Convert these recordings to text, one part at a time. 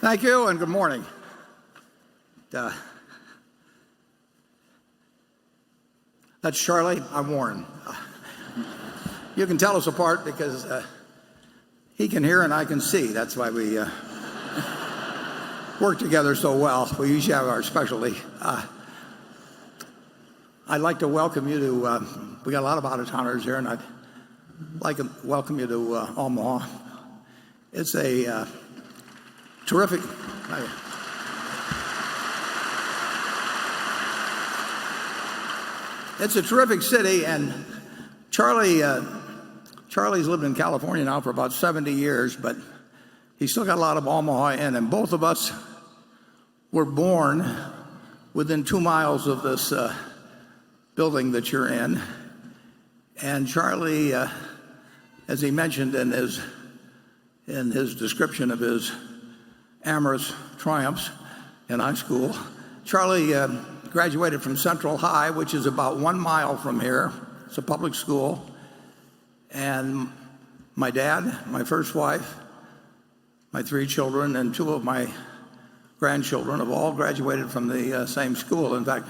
Thank you, and good morning. That's Charlie. I'm Warren. You can tell us apart because he can hear and I can see. That's why we work together so well. We usually have our specialty. I'd like to welcome you to, we got a lot of out-of-towners here, and I'd like to welcome you to Omaha. It's a terrific... It's a terrific city, and Charlie's lived in California now for about 70 years, but he's still got a lot of Omaha in him. Both of us were born within 2 miles of this building that you're in. And Charlie, as he mentioned in his description of his amorous triumphs in high school, Charlie graduated from Central High, which is about 1 mile from here. It's a public school. And my dad, my first wife, my 3 children, and 2 of my grandchildren have all graduated from the same school. In fact,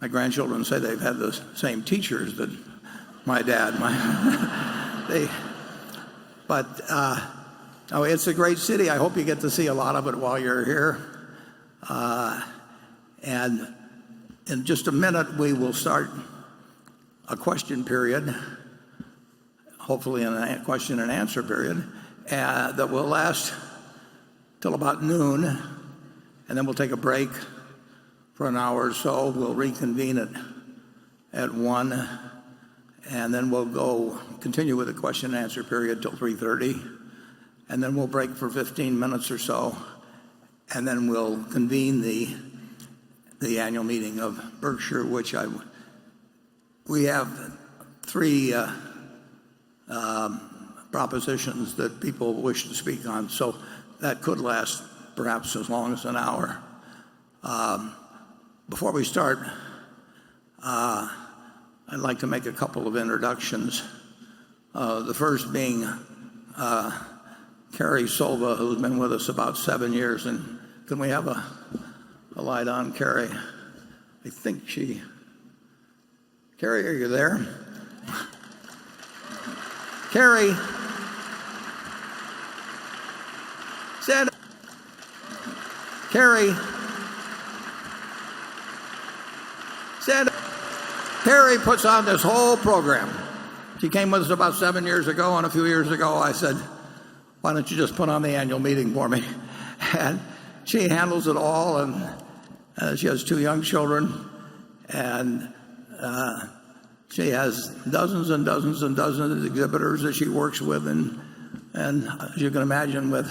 my grandchildren say they've had the same teachers that my dad. It's a great city. I hope you get to see a lot of it while you're here. And in just a minute, we will start a question period, hopefully a question and answer period, that will last till about noon, and then we'll take a break for an hour or so. We'll reconvene at 1, and then we'll continue with the question and answer period till 3:30, and then we'll break for 15 minutes or so, and then we'll convene the annual meeting of Berkshire, which we have 3 propositions that people wish to speak on, so that could last perhaps as long as an hour. Before we start, I'd like to make a couple of introductions. The first being Carrie Silva, who's been with us about 7 years, and can we have a light on Carrie? I think Carrie, are you there? Carrie, said, Carrie, said, Carrie puts on this whole program. She came with us about 7 years ago, and a few years ago I said, why don't you just put on the annual meeting for me? And she handles it all, and she has 2 young children, and she has dozens and dozens and dozens of exhibitors that she works with, and as you can imagine, with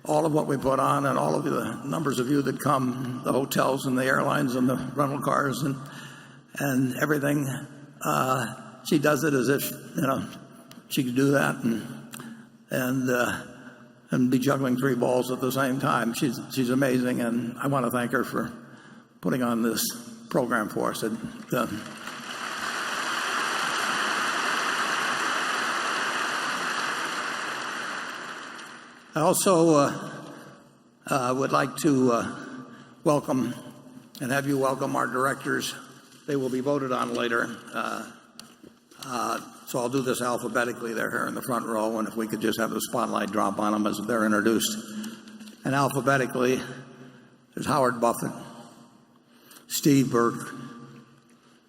all of what we put on and all of the numbers of you that come, the hotels and the airlines and the rental cars and everything, she does it as if she could do that and be juggling 3 balls at the same time. She's amazing, and I want to thank her for putting on this program for us. I also would like to welcome and have you welcome our directors. They will be voted on later. So I'll do this alphabetically. They're here in the front row, and if we could just have the spotlight drop on them as they're introduced. And alphabetically, there's Howard Buffett, Steve Burke,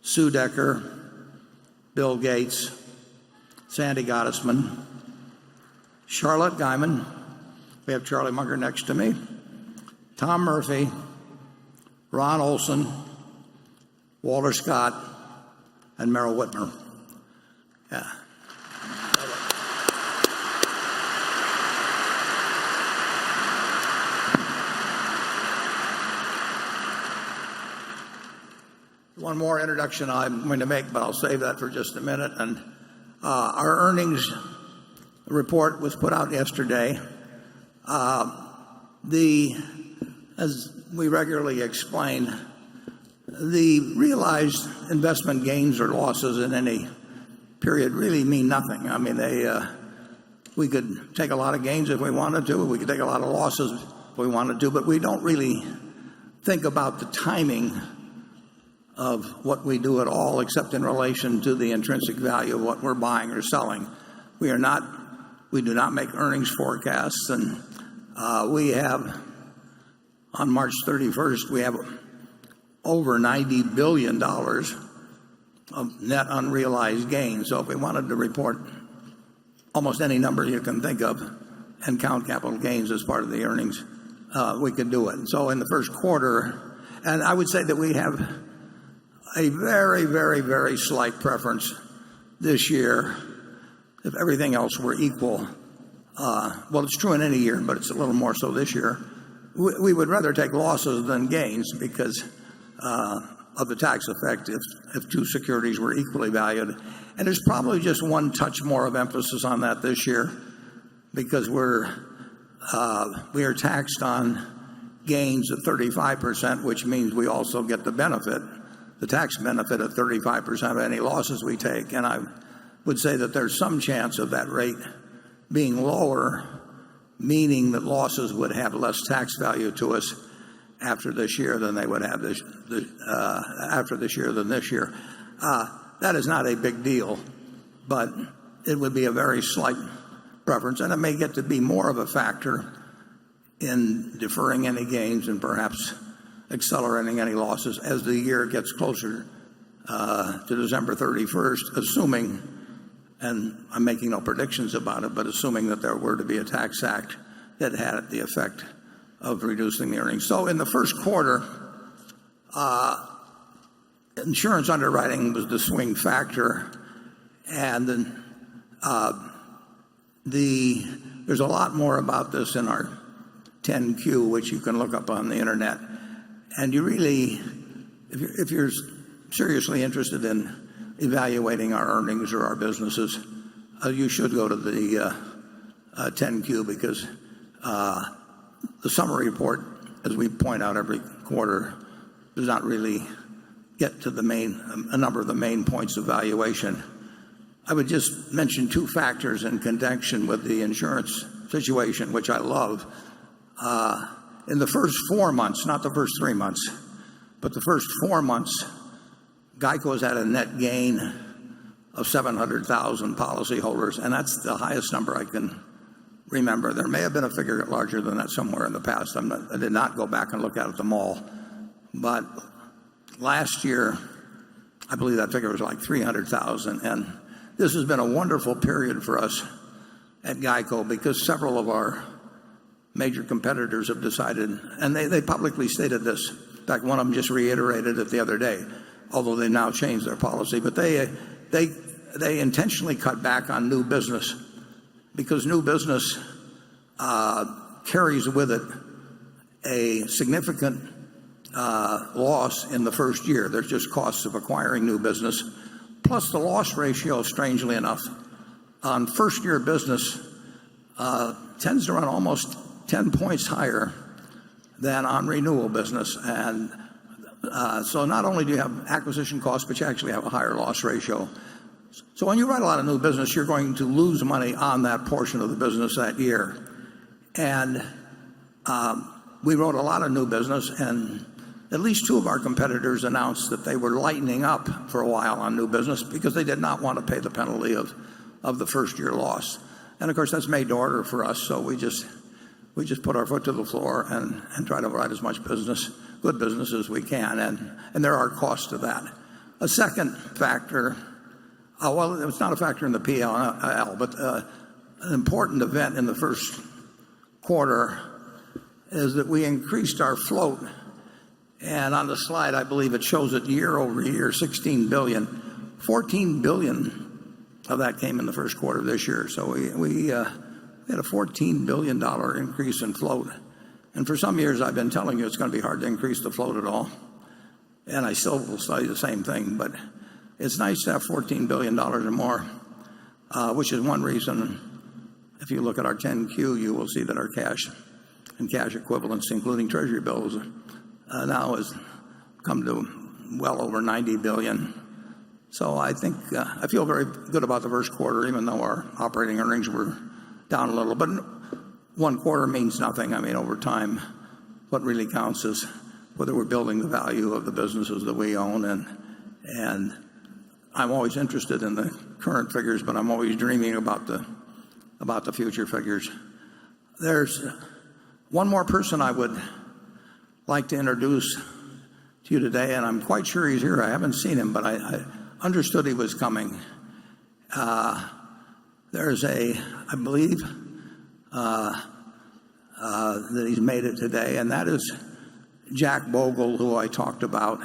Sue Decker, Bill Gates, Sandy Gottesman, Charlotte Guyman. We have Charlie Munger next to me, Tom Murphy, Ron Olson, Walter Scott, and Merrill Whitmer. Yeah. One more introduction I'm going to make, but I'll save that for just a minute. And our earnings report was put out yesterday. As we regularly explain, the realized investment gains or losses in any period really mean nothing. I mean, we could take a lot of gains if we wanted to. We could take a lot of losses we want to do, but we don't really think about the timing of what we do at all, except in relation to the intrinsic value of what we're buying or selling. We do not make earnings forecasts, and we have, on March 31st, we have over $90 billion of net unrealized gains. So if we wanted to report almost any number you can think of and count capital gains as part of the earnings, we could do it. And so in the first quarter, and I would say that we have a very, very, very slight preference this year, if everything else were equal. Well, it's true in any year, but it's a little more so this year. We would rather take losses than gains because of the tax effect if two securities were equally valued. And there's probably just one touch more of emphasis on that this year because we are taxed on gains at 35%, which means we also get the tax benefit at 35% of any losses we take. And I would say that there's some chance of that rate being lower, meaning that losses would have less tax value to us after this year than they would have after this year than this year. That is not a big deal, but it would be a very slight preference, and it may get to be more of a factor in deferring any gains and perhaps accelerating any losses as the year gets closer to December 31st, assuming, and I'm making no predictions about it, but assuming that there were to be a tax act that had the effect of reducing the earnings. So in the first quarter, insurance underwriting was the swing factor, and then there's a lot more about this in our 10Q, which you can look up on the internet. And you really, if you're seriously interested in evaluating our earnings or our businesses, you should go to the 10Q because the summary report, as we point out every quarter, does not really get to a number of the main points of valuation. I would just mention two factors in connection with the insurance situation, which I love. In the first 4 months, not the first 3 months, but the first 4 months, GEICO has had a net gain of 700,000 policyholders, and that's the highest number I can remember. There may have been a figure larger than that somewhere in the past. I did not go back and look at them all. But last year, I believe that figure was like 300,000. And this has been a wonderful period for us at GEICO because several of our major competitors have decided, and they publicly stated this. In fact, one of them just reiterated it the other day, although they now changed their policy. But they intentionally cut back on new business because new business carries with it a significant loss in the first year. There's just costs of acquiring new business. Plus the loss ratio, strangely enough, on first-year business tends to run almost 10 points higher than on renewal business. And so not only do you have acquisition costs, but you actually have a higher loss ratio. So when you write a lot of new business, you're going to lose money on that portion of the business that year. And we wrote a lot of new business, and at least two of our competitors announced that they were lightening up for a while on new business because they did not want to pay the penalty of the first-year loss. And, of course, that's made to order for us, so we just put our foot to the floor and try to write as much business, good business, as we can, and there are costs to that. A second factor, well, it's not a factor in the P&L, but an important event in the first quarter is that we increased our float. And on the slide, I believe it shows it year over year, $16 billion. $14 billion of that came in the first quarter of this year. So we had a $14 billion increase in float. And for some years, I've been telling you it's going to be hard to increase the float at all. And I still will say the same thing. But it's nice to have $14 billion or more, which is one reason, if you look at our 10Q, you will see that our cash and cash equivalents, including Treasury bills, now has come to well over $90 billion. So I think I feel very good about the first quarter, even though our operating earnings were down a little. But one quarter means nothing. I mean, over time, what really counts is whether we're building the value of the businesses that we own. And I'm always interested in the current figures, but I'm always dreaming about the future figures. There's one more person I would like to introduce to you today, and I'm quite sure he's here. I haven't seen him, but I understood he was coming. There's I believe that he's made it today, and that is Jack Bogle, who I talked about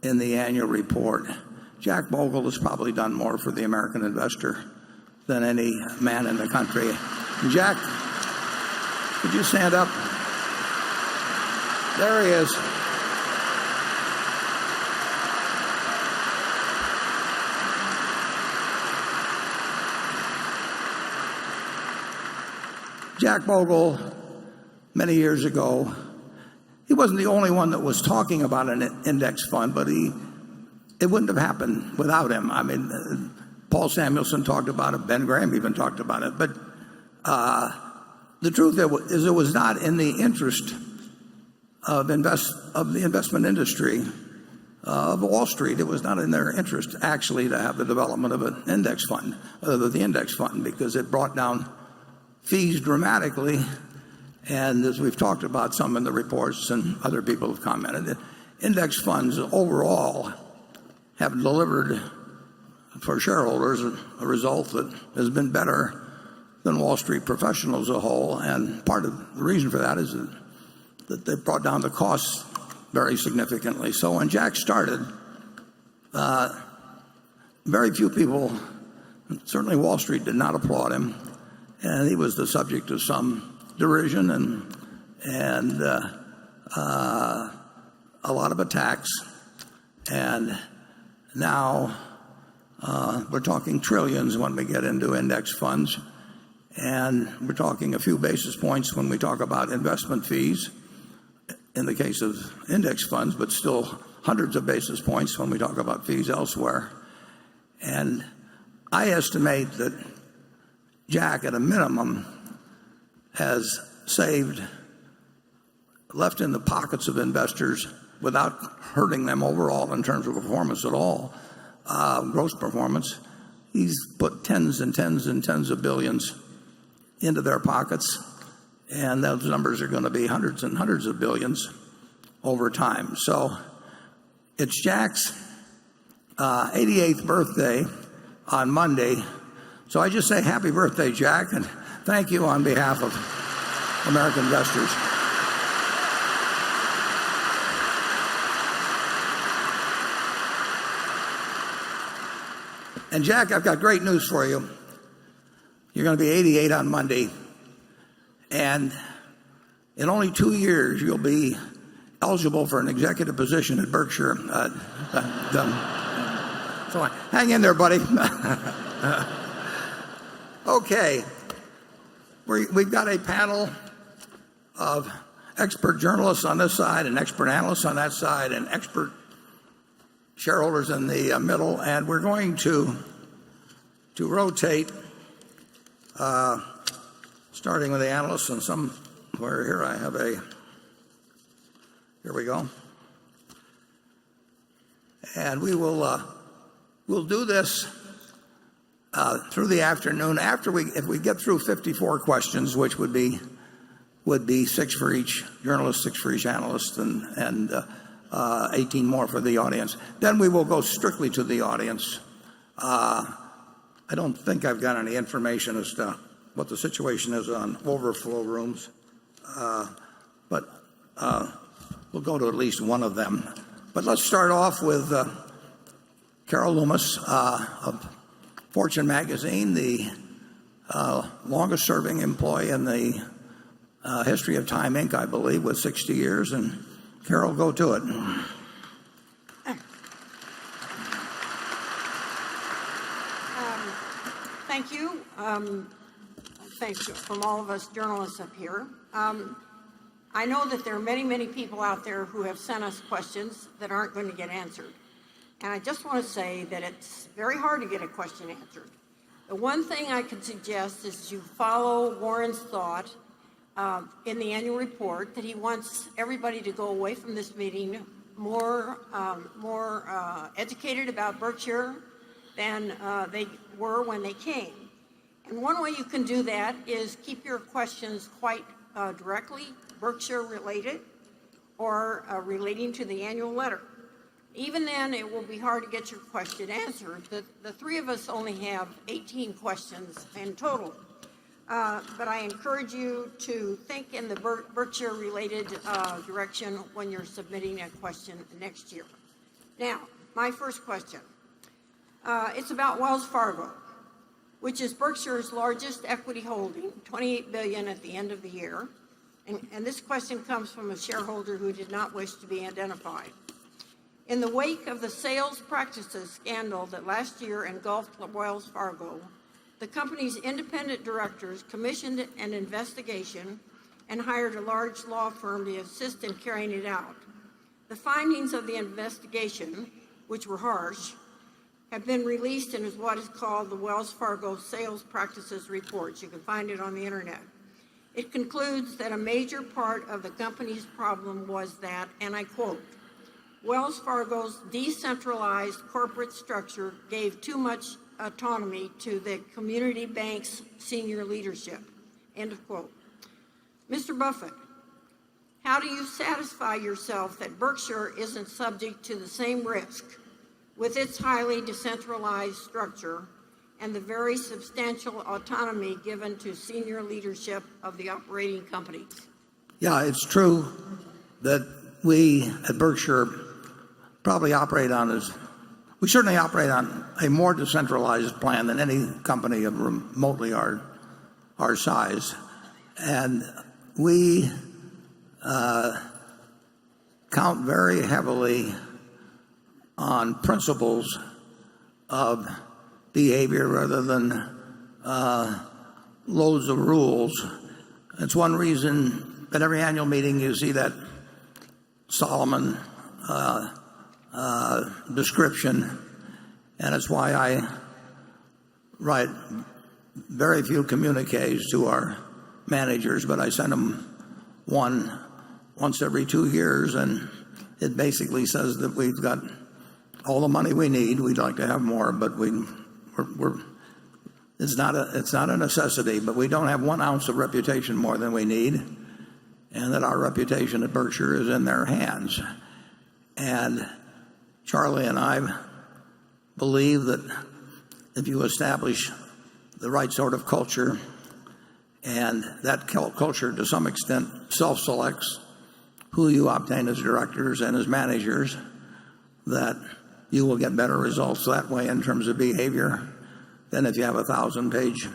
in the annual report. Jack Bogle has probably done more for the American investor than any man in the country. Jack, could you stand up? There he is. Jack Bogle, many years ago, he wasn't the only one that was talking about an index fund, but it wouldn't have happened without him. I mean, Paul Samuelson talked about it. Ben Graham even talked about it. But the truth is it was not in the interest of the investment industry of Wall Street. It was not in their interest, actually, to have the development of an index fund, the index fund, because it brought down fees dramatically. And as we've talked about some in the reports and other people have commented, index funds overall have delivered for shareholders a result that has been better than Wall Street professionals as a whole. And part of the reason for that is that they brought down the costs very significantly. So when Jack started, very few people, certainly Wall Street, did not applaud him. And he was the subject of some derision and a lot of attacks. And now we're talking trillions when we get into index funds. And we're talking a few basis points when we talk about investment fees in the case of index funds, but still hundreds of basis points when we talk about fees elsewhere. And I estimate that Jack, at a minimum, has left in the pockets of investors without hurting them overall in terms of performance at all, gross performance. He's put tens and tens and tens of billions into their pockets, and those numbers are going to be hundreds and hundreds of billions over time. So it's Jack's 88th birthday on Monday. So I just say happy birthday, Jack, and thank you on behalf of American investors. And Jack, I've got great news for you. You're going to be 88 on Monday, and in only 2 years, you'll be eligible for an executive position at Berkshire. So hang in there, buddy. Okay, we've got a panel of expert journalists on this side and expert analysts on that side and expert shareholders in the middle, and we're going to rotate, starting with the analysts and somewhere here I have here we go. And we'll do this through the afternoon. If we get through 54 questions, which would be 6 for each journalist, 6 for each analyst, and 18 more for the audience, then we will go strictly to the audience. I don't think I've got any information as to what the situation is on overflow rooms, but we'll go to at least one of them. But let's start off with Carol Loomis of Fortune magazine, the longest serving employee in the history of Time Inc., I believe, with 60 years. And Carol, go to it. Thank you. Thanks from all of us journalists up here. I know that there are many, many people out there who have sent us questions that aren't going to get answered. And I just want to say that it's very hard to get a question answered. The one thing I could suggest is you follow Warren's thought in the annual report that he wants everybody to go away from this meeting more educated about Berkshire than they were when they came. And one way you can do that is keep your questions quite directly Berkshire-related or relating to the annual letter. Even then, it will be hard to get your question answered. The three of us only have 18 questions in total. But I encourage you to think in the Berkshire-related direction when you're submitting a question next year. Now, my first question. It's about Wells Fargo, which is Berkshire's largest equity holding, $28 billion at the end of the year. And this question comes from a shareholder who did not wish to be identified. In the wake of the sales practices scandal that last year engulfed Wells Fargo, the company's independent directors commissioned an investigation and hired a large law firm to assist in carrying it out. The findings of the investigation, which were harsh, have been released in what is called the Wells Fargo Sales Practices Report. You can find it on the internet. It concludes that a major part of the company's problem was that, and I quote, Wells Fargo's decentralized corporate structure gave too much autonomy to the community bank's senior leadership, end of quote. Mr. Buffett, how do you satisfy yourself that Berkshire isn't subject to the same risk with its highly decentralized structure and the very substantial autonomy given to senior leadership of the operating companies? Yeah, it's true that we at Berkshire probably we certainly operate on a more decentralized plan than any company of remotely our size. And we count very heavily on principles of behavior rather than loads of rules. It's one reason at every annual meeting you see that Solomon description, and it's why I write very few communiques to our managers, but I send them one once every 2 years, and it basically says that we've got all the money we need. We'd like to have more, but it's not a necessity, but we don't have 1 ounce of reputation more than we need, and that our reputation at Berkshire is in their hands. And Charlie and I believe that if you establish the right sort of culture, and that culture to some extent self-selects who you obtain as directors and as managers, that you will get better results that way in terms of behavior than if you have a 1,000-page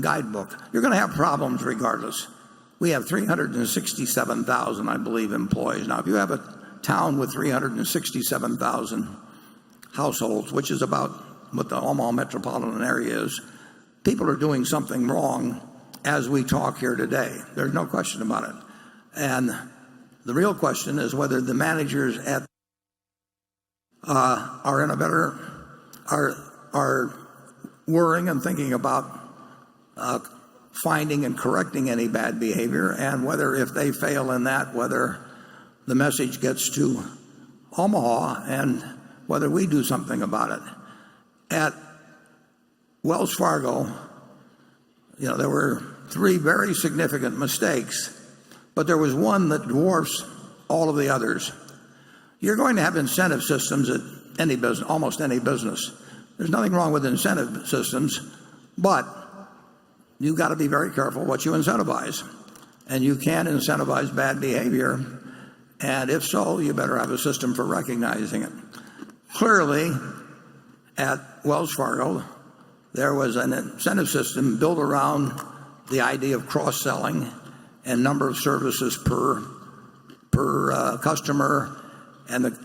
guidebook. You're going to have problems regardless. We have 367,000, I believe, employees. Now, if you have a town with 367,000 households, which is about what the Omaha metropolitan area is, people are doing something wrong as we talk here today. There's no question about it. And the real question is whether the managers are worrying and thinking about finding and correcting any bad behavior, and whether if they fail in that, whether the message gets to Omaha and whether we do something about it. At Wells Fargo, there were 3 very significant mistakes, but there was one that dwarfs all of the others. You're going to have incentive systems at any business, almost any business. There's nothing wrong with incentive systems, but you've got to be very careful what you incentivize. And you can incentivize bad behavior, and if so, you better have a system for recognizing it. Clearly, at Wells Fargo, there was an incentive system built around the idea of cross-selling and number of services per customer, and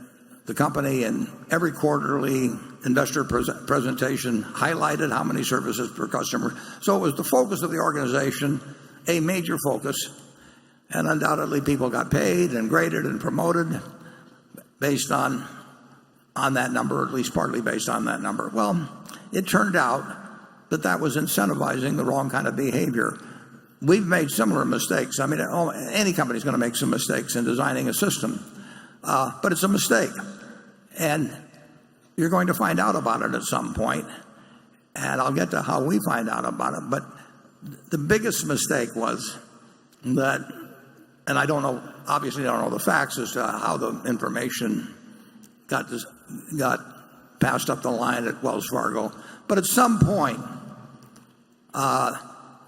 the company in every quarterly investor presentation highlighted how many services per customer. So it was the focus of the organization, a major focus, and undoubtedly people got paid and graded and promoted based on that number, or at least partly based on that number. Well, it turned out that was incentivizing the wrong kind of behavior. we've made similar mistakes. I mean, any company's going to make some mistakes in designing a system, but it's a mistake, and you're going to find out about it at some point. And I'll get to how we find out about it. But the biggest mistake was that, and I don't know, obviously I don't know the facts as to how the information got passed up the line at Wells Fargo. But at some point,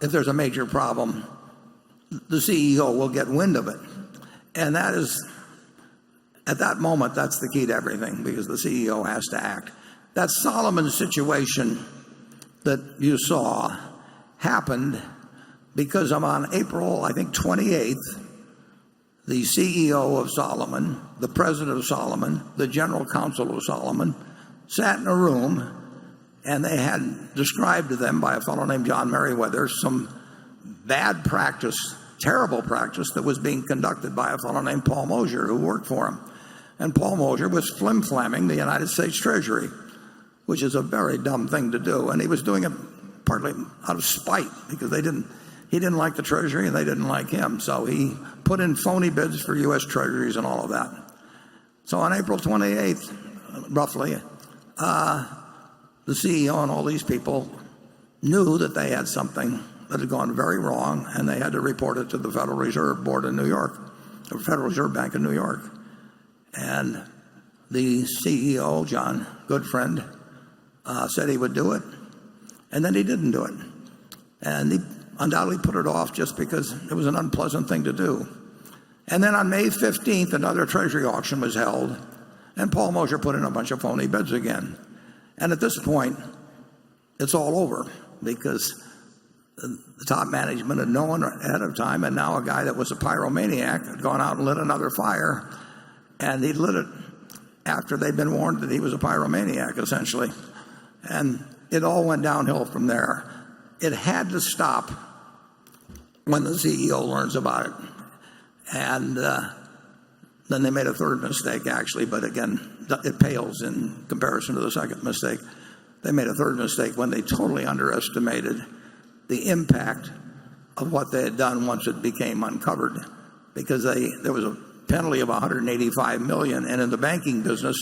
if there's a major problem, the CEO will get wind of it. And that is, at that moment, that's the key to everything, because the CEO has to act. That Solomon situation that you saw happened because on April, I think, 28th, the CEO of Solomon, the president of Solomon, the general counsel of Solomon, sat in a room, and they had described to them by a fellow named John Merriweather some bad practice, terrible practice that was being conducted by a fellow named Paul Moser who worked for him. And Paul Moser was flim-flamming the United States Treasury, which is a very dumb thing to do. And he was doing it partly out of spite, because he didn't like the Treasury and they didn't like him. So he put in phony bids for U.S. Treasuries and all of that. So on April 28th, roughly, the CEO and all these people knew that they had something that had gone very wrong, and they had to report it to the Federal Reserve Board in New York, the Federal Reserve Bank in New York. And the CEO, John Goodfriend, said he would do it, and then he didn't do it. And he undoubtedly put it off just because it was an unpleasant thing to do. And then on May 15th, another Treasury auction was held, and Paul Moser put in a bunch of phony bids again. And at this point, it's all over, because the top management had known ahead of time, and now a guy that was a pyromaniac had gone out and lit another fire, and he lit it after they'd been warned that he was a pyromaniac, essentially. And it all went downhill from there. It had to stop when the CEO learns about it. And then they made a third mistake, actually, but again, it pales in comparison to the second mistake. They made a third mistake when they totally underestimated the impact of what they had done once it became uncovered, because there was a penalty of $185 million, and in the banking business,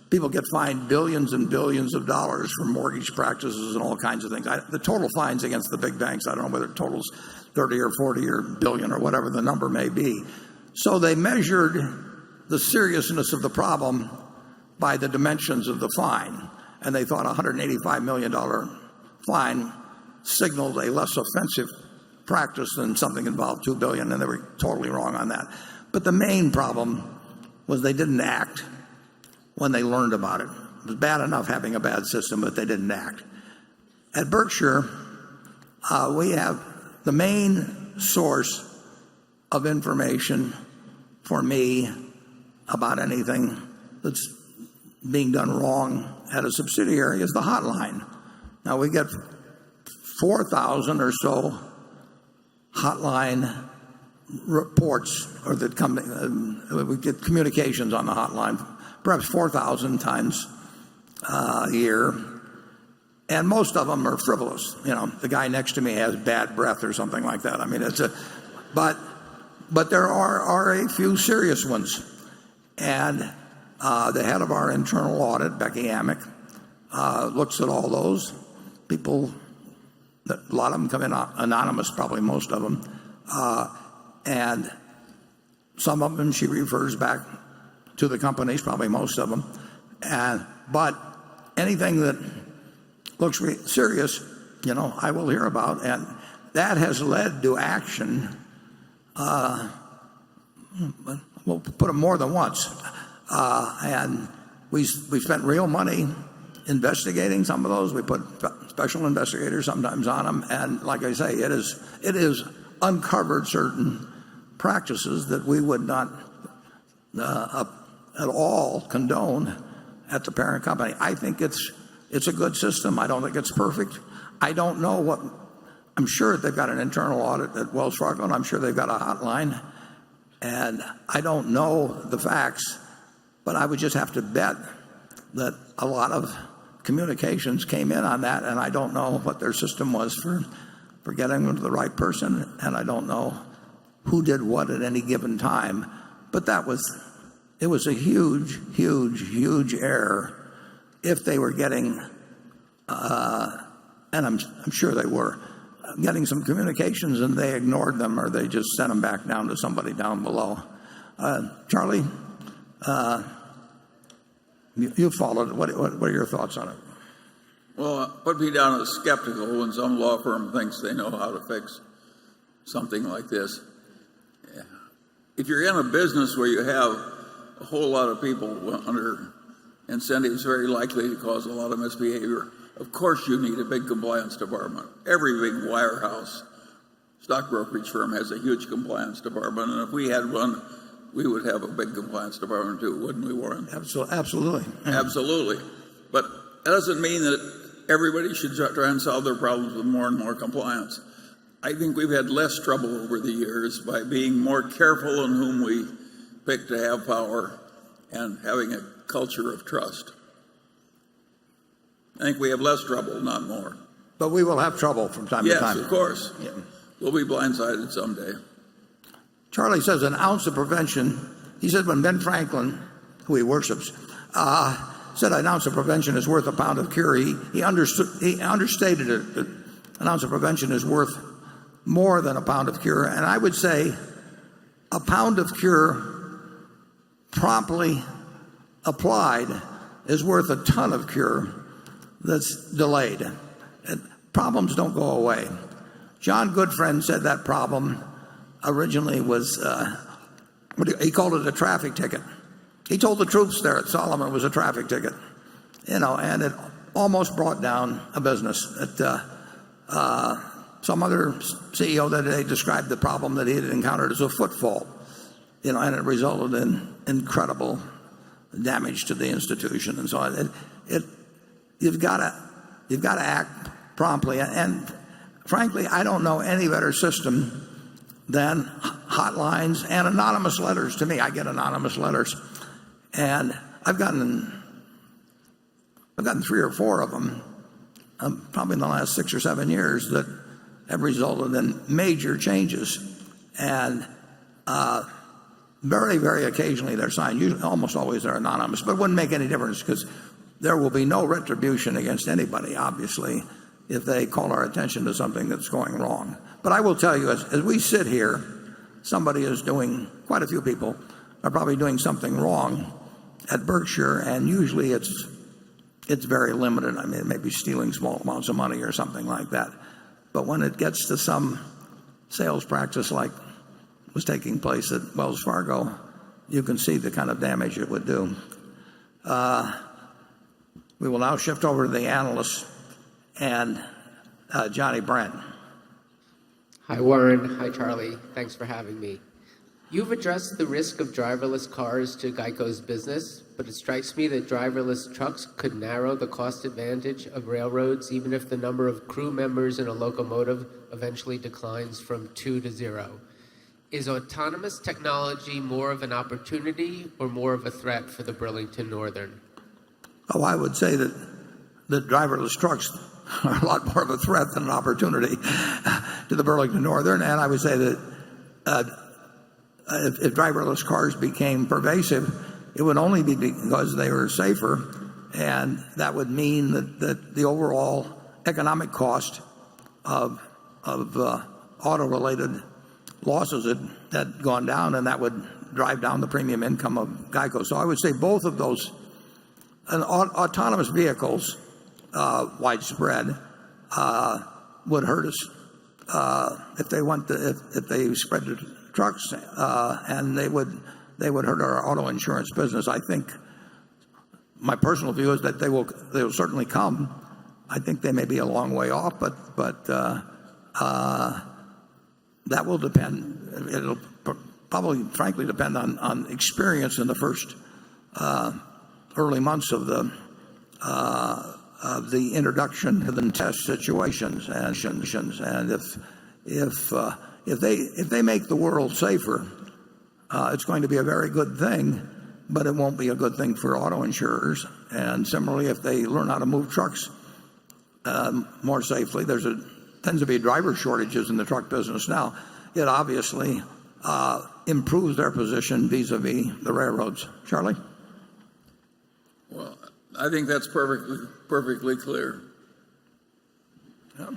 people get fined billions and billions of dollars for mortgage practices and all kinds of things. The total fines against the big banks, I don't know whether it totals 30 or 40 or billion or whatever the number may be. So they measured the seriousness of the problem by the dimensions of the fine, and they thought a $185 million fine signaled a less offensive practice than something involved $2 billion, and they were totally wrong on that. But the main problem was they didn't act when they learned about it. It was bad enough having a bad system, but they didn't act. At Berkshire, we have the main source of information for me about anything that's being done wrong at a subsidiary is the hotline. Now, we get 4,000 or so hotline reports, or that come, we get communications on the hotline, perhaps 4,000 times a year, and most of them are frivolous. You know, the guy next to me has bad breath or something like that. I mean, but there are a few serious ones, and the head of our internal audit, Becky Amick, looks at all those people. A lot of them come in anonymous, probably most of them. And some of them she refers back to the companies, probably most of them. But anything that looks serious, I will hear about. And that has led to action. We'll put them more than once. And we spent real money investigating some of those. We put special investigators sometimes on them. And like I say, it is uncovered certain practices that we would not at all condone at the parent company. I think it's a good system. I don't think it's perfect. I don't know I'm sure they've got an internal audit at Wells Fargo, and I'm sure they've got a hotline. And I don't know the facts, but I would just have to bet that a lot of communications came in on that, and I don't know what their system was for for getting them to the right person, and I don't know who did what at any given time. But it was a huge, huge, huge error if they were getting, and I'm sure they were, getting some communications and they ignored them, or they just sent them back down to somebody down below. Charlie, you followed it. What are your thoughts on it? Well, put me down as skeptical when some law firm thinks they know how to fix something like this. Yeah. If you're in a business where you have a whole lot of people under incentives very likely to cause a lot of misbehavior, of course you need a big compliance department. Every big wirehouse stock brokerage firm has a huge compliance department, and if we had one, we would have a big compliance department too, wouldn't we, Warren? Absolutely. Absolutely. But that doesn't mean that everybody should try and solve their problems with more and more compliance. I think we've had less trouble over the years by being more careful in whom we pick to have power and having a culture of trust. I think we have less trouble, not more. But we will have trouble from time to time. Yes, of course. Yeah. We'll be blindsided someday. Charlie says an ounce of prevention. He said when Ben Franklin, who he worships, said an ounce of prevention is worth a pound of cure, he understated it. That an ounce of prevention is worth more than a pound of cure. And I would say a pound of cure promptly applied is worth a ton of cure that's delayed. And problems don't go away. John Goodfriend said that problem originally was, he called it a traffic ticket. He told the troops there at Solomon it was a traffic ticket, and it almost brought down a business. Some other CEO that day described the problem that he had encountered as a footfall, and it resulted in incredible damage to the institution and so on. You've got to act promptly, and frankly, I don't know any better system than hotlines and anonymous letters. To me, I get anonymous letters. And I've gotten 3 or 4 of them, probably in the last 6 or 7 years, that have resulted in major changes. And very, very occasionally they're signed. Usually, almost always they're anonymous, but it wouldn't make any difference because there will be no retribution against anybody, obviously, if they call our attention to something that's going wrong. But I will tell you, as we sit here, somebody is doing, quite a few people are probably doing something wrong at Berkshire, and usually it's very limited. I mean, it may be stealing small amounts of money or something like that. But when it gets to some sales practice like was taking place at Wells Fargo, you can see the kind of damage it would do. We will now shift over to the analysts and Johnny Brent. Hi, Warren. Hi, Charlie. Thanks for having me. You've addressed the risk of driverless cars to GEICO's business, but it strikes me that driverless trucks could narrow the cost advantage of railroads even if the number of crew members in a locomotive eventually declines from 2 to 0. Is autonomous technology more of an opportunity or more of a threat for the Burlington Northern? Oh, I would say that driverless trucks are a lot more of a threat than an opportunity to the Burlington Northern. And I would say that if driverless cars became pervasive, it would only be because they were safer, and that would mean that the overall economic cost of auto-related losses had gone down, and that would drive down the premium income of GEICO. So I would say both of those, and autonomous vehicles, widespread, would hurt us if they spread to trucks, and they would hurt our auto insurance business. I think my personal view is that they will certainly come. I think they may be a long way off, but that will depend. It'll probably, frankly, depend on experience in the first early months of the introduction to the test situations, and if they make the world safer, it's going to be a very good thing, but it won't be a good thing for auto insurers. And similarly, if they learn how to move trucks more safely, there's a tends to be driver shortages in the truck business now, it obviously improves their position vis-a-vis the railroads. Charlie? Well, I think that's perfectly clear. Yeah.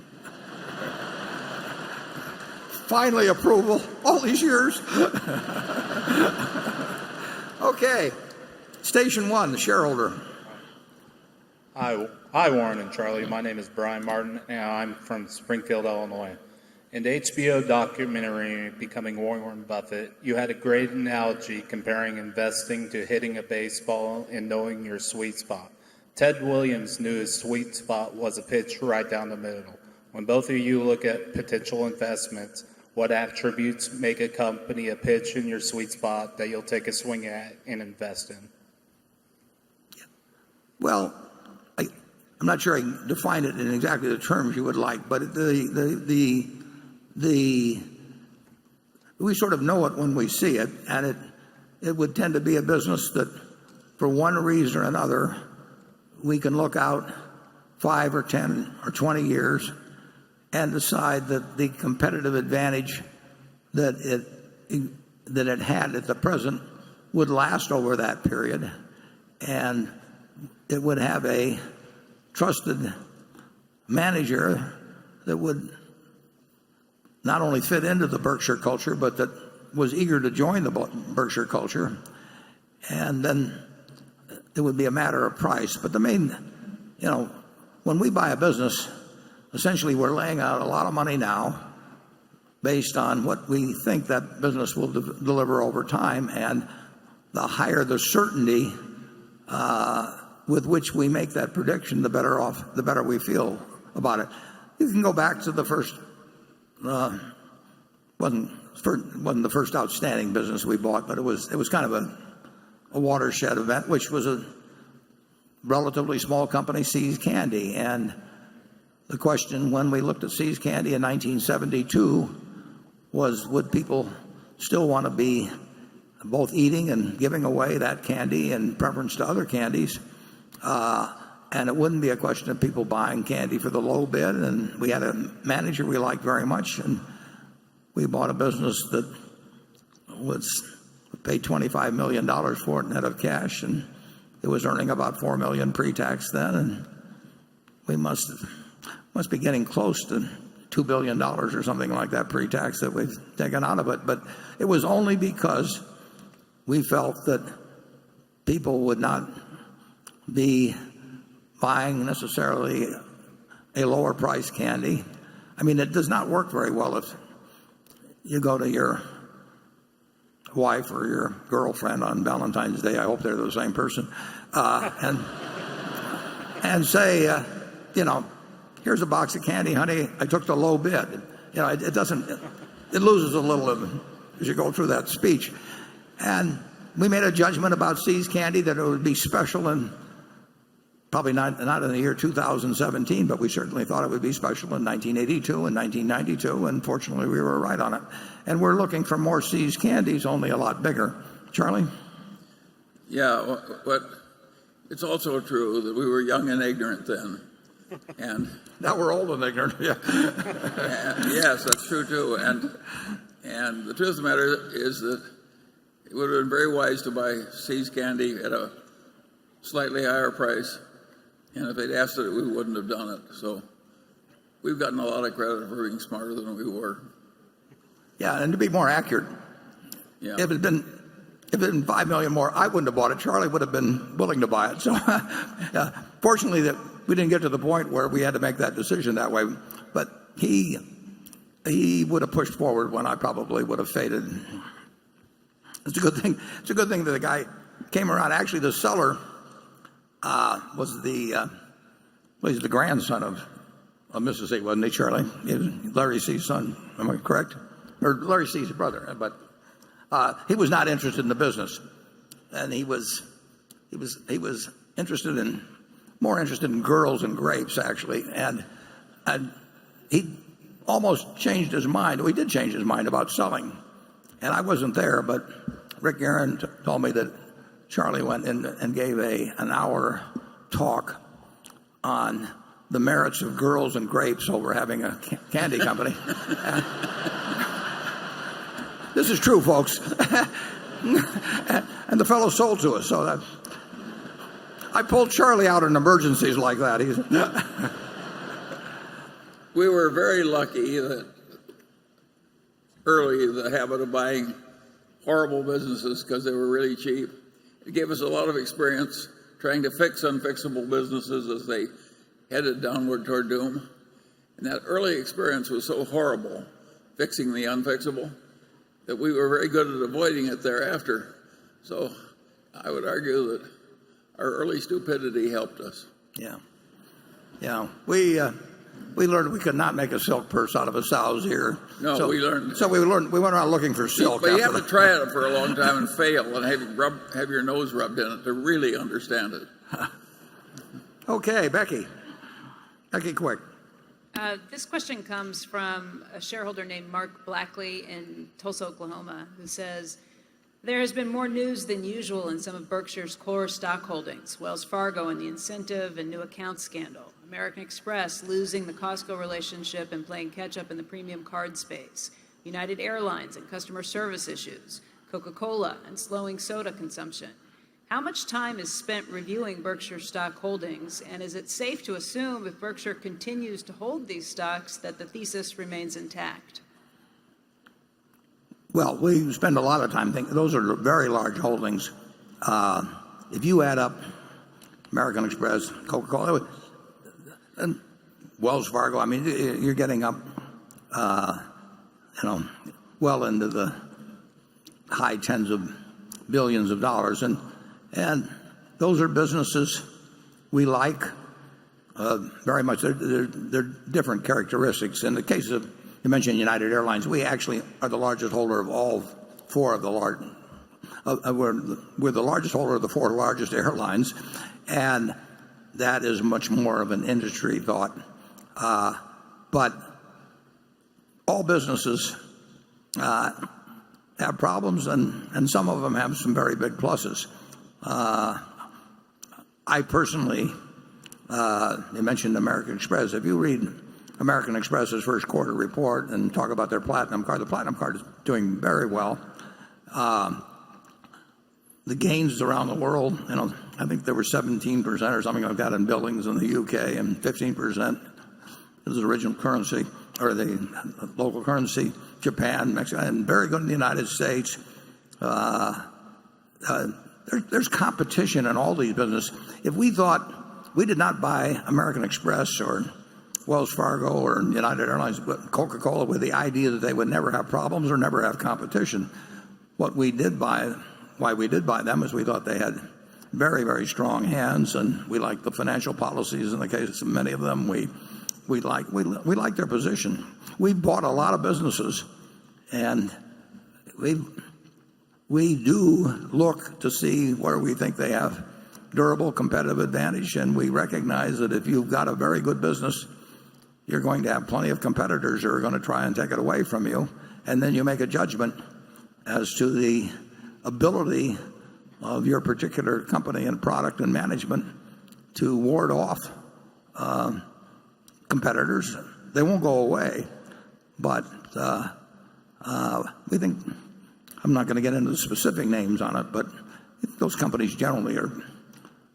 Finally, approval all these years. Okay. Station 1, the shareholder. Hi, Warren and Charlie. My name is Brian Martin, and I'm from Springfield, Illinois. In the HBO documentary, Becoming Warren Buffett, you had a great analogy comparing investing to hitting a baseball and knowing your sweet spot. Ted Williams knew his sweet spot was a pitch right down the middle. When both of you look at potential investments, what attributes make a company a pitch in your sweet spot that you'll take a swing at and invest in? Well, I'm not sure I can define it in exactly the terms you would like, but we sort of know it when we see it, and it would tend to be a business that, for one reason or another, we can look out 5 or 10 or 20 years and decide that the competitive advantage that it had at the present would last over that period, and it would have a trusted manager that would not only fit into the Berkshire culture, but that was eager to join the Berkshire culture. And then it would be a matter of price. But the main, when we buy a business, essentially we're laying out a lot of money now based on what we think that business will deliver over time. And the higher the certainty with which we make that prediction, the better we feel about it. You can go back to the first, wasn't the first outstanding business we bought, but it was kind of a watershed event, which was a relatively small company, See's Candy. And the question when we looked at See's Candy in 1972 was, would people still want to be both eating and giving away that candy in preference to other candies? And it wouldn't be a question of people buying candy for the low bid. And we had a manager we liked very much, and we bought a business that was paid $25 million for it net of cash, and it was earning about $4 million pre-tax then, and we must be getting close to $2 billion or something like that pre-tax that we've taken out of it. But it was only because we felt that people would not be buying necessarily a lower price candy. I mean, it does not work very well if you go to your wife or your girlfriend on Valentine's Day, I hope they're the same person, and say, here's a box of candy, honey, I took the low bid. It loses a little as you go through that speech. And we made a judgment about See's Candy that it would be special, and probably not in the year 2017, but we certainly thought it would be special in 1982 and 1992, and fortunately we were right on it. And we're looking for more See's Candies, only a lot bigger. Charlie? Yeah, but it's also true that we were young and ignorant then. And now we're old and ignorant, yeah. Yes, that's true too. And the truth of the matter is that it would have been very wise to buy See's Candy at a slightly higher price. And if they'd asked it, we wouldn't have done it. So we've gotten a lot of credit for being smarter than we were. Yeah, and to be more accurate, yeah. If it had been $5 million more, I wouldn't have bought it. Charlie would have been willing to buy it. So fortunately that we didn't get to the point where we had to make that decision that way. But he would have pushed forward when I probably would have faded. It's a good thing. It's a good thing that the guy came around. Actually, the seller was the grandson of Mrs. C, wasn't he, Charlie? He was Larry C's son. Am I correct? Or Larry C's brother. But he was not interested in the business, and he was more interested in girls and grapes, actually. And he almost changed his mind. He did change his mind about selling, and I wasn't there, but Rick Aaron told me that Charlie went in and gave an hour talk on the merits of girls and grapes over having a candy company. This is true, folks. And the fellow sold to us, so that I pulled Charlie out in emergencies like that. We were very lucky that early the habit of buying horrible businesses because they were really cheap. It gave us a lot of experience trying to fix unfixable businesses as they headed downward toward doom. And that early experience was so horrible, fixing the unfixable, that we were very good at avoiding it thereafter. So I would argue that our early stupidity helped us. Yeah. We learned we could not make a silk purse out of a sow's ear. No, we learned. So we went around looking for silk. But you have to try it for a long time and fail and have your nose rubbed in it to really understand it. Okay, Becky, quick. This question comes from a shareholder named Mark Blackley in Tulsa, Oklahoma, who says, there has been more news than usual in some of Berkshire's core stock holdings, Wells Fargo and the incentive and new account scandal, American Express losing the Costco relationship and playing catch-up in the premium card space, United Airlines and customer service issues, Coca-Cola and slowing soda consumption. How much time is spent reviewing Berkshire stock holdings, and is it safe to assume if Berkshire continues to hold these stocks that the thesis remains intact? Well, we spend a lot of time thinking. Those are very large holdings. If you add up American Express, Coca-Cola, and Wells Fargo, I mean, you're getting up, well into the high tens of billions of dollars, and those are businesses we like very much. They're different characteristics. In the case of, you mentioned United Airlines, we actually are the largest holder of all four of the large. We're the largest holder of the four largest airlines, and that is much more of an industry thought. But all businesses have problems, and some of them have some very big pluses. I personally, you mentioned American Express. If you read American Express's first quarter report and talk about their platinum card, the platinum card is doing very well. The gains around the world, I think there were 17% or something like that in buildings in the UK, and 15% is the original currency, or the local currency, Japan, Mexico, and very good in the United States. There's competition in all these businesses. If we thought, we did not buy American Express or Wells Fargo or United Airlines, but Coca-Cola with the idea that they would never have problems or never have competition. Why we did buy them is we thought they had very, very strong hands, and we liked the financial policies in the case of many of them. We like their position. We bought a lot of businesses, and we do look to see where we think they have durable competitive advantage, and we recognize that if you've got a very good business, you're going to have plenty of competitors who are going to try and take it away from you, and then you make a judgment as to the ability of your particular company and product and management to ward off competitors. They won't go away, but we think, I'm not going to get into the specific names on it, but those companies generally are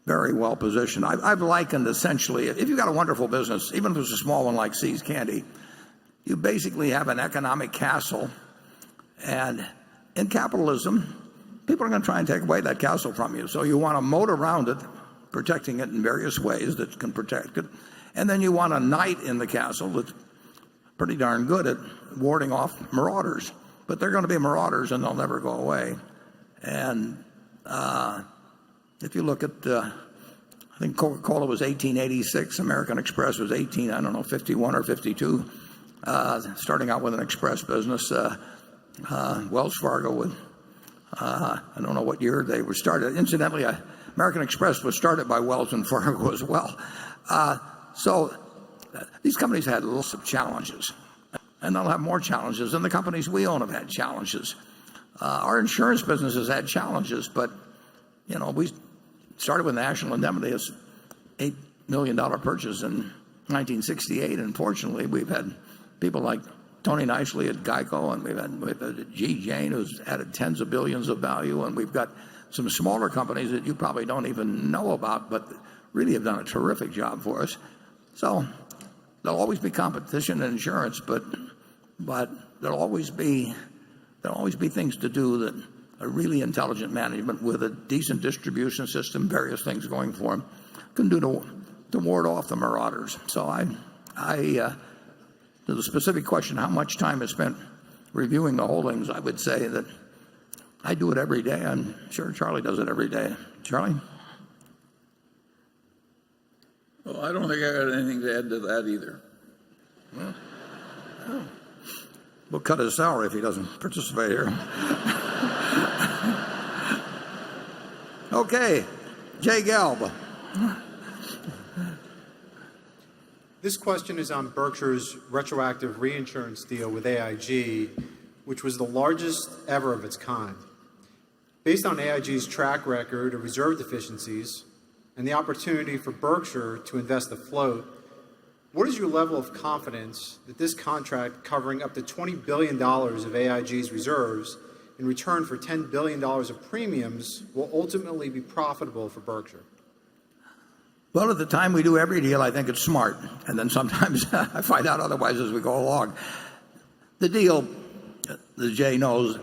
very well positioned. I've likened essentially, if you've got a wonderful business, even if it's a small one like See's Candy, you basically have an economic castle, and in capitalism, people are going to try and take away that castle from you. So you want a moat around it, protecting it in various ways that can protect it. And then you want a knight in the castle that's pretty darn good at warding off marauders. But they're going to be marauders, and they'll never go away. And if you look at, I think Coca-Cola was 1886, American Express was 51 or 52, starting out with an express business. Wells Fargo with, I don't know what year they were started. Incidentally, American Express was started by Wells and Fargo as well. So these companies had lots of challenges, and they'll have more challenges. And the companies we own have had challenges. Our insurance business has had challenges, but we started with National Indemnity as $8 million purchase in 1968, and fortunately we've had people like Tony Nicely at GEICO, and we've had Jain, who's added tens of billions of value, and we've got some smaller companies that you probably don't even know about, but really have done a terrific job for us. So there'll always be competition in insurance, but there'll always be things to do that a really intelligent management with a decent distribution system, various things going for them, can do to ward off the Marauders. So to the specific question, how much time is spent reviewing the holdings, I would say that I do it every day. I'm sure Charlie does it every day. Charlie? Well, I don't think I got anything to add to that either. We'll cut his salary if he doesn't participate here. Okay, Jay Gelb. This question is on Berkshire's retroactive reinsurance deal with AIG, which was the largest ever of its kind. Based on AIG's track record of reserve deficiencies and the opportunity for Berkshire to invest the float, what is your level of confidence that this contract covering up to $20 billion of AIG's reserves in return for $10 billion of premiums will ultimately be profitable for Berkshire? Well, at the time we do every deal, I think it's smart. And then sometimes I find out otherwise as we go along. The deal, that Jay knows,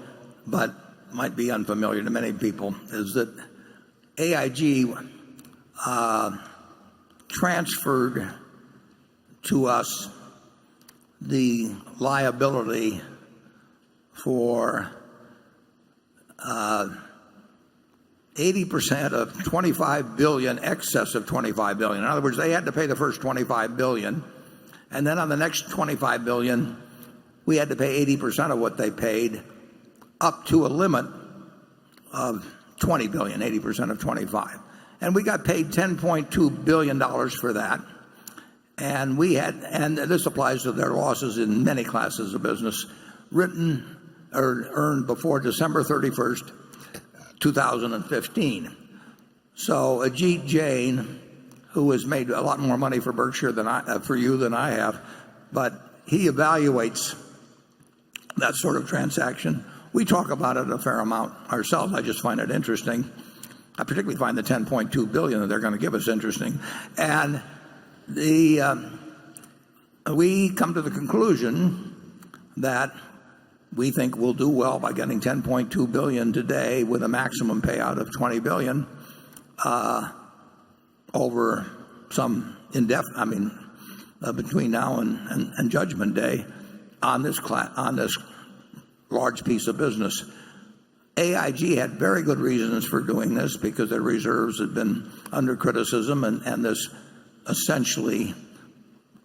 but might be unfamiliar to many people, is that AIG transferred to us the liability for 80% of $25 billion, excess of $25 billion. In other words, they had to pay the first $25 billion, and then on the next $25 billion, we had to pay 80% of what they paid, up to a limit of $20 billion, 80% of 25. And we got paid $10.2 billion for that. And this applies to their losses in many classes of business, written or earned before December 31st, 2015. So Ajit Jain, who has made a lot more money for Berkshire for you than I have, but he evaluates that sort of transaction. We talk about it a fair amount ourselves. I just find it interesting. I particularly find the $10.2 billion that they're going to give us interesting. And we come to the conclusion that we think we'll do well by getting $10.2 billion today with a maximum payout of $20 billion over some between now and Judgment Day on this large piece of business. AIG had very good reasons for doing this because their reserves had been under criticism, and this essentially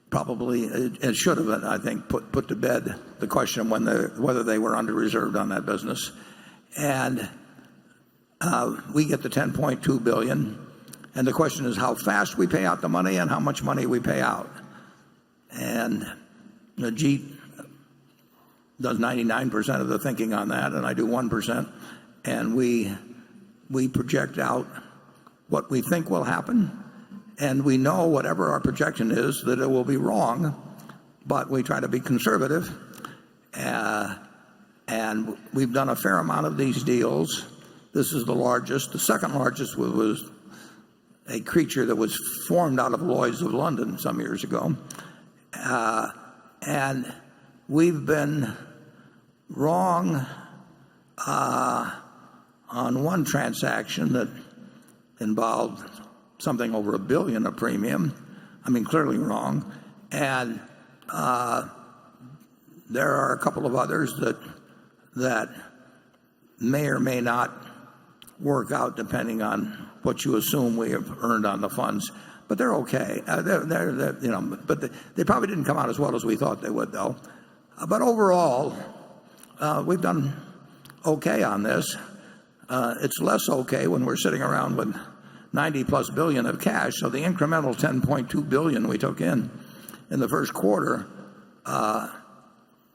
probably it should have, I think, put to bed the question of whether they were under reserved on that business. And we get the $10.2 billion, and the question is how fast we pay out the money and how much money we pay out. And Ajit does 99% of the thinking on that, and I do 1%. And we project out what we think will happen. And we know whatever our projection is that it will be wrong, but we try to be conservative. And we've done a fair amount of these deals. This is the largest. The second largest was a creature that was formed out of Lloyd's of London some years ago. And we've been wrong on one transaction that involved something over $1 billion of premium. I mean, clearly wrong. And there are a couple of others that may or may not work out depending on what you assume we have earned on the funds. But they're okay. But they probably didn't come out as well as we thought they would, though. But overall, we've done okay on this. It's less okay when we're sitting around with $90+ billion of cash. So the incremental $10.2 billion we took in the first quarter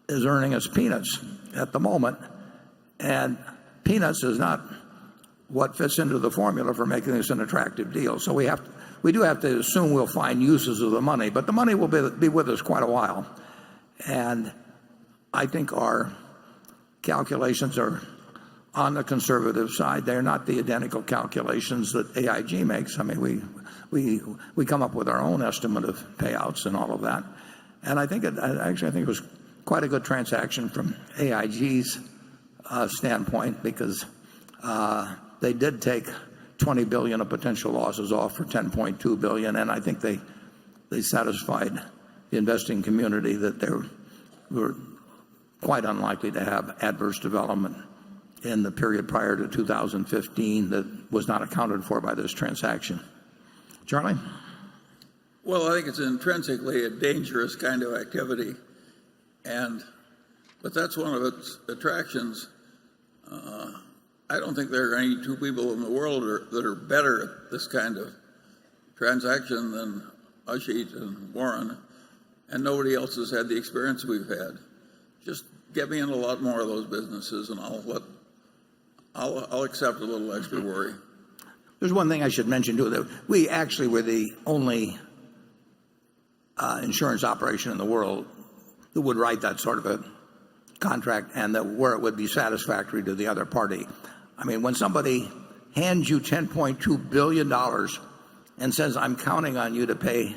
is earning us peanuts at the moment. And peanuts is not what fits into the formula for making this an attractive deal. So we do have to assume we'll find uses of the money, but the money will be with us quite a while. And I think our calculations are on the conservative side. They're not the identical calculations that AIG makes. I mean, we come up with our own estimate of payouts and all of that. And I think it was quite a good transaction from AIG's standpoint, because they did take $20 billion of potential losses off for $10.2 billion, and I think they satisfied the investing community that they were quite unlikely to have adverse development in the period prior to 2015 that was not accounted for by this transaction. Charlie? Well, I think it's intrinsically a dangerous kind of activity, but that's one of its attractions. I don't think there are any two people in the world that are better at this kind of transaction than Ajit and Warren, and nobody else has had the experience we've had. Just get me in a lot more of those businesses, and I'll accept a little extra worry. There's one thing I should mention too, that we actually were the only insurance operation in the world that would write that sort of a contract, and that where it would be satisfactory to the other party. I mean, when somebody hands you $10.2 billion and says, I'm counting on you to pay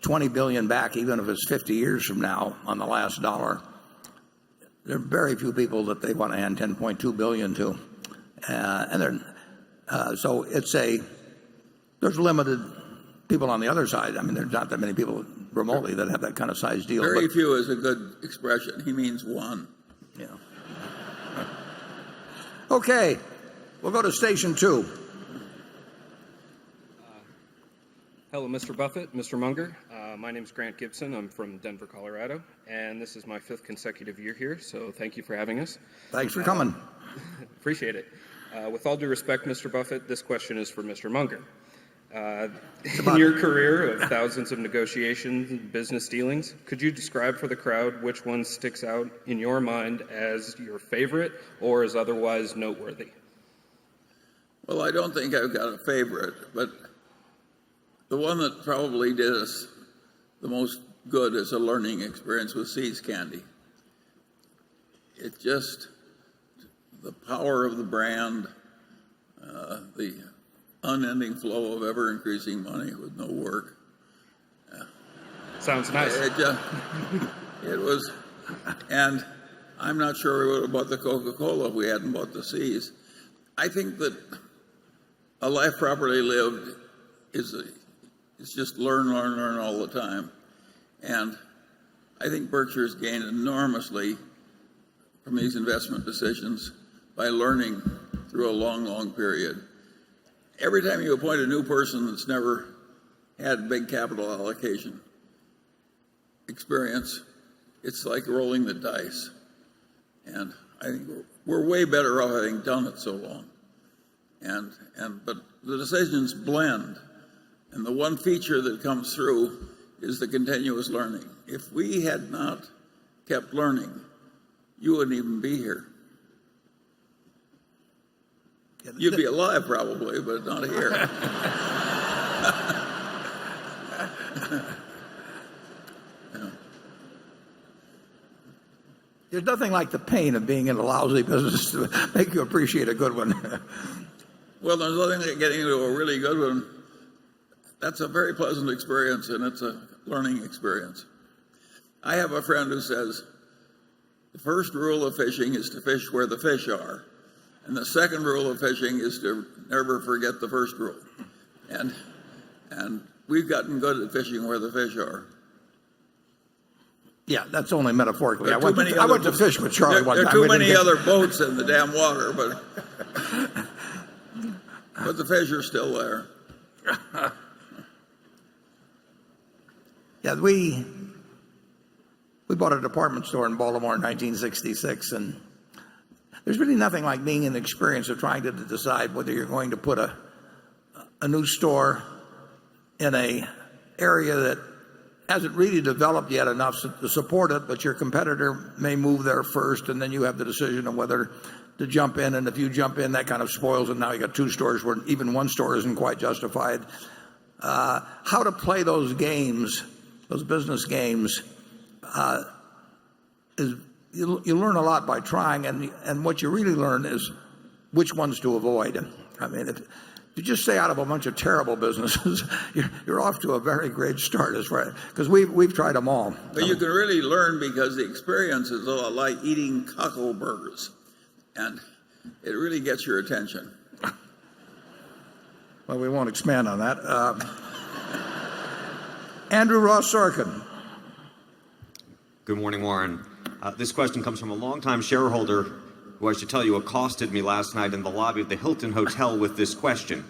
$20 billion back, even if it's 50 years from now on the last dollar, there are very few people that they want to hand $10.2 billion to. So there's limited people on the other side. I mean, there's not that many people remotely that have that kind of size deal. Very few is a good expression. He means one. Yeah. Okay, we'll go to station 2. Hello, Mr. Buffett, Mr. Munger. My name is Grant Gibson. I'm from Denver, Colorado, and this is my 5th consecutive year here, so thank you for having us. Thanks for coming. Appreciate it. With all due respect, Mr. Buffett, this question is for Mr. Munger. In your career of thousands of negotiations and business dealings, could you describe for the crowd which one sticks out in your mind as your favorite or as otherwise noteworthy? Well, I don't think I've got a favorite, but the one that probably did us the most good as a learning experience was See's Candy. It just, the power of the brand, the unending flow of ever-increasing money with no work. Sounds nice. It was, and I'm not sure we would have bought the Coca-Cola if we hadn't bought the Seas. I think that a life properly lived is just learn all the time. And I think Berkshire's gained enormously from these investment decisions by learning through a long, long period. Every time you appoint a new person that's never had big capital allocation experience, it's like rolling the dice. And I think we're way better off having done it so long. But the decisions blend. And the one feature that comes through is the continuous learning. If we had not kept learning, you wouldn't even be here. You'd be alive probably, but not here. There's nothing like the pain of being in a lousy business to make you appreciate a good one. Well, there's nothing like getting into a really good one. That's a very pleasant experience, and it's a learning experience. I have a friend who says, the first rule of fishing is to fish where the fish are. And the second rule of fishing is to never forget the first rule. And we've gotten good at fishing where the fish are. Yeah, that's only metaphorically. I There went to fish with Charlie one time. There are too many other boats in the damn water, but the fish are still there. Yeah, we bought a department store in Baltimore in 1966, and there's really nothing like being in the experience of trying to decide whether you're going to put a new store in a area that hasn't really developed yet enough to support it, but your competitor may move there first, and then you have the decision of whether to jump in, and if you jump in, that kind of spoils it. Now you got two stores where even one store isn't quite justified. How to play those games, those business games, is you learn a lot by trying, and what you really learn is which ones to avoid. I mean, if you just stay out of a bunch of terrible businesses, you're off to a very great start, because we've tried them all. But you can really learn because the experience is a lot like eating cockleburgers, and it really gets your attention. Well, we won't expand on that. Andrew Ross Sorkin. Good morning, Warren. This question comes from a longtime shareholder who, I should tell you, accosted me last night in the lobby of the Hilton Hotel with this question.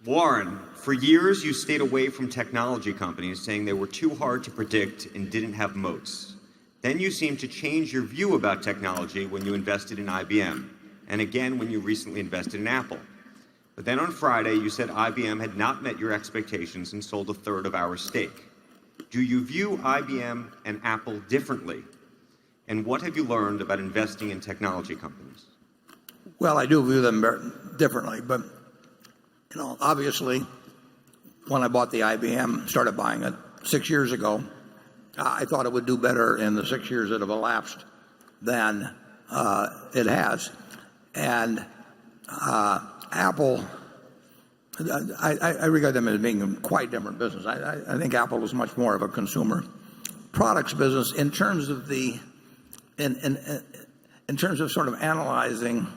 Warren, for years you stayed away from technology companies, saying they were too hard to predict and didn't have moats. Then you seemed to change your view about technology when you invested in IBM, and again when you recently invested in Apple. But then on Friday, you said IBM had not met your expectations and sold a third of our stake. Do you view IBM and Apple differently? And what have you learned about investing in technology companies? Well, I do view them differently, but obviously, when I bought the IBM, started buying it 6 years ago, I thought it would do better in the 6 years that have elapsed than it has. And Apple, I regard them as being a quite different business. I think Apple is much more of a consumer products business in terms of in terms of sort of analyzing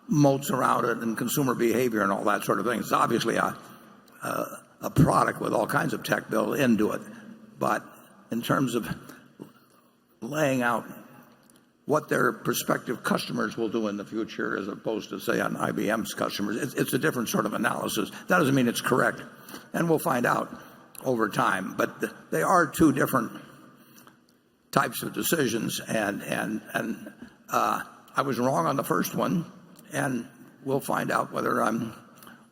moats around it and consumer behavior and all that sort of thing. It's obviously a product with all kinds of tech built into it, but in terms of laying out what their prospective customers will do in the future as opposed to, say, on IBM's customers, it's a different sort of analysis. That doesn't mean it's correct, and we'll find out over time. But they are two different types of decisions, and I was wrong on the first one, and we'll find out whether I'm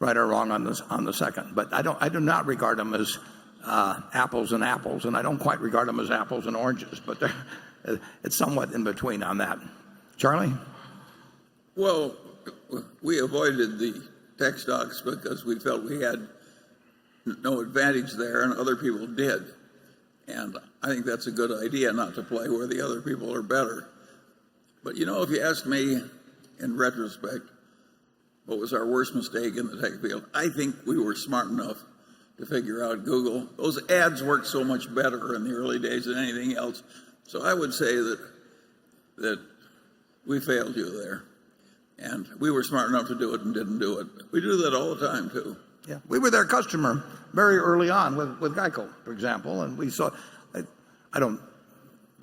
right or wrong on the second. But I do not regard them as apples and apples, and I don't quite regard them as apples and oranges, but it's somewhat in between on that. Charlie? Well, we avoided the tech stocks because we felt we had no advantage there and other people did. And I think that's a good idea, not to play where the other people are better. But if you ask me in retrospect, what was our worst mistake in the tech field? I think we were smart enough to figure out Google. Those ads worked so much better in the early days than anything else. So I would say that we failed you there. And we were smart enough to do it and didn't do it. We do that all the time, too. Yeah, we were their customer very early on with GEICO, for example, and we saw, I don't,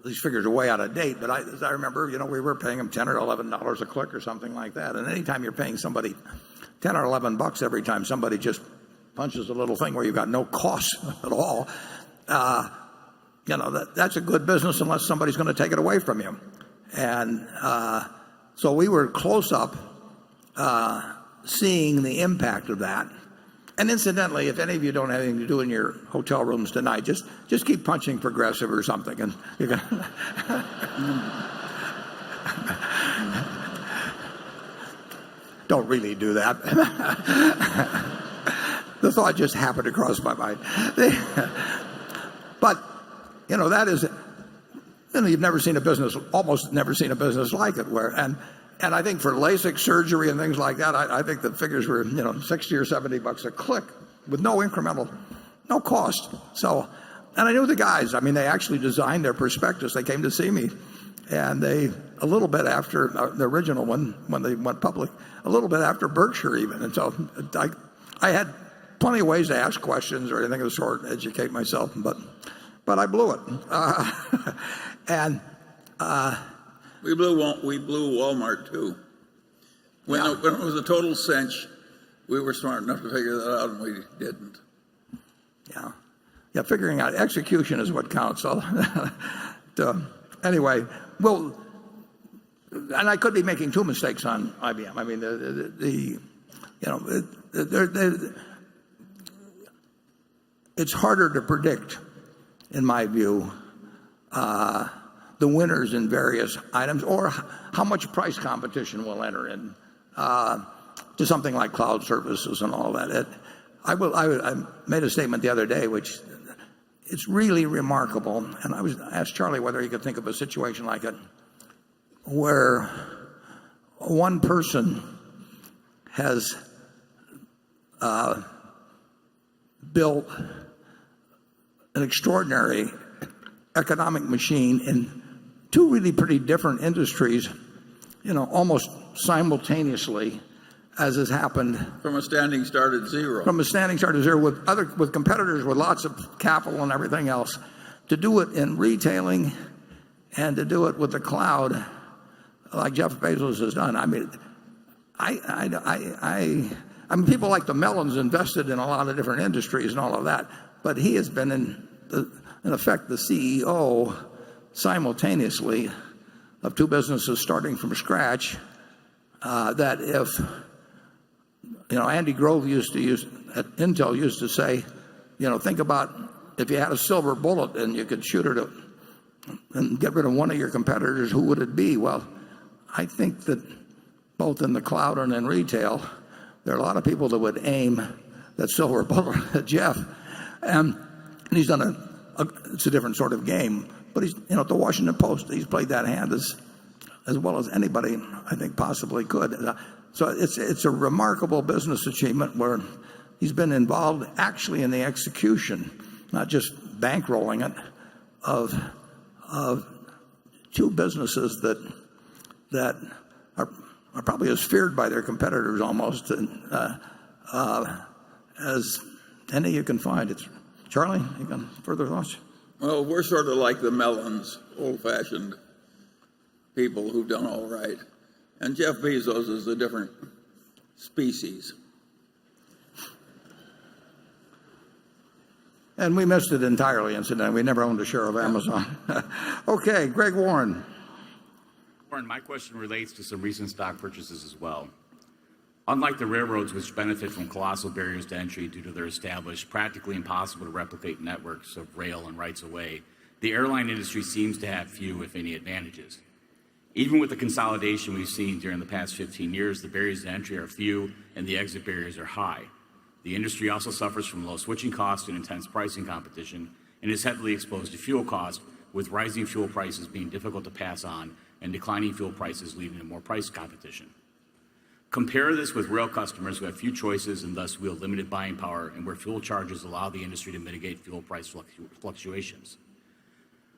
these figures are way out of date, but as I remember, we were paying them $10 or $11 a click or something like that. And anytime you're paying somebody $10 or $11 every time somebody just punches a little thing where you've got no cost at all, that's a good business unless somebody's going to take it away from you. And so we were close up seeing the impact of that. And incidentally, if any of you don't have anything to do in your hotel rooms tonight, just keep punching Progressive or something, and you're gonna don't really do that. The thought just happened to cross my mind. But that is, you've never seen a business, almost never seen a business like it, where and I think for LASIK surgery and things like that, I think the figures were, $60 or $70 a click with no incremental, no cost. So, and I knew the guys. I mean, they actually designed their prospectus. They came to see me, and a little bit after the original one, when they went public, a little bit after Berkshire even. And so I had plenty of ways to ask questions or anything of the sort, educate myself, but I blew it. And we blew Walmart too. When it was a total cinch, we were smart enough to figure that out, and we didn't. Yeah, figuring out execution is what counts. So, anyway, well, and I could be making two mistakes on IBM. I mean, it's harder to predict, in my view, the winners in various items, or how much price competition will enter in to something like cloud services and all that. I made a statement the other day, which it's really remarkable, and I asked Charlie whether he could think of a situation like it, where one person has built an extraordinary economic machine in two really pretty different industries, almost simultaneously, as has happened. From a standing start at zero. From a standing start at zero with competitors with lots of capital and everything else, to do it in retailing and to do it with the cloud, like Jeff Bezos has done. I mean, I mean, people like the Mellons invested in a lot of different industries and all of that, but he has been in effect the CEO simultaneously of two businesses starting from scratch. That if Andy Grove at Intel used to say, think about if you had a silver bullet and you could shoot it and get rid of one of your competitors, who would it be? Well, I think that both in the cloud and in retail, there are a lot of people that would aim that silver bullet at Jeff, and he's done it's a different sort of game. But he's, at the Washington Post, he's played that hand as well as anybody I think possibly could. So it's a remarkable business achievement where he's been involved actually in the execution, not just bankrolling it, of two businesses that are probably as feared by their competitors almost as any you can find. Charlie, you got further thoughts? Well, we're sort of like the Mellons, old-fashioned people who've done all right. And Jeff Bezos is a different species. And we missed it entirely, incidentally. We never owned a share of Amazon. Okay, Greg Warren. Warren, my question relates to some recent stock purchases as well. Unlike the railroads, which benefit from colossal barriers to entry due to their established, practically impossible to replicate networks of rail and rights of way, the airline industry seems to have few, if any, advantages. Even with the consolidation we've seen during the past 15 years, the barriers to entry are few and the exit barriers are high. The industry also suffers from low switching costs and intense pricing competition and is heavily exposed to fuel costs, with rising fuel prices being difficult to pass on and declining fuel prices leading to more price competition. Compare this with rail customers who have few choices and thus wield limited buying power, and where fuel charges allow the industry to mitigate fuel price fluctuations.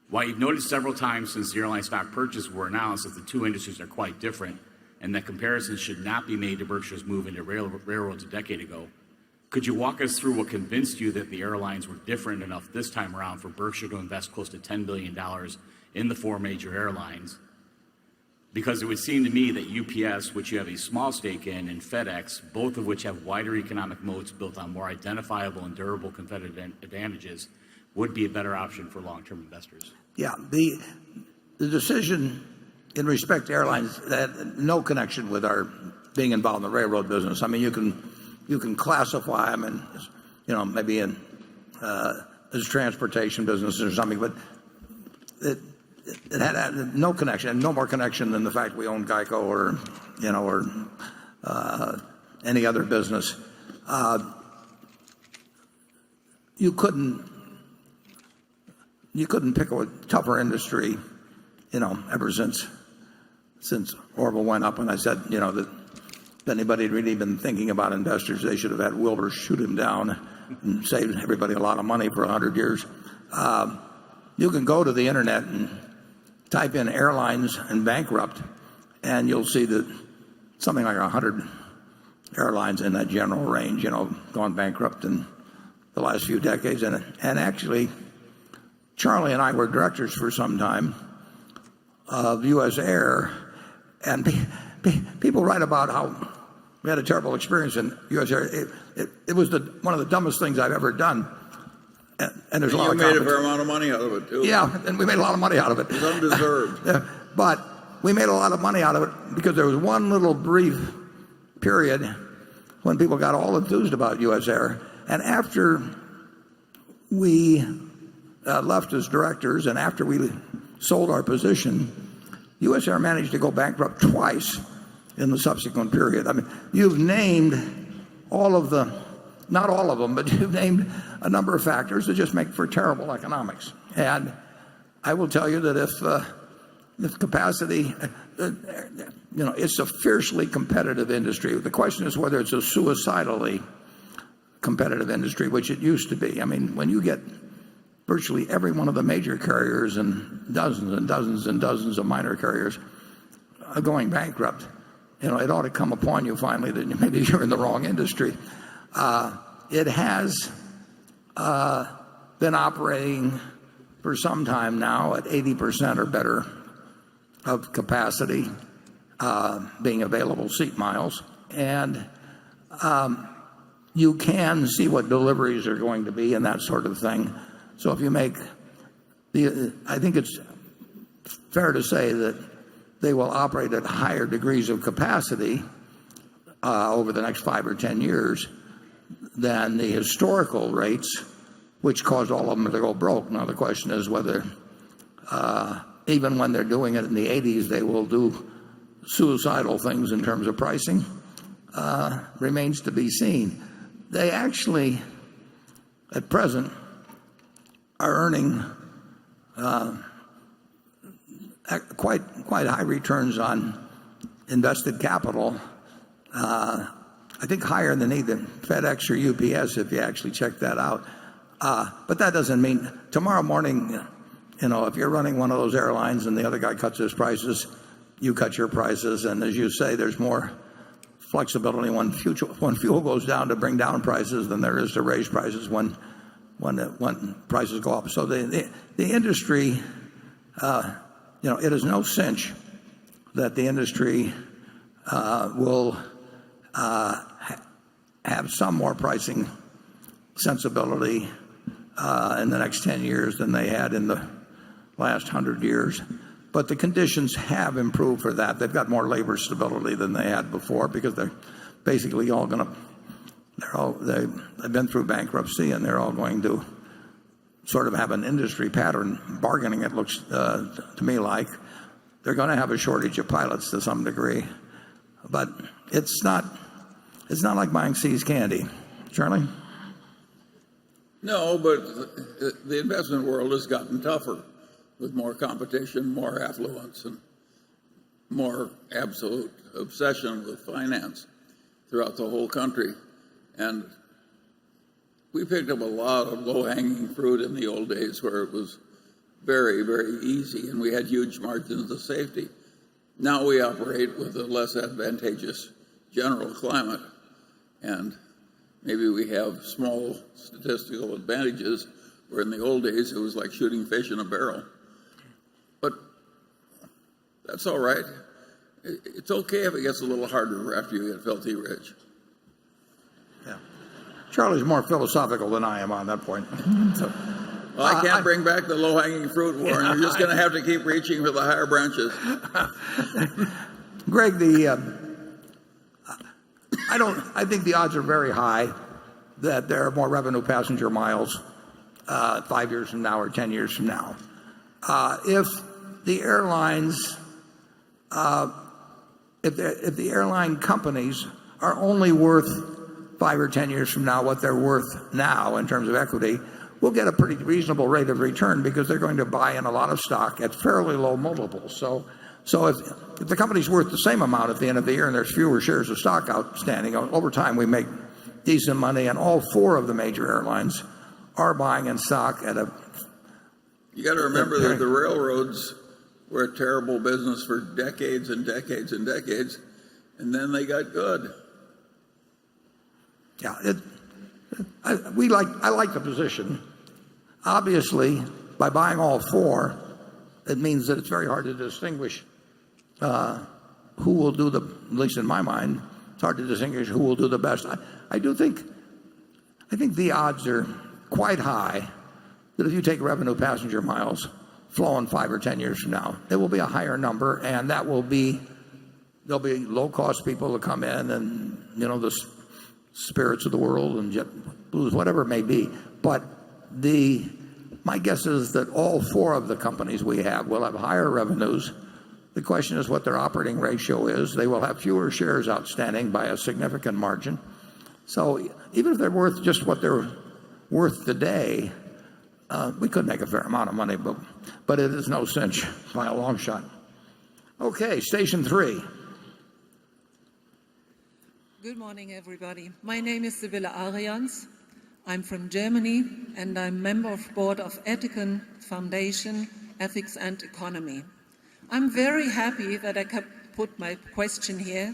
While you've noted several times since the airline stock purchases were announced that the two industries are quite different and that comparisons should not be made to Berkshire's move into railroads a decade ago, could you walk us through what convinced you that the airlines were different enough this time around for Berkshire to invest close to $10 billion in the four major airlines? Because it would seem to me that UPS, which you have a small stake in, and FedEx, both of which have wider economic moats built on more identifiable and durable competitive advantages, would be a better option for long-term investors. Yeah, the decision in respect to airlines had no connection with our being involved in the railroad business. I mean, you can classify them in, maybe in as transportation business or something, but it had no connection, and no more connection than the fact we own GEICO or any other business. You couldn't pick a tougher industry, ever since Orville went up, and I said, that if anybody had really been thinking about investors, they should have had Wilbur shoot him down and saved everybody a lot of money for 100 years. You can go to the internet and type in airlines and bankrupt, and you'll see that something like 100 airlines in that general range, gone bankrupt in the last few decades. And actually, Charlie and I were directors for some time of U.S. Air, and people write about how we had a terrible experience in U.S. Air. It was one of the dumbest things I've ever done. And there's a lot of you made a fair amount of money out of it, too. Yeah, and we made a lot of money out of it. It's undeserved. But we made a lot of money out of it because there was one little brief period when people got all enthused about U.S. Air. And after we left as directors, and after we sold our position, U.S. Air managed to go bankrupt twice in the subsequent period. I mean, you've named not all of them, but you've named a number of factors that just make for terrible economics. And I will tell you that if capacity, it's a fiercely competitive industry. The question is whether it's a suicidally competitive industry, which it used to be. I mean, when you get virtually every one of the major carriers and dozens and dozens and dozens of minor carriers going bankrupt, it ought to come upon you finally that maybe you're in the wrong industry. It has been operating for some time now at 80% or better of capacity being available seat miles. And you can see what deliveries are going to be and that sort of thing. So if you I think it's fair to say that they will operate at higher degrees of capacity over the next 5 or 10 years than the historical rates, which caused all of them to go broke. Now the question is whether, even when they're doing it in the 80s, they will do suicidal things in terms of pricing. Remains to be seen. They actually, at present, are earning quite high returns on invested capital. I think higher than either FedEx or UPS if you actually check that out. But that doesn't mean tomorrow morning, if you're running one of those airlines and the other guy cuts his prices, you cut your prices. And as you say, there's more flexibility when fuel goes down to bring down prices than there is to raise prices when prices go up. So the industry, it is no cinch that the industry will have some more pricing sensibility in the next 10 years than they had in the last 100 years. But the conditions have improved for that. They've got more labor stability than they had before because they're basically all going to, they've been through bankruptcy and they're all going to sort of have an industry pattern bargaining, it looks to me like. They're going to have a shortage of pilots to some degree. But it's not like buying See's candy. Charlie? No, but the investment world has gotten tougher with more competition, more affluence, and more absolute obsession with finance throughout the whole country. And we picked up a lot of low-hanging fruit in the old days where it was very, very easy and we had huge margins of safety. Now we operate with a less advantageous general climate, and maybe we have small statistical advantages where in the old days it was like shooting fish in a barrel. But that's all right. It's okay if it gets a little harder after you get filthy rich. Yeah. Charlie's more philosophical than I am on that point. So, well, I can't bring back the low-hanging fruit, Warren. You're just going to have to keep reaching for the higher branches. Greg, I think the odds are very high that there are more revenue passenger miles 5 years from now or 10 years from now. If the airlines, if the airline companies are only worth 5 or 10 years from now what they're worth now in terms of equity, we'll get a pretty reasonable rate of return because they're going to buy in a lot of stock at fairly low multiples. So if the company's worth the same amount at the end of the year and there's fewer shares of stock outstanding, over time we make decent money, and all 4 of the major airlines are buying in stock at a... You got to remember that the railroads were a terrible business for decades and decades and decades, and then they got good. Yeah, I like the position. Obviously, by buying all 4, it means that it's very hard to distinguish who will do at least in my mind, it's hard to distinguish who will do the best. I think the odds are quite high that if you take revenue passenger miles flowing 5 or 10 years from now, it will be a higher number, and there'll be low-cost people to come in, and the Spirits of the world and JetBlues, whatever it may be. But the my guess is that all four of the companies we have will have higher revenues. The question is what their operating ratio is. They will have fewer shares outstanding by a significant margin. So even if they're worth just what they're worth today, we could make a fair amount of money, but it is no cinch by a long shot. Okay, station 3. Good morning, everybody. My name is Sibylle Arians. I'm from Germany, and I'm member of board of Ethicon Foundation, Ethics and Economy. I'm very happy that I could put my question here,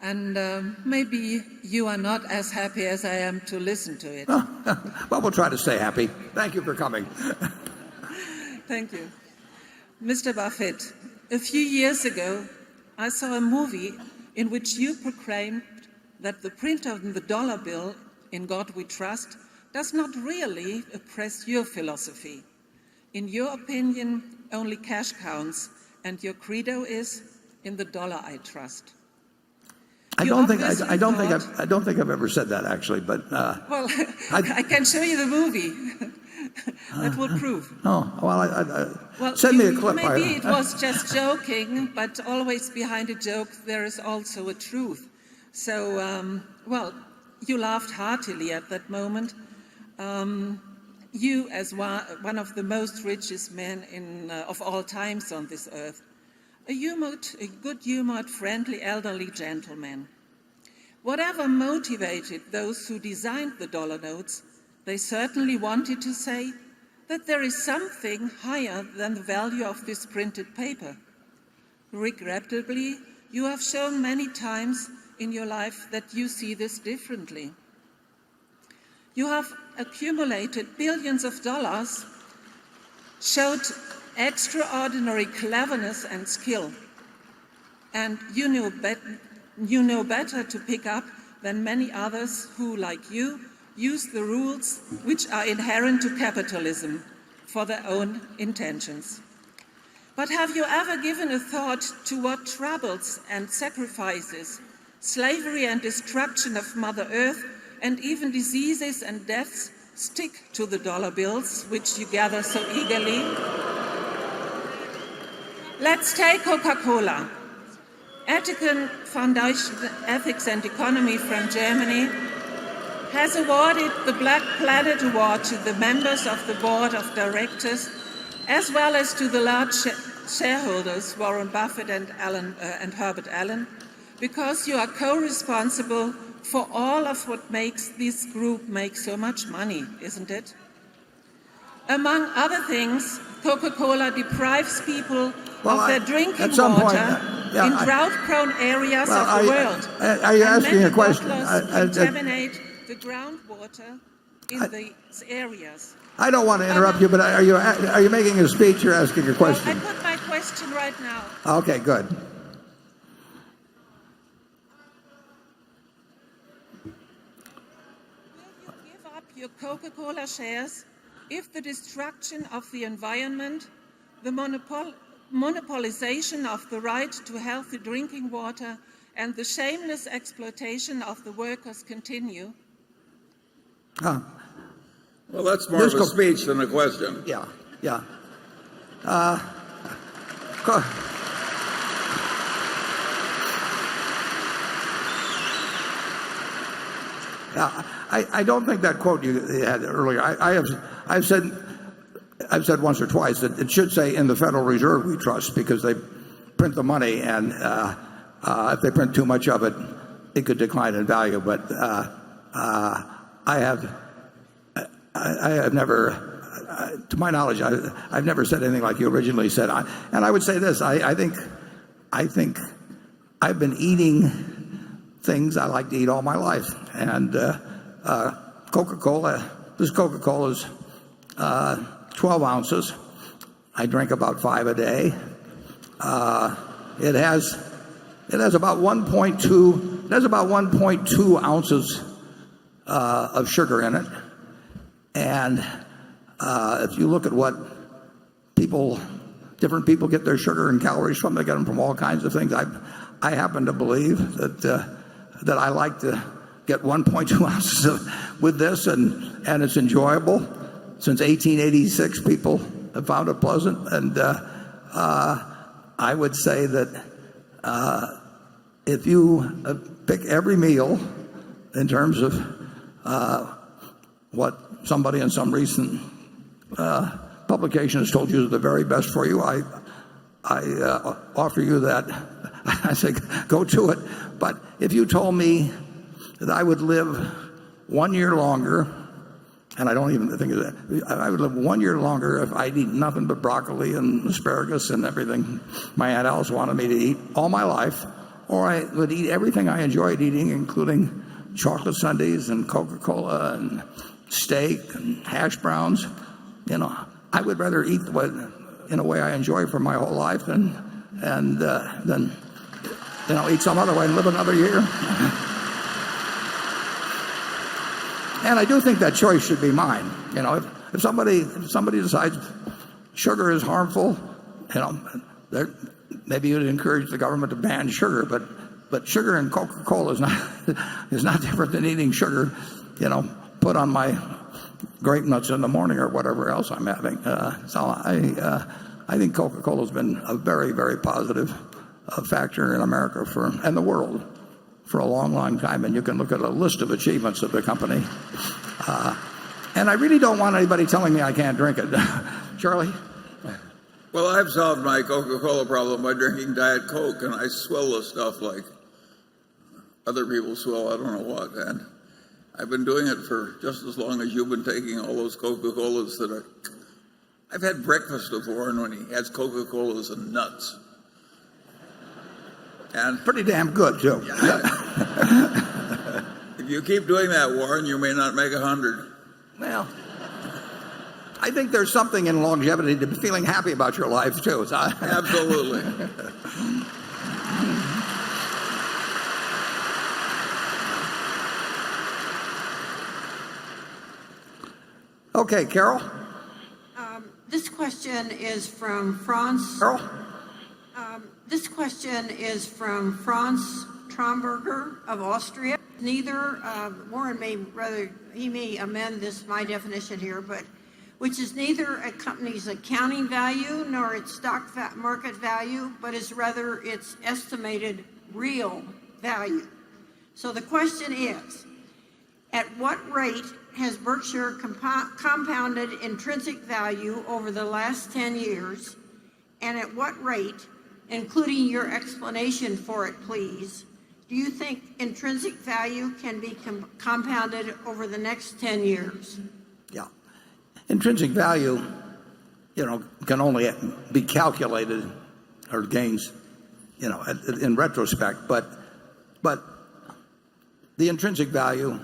and maybe you are not as happy as I am to listen to it. Well, we'll try to stay happy. Thank you for coming. Thank you. Mr. Buffett, a few years ago, I saw a movie in which you proclaimed that the print of the dollar bill, "In God We Trust," does not really oppress your philosophy. In your opinion, only cash counts, and your credo is, "In the dollar I trust." I don't think I've ever said that, actually, but well, I can show you the movie. That will prove. Oh, well, send me a clip. Maybe it was just joking, but always behind a joke there is also a truth. So, well, you laughed heartily at that moment. You, as one of the most richest men of all times on this earth, a good-humored, friendly, elderly gentleman. Whatever motivated those who designed the dollar notes, they certainly wanted to say that there is something higher than the value of this printed paper. Regrettably, you have shown many times in your life that you see this differently. You have accumulated billions of dollars, showed extraordinary cleverness and skill, and you know better to pick up than many others who, like you, use the rules which are inherent to capitalism for their own intentions. But have you ever given a thought to what troubles and sacrifices, slavery and destruction of Mother Earth, and even diseases and deaths stick to the dollar bills, which you gather so eagerly? Let's take Coca-Cola. Ethicon Foundation Ethics and Economy from Germany has awarded the Black Planet Award to the members of the board of directors, as well as to the large shareholders, Warren Buffett and Herbert Allen, because you are co-responsible for all of what makes this group make so much money, isn't it? Among other things, Coca-Cola deprives people of their drinking water in drought-prone areas of the world. Are you asking a question? Contaminate the groundwater in these areas. I don't want to interrupt you, but are you making a speech or asking a question? I put my question right now. Okay, good. Will you give up your Coca-Cola shares if the destruction of the environment, the monopolization of the right to healthy drinking water, and the shameless exploitation of the workers continue? Well, that's more of a speech than a question. Yeah. I don't think that quote you had earlier. I've said once or twice that it should say "In the Federal Reserve we trust," because they print the money, and if they print too much of it, it could decline in value. But I have never, to my knowledge, I've never said anything like you originally said. And I would say this: I think I've been eating things I like to eat all my life, and Coca-Cola. This Coca-Cola is 12 ounces. I drink about 5 a day. It has about 1.2 ounces of sugar in it. And if you look at what different people get their sugar and calories from, they get them from all kinds of things. I happen to believe that I like to get 1.2 ounces with this, and it's enjoyable. since 1886 people have found it pleasant. And I would say that if you pick every meal in terms of what somebody in some recent publication has told you is the very best for you, I offer you that. I say go to it. But if you told me that I would live 1 year longer, and I don't even think of that, I would live 1 year longer if I'd eat nothing but broccoli and asparagus and everything my Aunt Alice wanted me to eat all my life, or I would eat everything I enjoyed eating, including chocolate sundaes and Coca-Cola and steak and hash browns. I would rather eat in a way I enjoy for my whole life than eat some other way and live another year. And I do think that choice should be mine. If somebody decides sugar is harmful, maybe you'd encourage the government to ban sugar, but sugar in Coca-Cola is not different than eating sugar, put on my grape nuts in the morning or whatever else I'm having. So I think Coca-Cola has been a very, very positive factor in America and the world for a long, long time. And you can look at a list of achievements of the company. And I really don't want anybody telling me I can't drink it. Charlie? Well, I've solved my Coca-Cola problem by drinking Diet Coke, and I swill the stuff like other people swill, I don't know what. And I've been doing it for just as long as you've been taking all those Coca-Colas that are... I've had breakfast with Warren when he has Coca-Colas and nuts. And pretty damn good, too. If you keep doing that, Warren, you may not make 100. Well, I think there's something in longevity to be feeling happy about your life, too. Absolutely. Okay, Carol? This question is from Franz. Carol? This question is from Franz Tromberger of Austria. Neither, Warren may amend my definition here, but which is neither a company's accounting value nor its stock market value, but is rather its estimated real value. So the question is, at what rate has Berkshire compounded intrinsic value over the last 10 years, and at what rate, including your explanation for it, please, do you think intrinsic value can be compounded over the next 10 years? Yeah. Intrinsic value, can only be calculated, or gains, in retrospect. But the intrinsic value,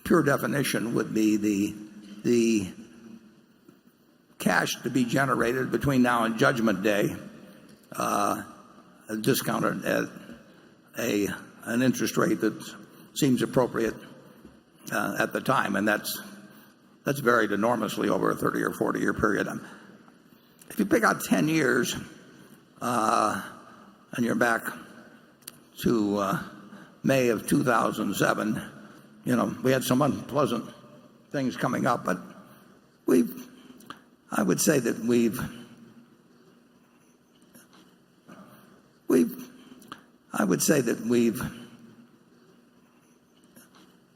pure definition, would be the cash to be generated between now and Judgment Day, discounted at an interest rate that seems appropriate at the time, and that's varied enormously over a 30 or 40-year period. If you pick out 10 years, and you're back to May of 2007, we had some unpleasant things coming up, but I would say that we've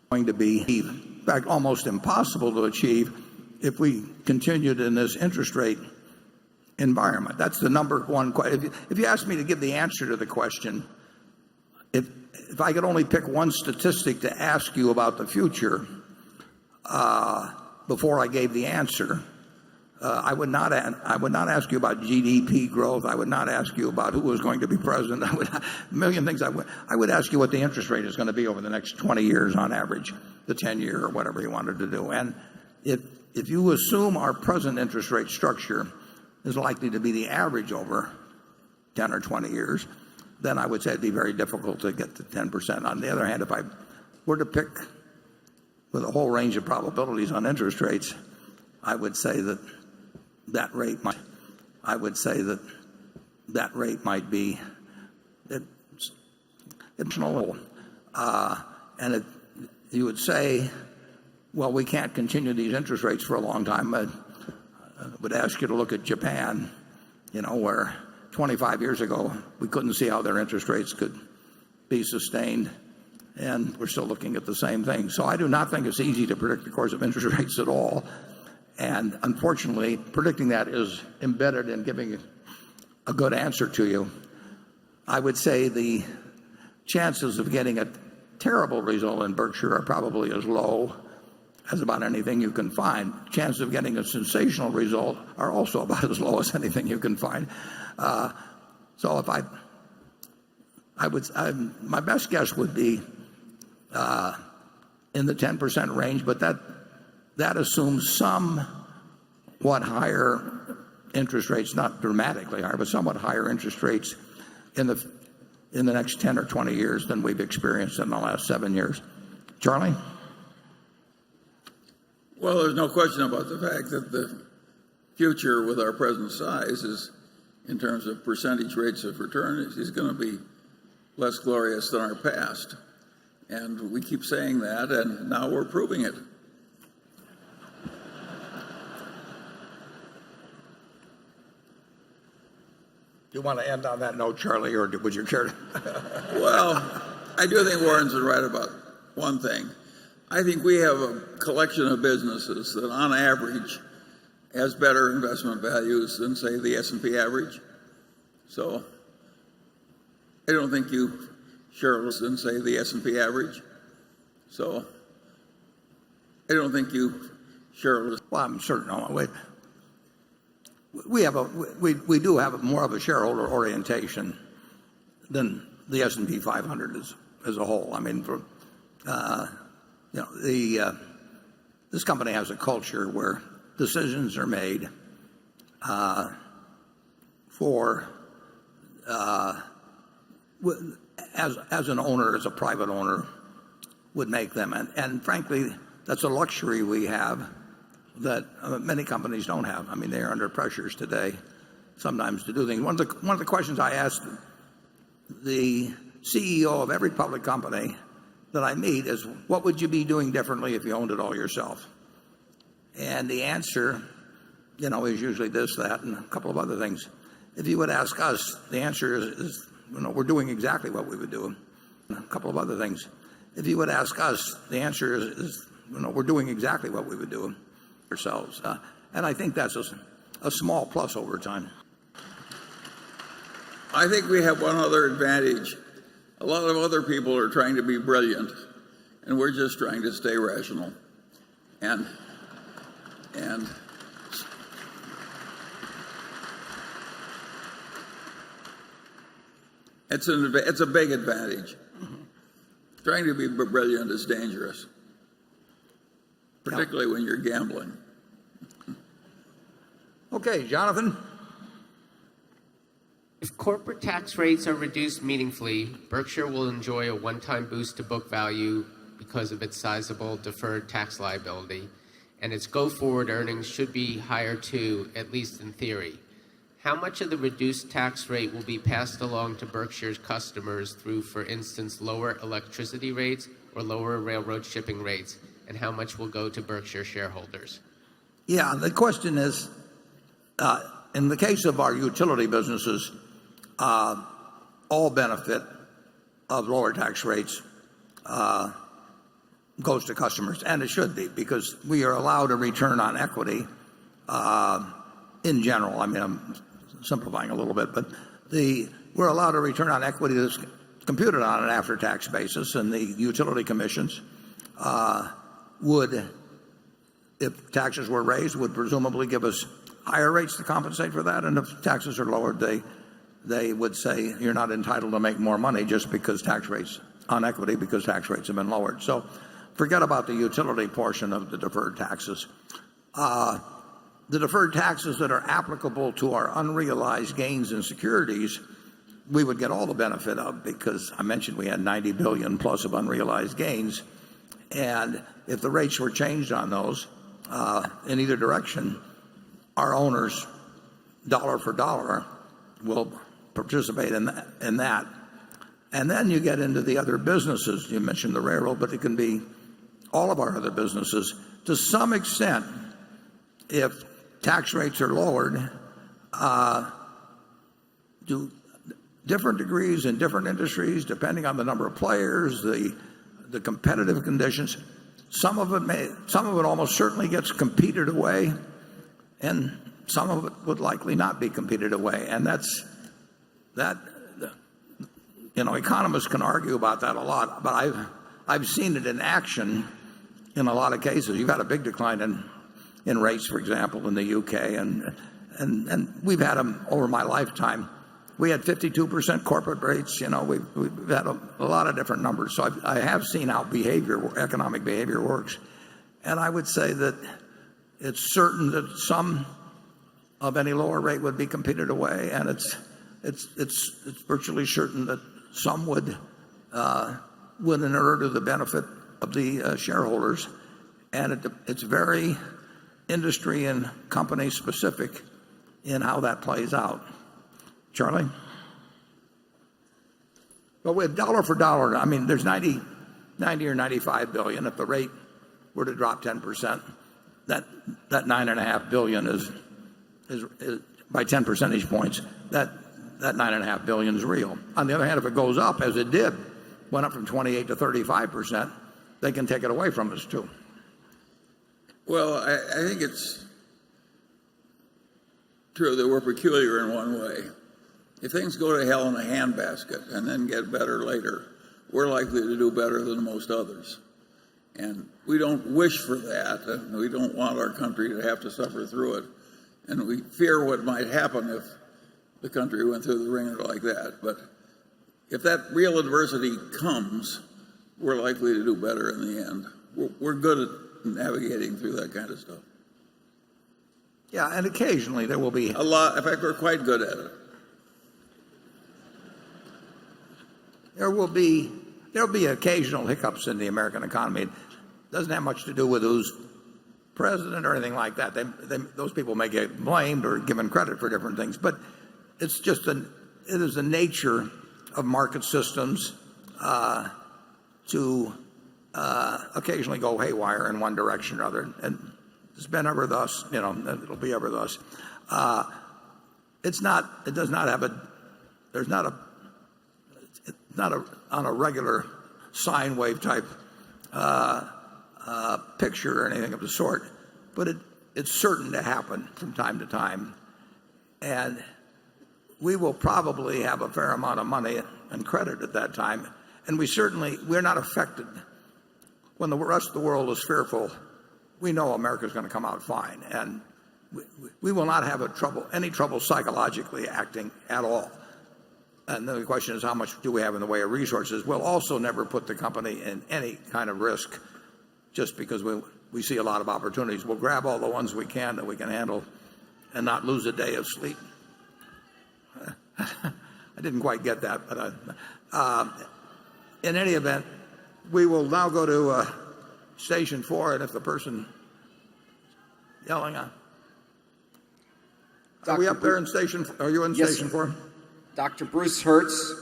going to be, in fact, almost impossible to achieve if we continued in this interest rate environment. That's the number one question. If you ask me to give the answer to the question, if I could only pick one statistic to ask you about the future before I gave the answer, I would not ask you about GDP growth. I would not ask you about who was going to be president. A million things. I would ask you what the interest rate is going to be over the next 20 years on average, the 10-year or whatever you wanted to do. And if you assume our present interest rate structure is likely to be the average over 10 or 20 years, then I would say it'd be very difficult to get to 10%. On the other hand, if I were to pick with a whole range of probabilities on interest rates, I would say that rate might be it's low. And you would say well, we can't continue these interest rates for a long time. I would ask you to look at Japan, where 25 years ago we couldn't see how their interest rates could be sustained, and we're still looking at the same thing. So I do not think it's easy to predict the course of interest rates at all. And unfortunately, predicting that is embedded in giving a good answer to you. I would say the chances of getting a terrible result in Berkshire are probably as low as about anything you can find. Chances of getting a sensational result are also about as low as anything you can find. So if my best guess would be in the 10% range, but that assumes somewhat higher interest rates, not dramatically higher, but somewhat higher interest rates in the next 10 or 20 years than we've experienced in the last 7 years. Charlie? Well, there's no question about the fact that the future with our present size is, in terms of percentage rates of return, is going to be less glorious than our past. And we keep saying that, and now we're proving it. Do you want to end on that note, Charlie, or would you care to? Well, I do think Warren's right about one thing. I think we have a collection of businesses that, on average, has better investment values than, say, the S&P average. So I don't think you shareholders than, say, the S&P average. So I don't think you shareholders. Well, I'm certain. We do have more of a shareholder orientation than the S&P 500 as a whole. I mean, this company has a culture where decisions are made as an owner, as a private owner would make them, and frankly, that's a luxury we have that many companies don't have. I mean, they are under pressures today sometimes to do things. One of the questions I asked the CEO of every public company that I meet is, what would you be doing differently if you owned it all yourself? And the answer, is usually this, that, and a couple of other things. If you would ask us, the answer is we're doing exactly what we would do. And a couple of other things. If you would ask us, the answer is we're doing exactly what we would do ourselves. And I think that's a small plus over time. I think we have one other advantage. A lot of other people are trying to be brilliant, and we're just trying to stay rational. And it's a big advantage. Trying to be brilliant is dangerous, particularly when you're gambling. Okay, Jonathan. If corporate tax rates are reduced meaningfully, Berkshire will enjoy a one-time boost to book value because of its sizable deferred tax liability, and its go-forward earnings should be higher too, at least in theory. How much of the reduced tax rate will be passed along to Berkshire's customers through, for instance, lower electricity rates or lower railroad shipping rates, and how much will go to Berkshire shareholders? Yeah, the question is, in the case of our utility businesses, all benefit of lower tax rates goes to customers, and it should be, because we are allowed a return on equity in general. I mean, I'm simplifying a little bit, but we're allowed a return on equity that's computed on an after-tax basis, and the utility commissions would, if taxes were raised, would presumably give us higher rates to compensate for that, and if taxes are lowered, they would say you're not entitled to make more money just because tax rates on equity, because tax rates have been lowered. So forget about the utility portion of the deferred taxes. The deferred taxes that are applicable to our unrealized gains in securities, we would get all the benefit of, because I mentioned we had $90 billion plus of unrealized gains, and if the rates were changed on those in either direction, our owners, dollar for dollar, will participate in that. And then you get into the other businesses. You mentioned the railroad, but it can be all of our other businesses. To some extent, if tax rates are lowered, to different degrees in different industries, depending on the number of players, the competitive conditions, some of it almost certainly gets competed away, and some of it would likely not be competed away. And economists can argue about that a lot, but I've seen it in action in a lot of cases. You've had a big decline in rates, for example, in the UK, and we've had them over my lifetime. We had 52% corporate rates. We've had a lot of different numbers. So I have seen how economic behavior works, and I would say that it's certain that some of any lower rate would be competed away, and it's virtually certain that some would inure to the benefit of the shareholders, and it's very industry and company specific in how that plays out. Charlie? Well, with dollar for dollar, I mean, there's 90 or 95 billion. If the rate were to drop 10%, that $9.5 billion is by 10 percentage points. That $9.5 billion is real. On the other hand, if it goes up, as it did, went up from 28 to 35%, they can take it away from us too. Well, I think it's true that we're peculiar in one way. If things go to hell in a handbasket and then get better later, we're likely to do better than most others. And we don't wish for that, and we don't want our country to have to suffer through it. And we fear what might happen if the country went through the ringer like that. But if that real adversity comes, we're likely to do better in the end. We're good at navigating through that kind of stuff. Yeah, and occasionally there will be a lot. In fact, we're quite good at it. There'll be occasional hiccups in the American economy. It doesn't have much to do with who's president or anything like that. Those people may get blamed or given credit for different things, but it's just it is the nature of market systems to occasionally go haywire in one direction or other, and it's been ever thus. It'll be ever thus. There's not on a regular sine wave type picture or anything of the sort, but it's certain to happen from time to time, and we will probably have a fair amount of money and credit at that time, and we're not affected. When the rest of the world is fearful, we know America's going to come out fine, and we will not have any trouble psychologically acting at all. And then the question is, how much do we have in the way of resources? We'll also never put the company in any kind of risk just because we see a lot of opportunities. We'll grab all the ones we can that we can handle and not lose a day of sleep. I didn't quite get that, but in any event, we will now go to Station 4, and if the person yelling on. Are we up there in Station? Are you in Station 4? Dr. Bruce Hertz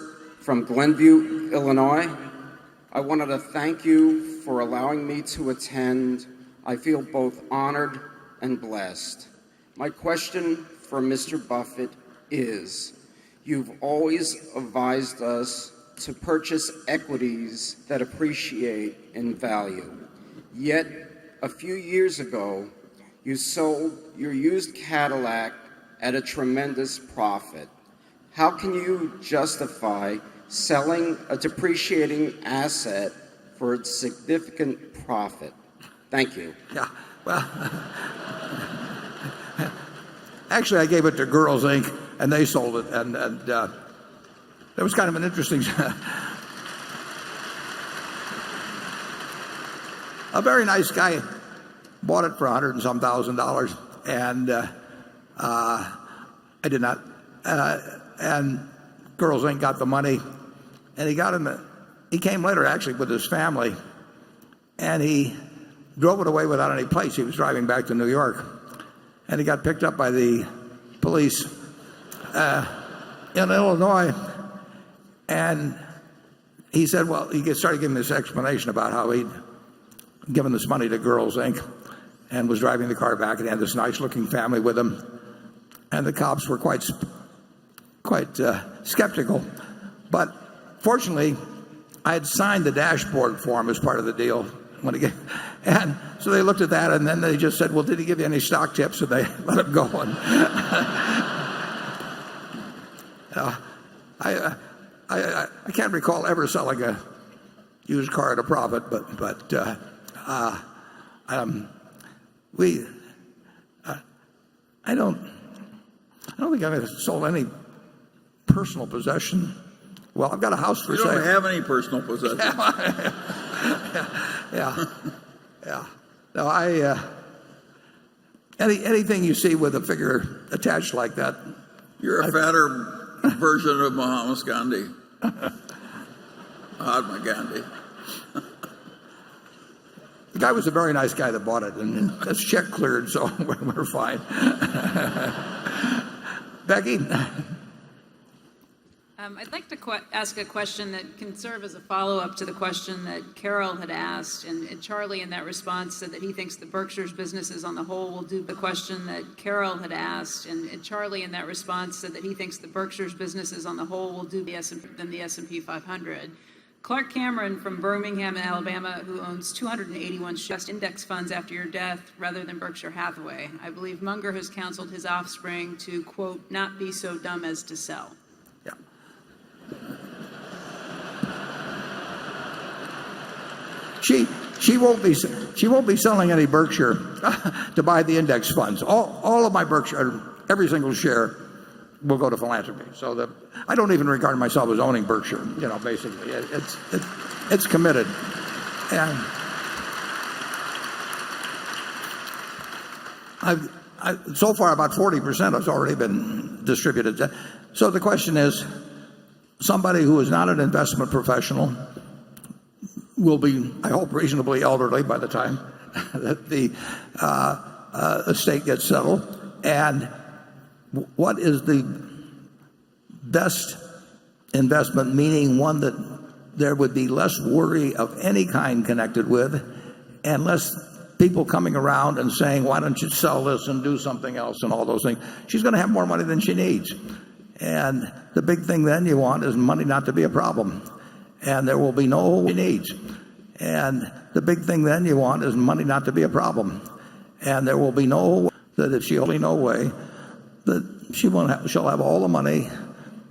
from Glenview, Illinois. I wanted to thank you for allowing me to attend. I feel both honored and blessed. My question for Mr. Buffett is, you've always advised us to purchase equities that appreciate in value. Yet, a few years ago, you sold your used Cadillac at a tremendous profit. How can you justify selling a depreciating asset for a significant profit? Thank you. Yeah, well, actually, I gave it to Girls Inc., and they sold it, and that was kind of an interesting. A very nice guy bought it for $100 and some thousand, and I did not. And Girls Inc. got the money, and he came later actually with his family, and he drove it away without any plates. He was driving back to New York, and he got picked up by the police in Illinois, and he said, well, he started giving this explanation about how he'd giving this money to Girls Inc. and was driving the car back and had this nice-looking family with him. And the cops were quite skeptical. But fortunately, I had signed the dashboard for him as part of the deal. And so they looked at that, and then they just said, well, did he give you any stock tips? And they let him go. And I can't recall ever selling a used car at a profit, but I don't think I've ever sold any personal possession. Well, I've got a house for sale. You don't have any personal possessions. Yeah. No, anything you see with a figure attached like that. You're a fatter version of Mahatma Gandhi. Mahatma Gandhi. The guy was a very nice guy that bought it, and that's check cleared, so we're fine. Becky? I'd like to ask a question that can serve as a follow-up to the question that Carol had asked, and Charlie in that response said that he thinks the Berkshire's businesses on the whole will do the question that Carol had asked, and Charlie in that response said that he thinks the Berkshire's businesses on the whole will do the S&P 500. Clark Cameron from Birmingham, Alabama, who owns 281 index funds after your death rather than Berkshire Hathaway. I believe Munger has counseled his offspring to, quote, not be so dumb as to sell. Yeah. She won't be selling any Berkshire to buy the index funds. All of my Berkshire, every single share will go to philanthropy. So I don't even regard myself as owning Berkshire. Basically, it's committed. And so far about 40% has already been distributed. So the question is, somebody who is not an investment professional will be, I hope, reasonably elderly by the time that the estate gets settled. And what is the best investment, meaning one that there would be less worry of any kind connected with, and less people coming around and saying, why don't you sell this and do something else and all those things. She's going to have more money than she needs. And the big thing then you want is money not to be a problem. And there will be no needs. And the big thing then you want is money not to be a problem. And there will be no, that if she only no way, that she'll have all the money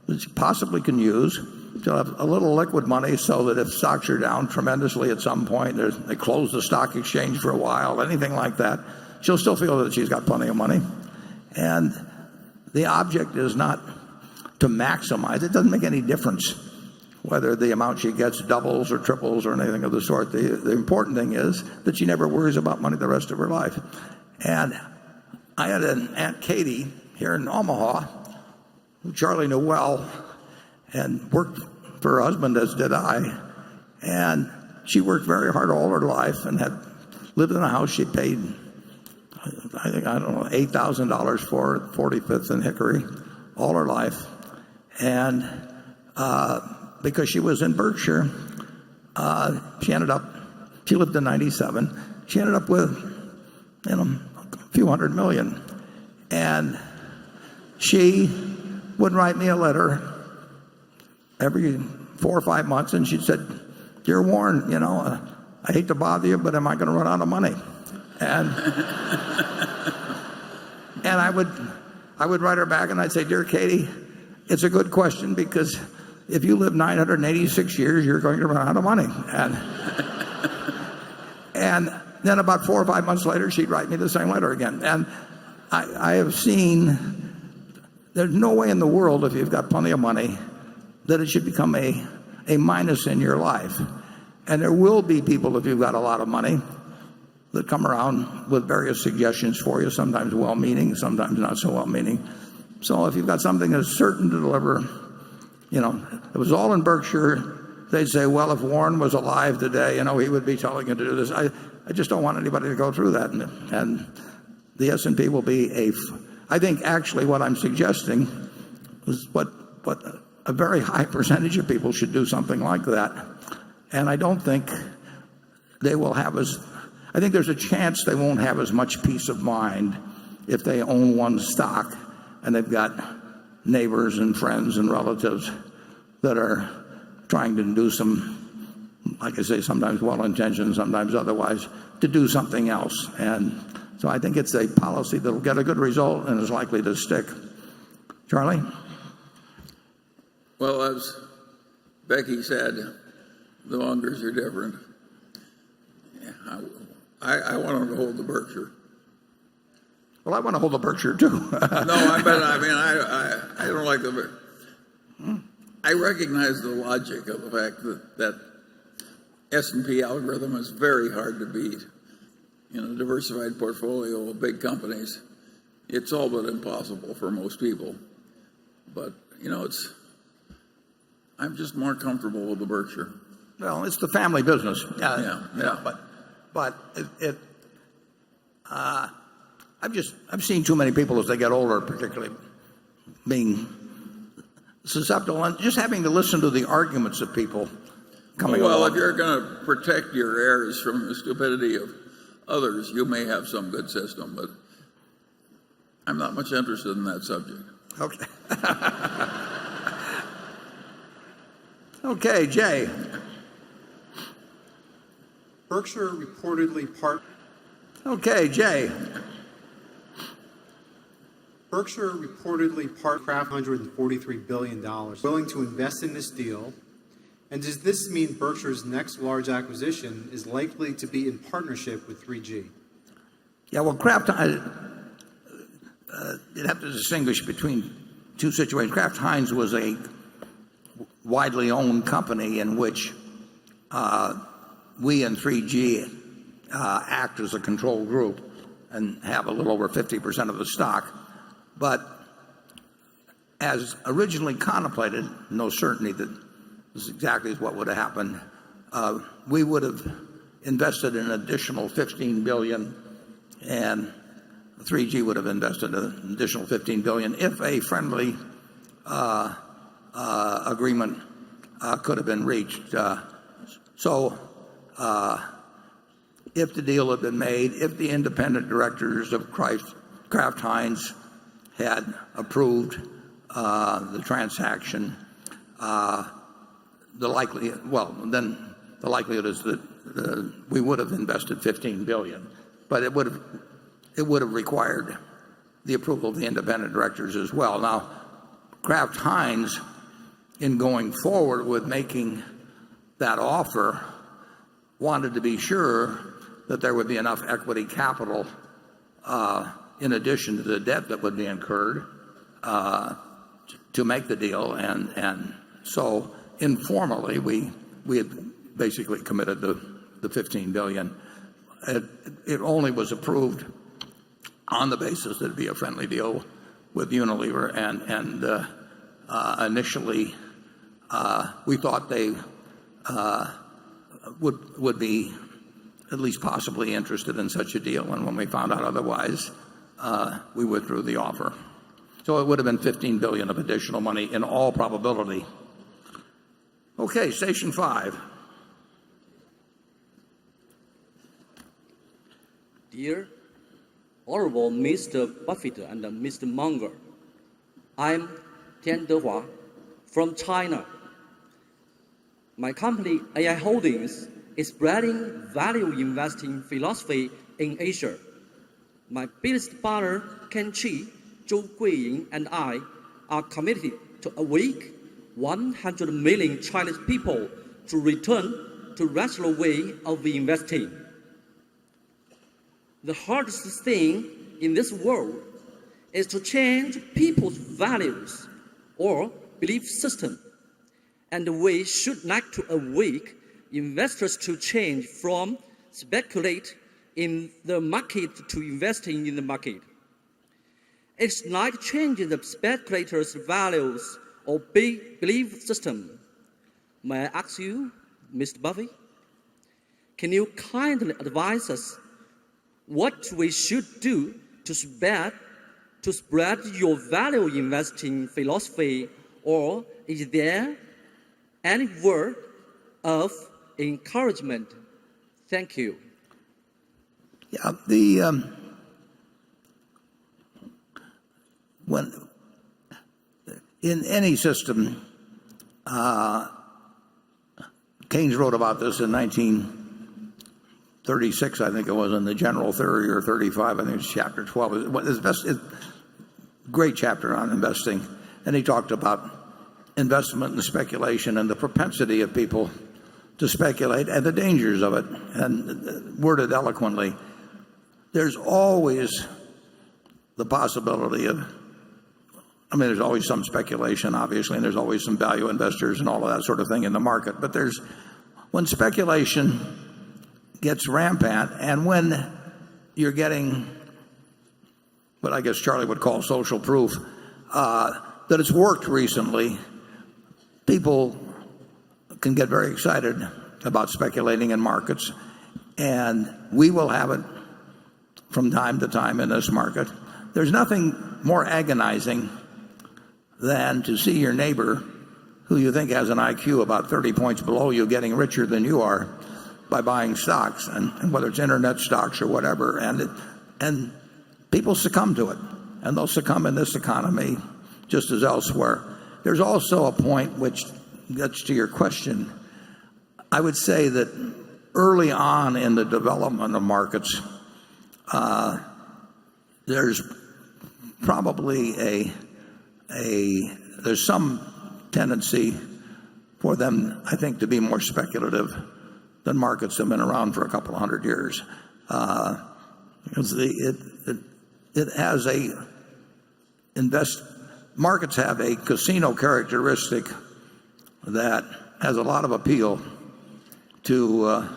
that she possibly can use. She'll have a little liquid money so that if stocks are down tremendously at some point, they close the stock exchange for a while, anything like that, she'll still feel that she's got plenty of money. And the object is not to maximize. It doesn't make any difference whether the amount she gets doubles or triples or anything of the sort. The important thing is that she never worries about money the rest of her life. And I had an Aunt Katie here in Omaha, who Charlie knew well, and worked for her husband, as did I. And she worked very hard all her life and had lived in a house she paid, $8,000 for at 45th and Hickory all her life. And because she was in Berkshire, she lived to 97. She ended up with, a few $100 million. And she would write me a letter every 4 or 5 months, and she said, "Dear Warren, I hate to bother you, but am I going to run out of money?" And and I would write her back, and I'd say, "Dear Katie, it's a good question, because if you live 986 years, you're going to run out of money." And then about 4 or 5 months later, she'd write me the same letter again. And I have seen there's no way in the world, if you've got plenty of money, that it should become a minus in your life. And there will be people, if you've got a lot of money, that come around with various suggestions for you, sometimes well-meaning, sometimes not so well-meaning. So if you've got something that's certain to deliver, it was all in Berkshire, they'd say, well, if Warren was alive today, he would be telling you to do this. I just don't want anybody to go through that. And the S&P will be I think actually what I'm suggesting is what a very high percentage of people should do something like that. And I don't think they will have as I think there's a chance they won't have as much peace of mind if they own one stock and they've got neighbors and friends and relatives that are trying to do some, like I say, sometimes well-intentioned, sometimes otherwise, to do something else. And so I think it's a policy that will get a good result and is likely to stick. Charlie? Well, as Becky said, the Mungers are different. Yeah, I want them to hold the Berkshire. Well, I want to hold the Berkshire too. No, I don't like the. I recognize the logic of the fact that S&P algorithm is very hard to beat. In a diversified portfolio of big companies, it's all but impossible for most people. But I'm just more comfortable with the Berkshire. Well, it's the family business. Yeah. But I've seen too many people as they get older, particularly being susceptible and just having to listen to the arguments of people coming along. Well, if you're going to protect your heirs from the stupidity of others, you may have some good system, but I'm not much interested in that subject. Okay. Okay, Jay. Berkshire reportedly Okay, Jay. Berkshire reportedly Kraft $143 billion, willing to invest in this deal. And does this mean Berkshire's next large acquisition is likely to be in partnership with 3G? Yeah, well, Kraft, you'd have to distinguish between two situations. Kraft Heinz was a widely owned company in which we and 3G act as a control group and have a little over 50% of the stock. But as originally contemplated, no certainty that this exactly is what would have happened, we would have invested an additional $15 billion, and 3G would have invested an additional $15 billion if a friendly agreement could have been reached. So if the deal had been made, if the independent directors of Kraft Heinz had approved the transaction, the likelihood is that we would have invested $15 billion, but it would have required the approval of the independent directors as well. Now, Kraft Heinz, in going forward with making that offer, wanted to be sure that there would be enough equity capital in addition to the debt that would be incurred to make the deal, and so informally we had basically committed the $15 billion. It only was approved on the basis that it'd be a friendly deal with Unilever, and initially we thought they would be at least possibly interested in such a deal, and when we found out otherwise, we withdrew the offer. So it would have been $15 billion of additional money in all probability. Okay, station 5. Dear Honorable Mr. Buffett and Mr. Munger, I'm Tian Dehua from China. My company, AI Holdings, is spreading value investing philosophy in Asia. My business partner, Ken Chi, Zhou Guiying, and I are committed to awake 100 million Chinese people to return to rational way of investing. The hardest thing in this world is to change people's values or belief system. And we should like to awake investors to change from speculate in the market to investing in the market. It's like changing the speculators' values or belief system. May I ask you, Mr. Buffett, can you kindly advise us what we should do to spread your value investing philosophy, or is there any word of encouragement? Thank you. Yeah, when in any system, Keynes wrote about this in 1936, I think it was, in the General Theory, or 35, I think it's chapter 12. It's great chapter on investing, and he talked about investment and speculation and the propensity of people to speculate and the dangers of it, and worded eloquently. There's always the possibility of, there's always some speculation, obviously, and there's always some value investors and all of that sort of thing in the market. But when speculation gets rampant, and when you're getting what I guess Charlie would call social proof that it's worked recently, people can get very excited about speculating in markets, and we will have it from time to time in this market. There's nothing more agonizing than to see your neighbor, who you think has an IQ about 30 points below you, getting richer than you are by buying stocks, and whether it's internet stocks or whatever, and people succumb to it, and they'll succumb in this economy just as elsewhere. There's also a point which gets to your question. I would say that early on in the development of markets, there's probably there's some tendency for them, I think, to be more speculative than markets have been around for a couple of hundred years. Because markets have a casino characteristic that has a lot of appeal to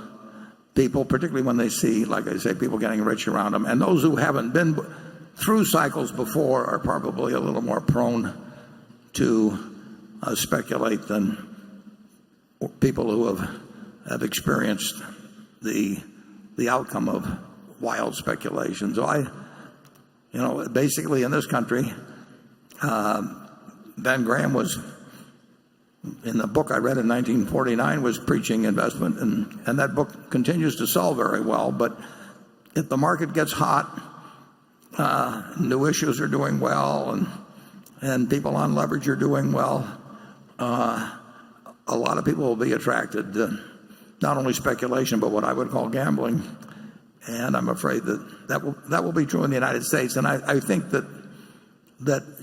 people, particularly when they see, like I say, people getting rich around them. And those who haven't been through cycles before are probably a little more prone to speculate than people who have experienced the outcome of wild speculation. So basically in this country, Ben Graham was, in the book I read in 1949, was preaching investment, and that book continues to sell very well. But if the market gets hot, new issues are doing well, and people on leverage are doing well, a lot of people will be attracted to not only speculation, but what I would call gambling. And I'm afraid that will be true in the United States. And I think that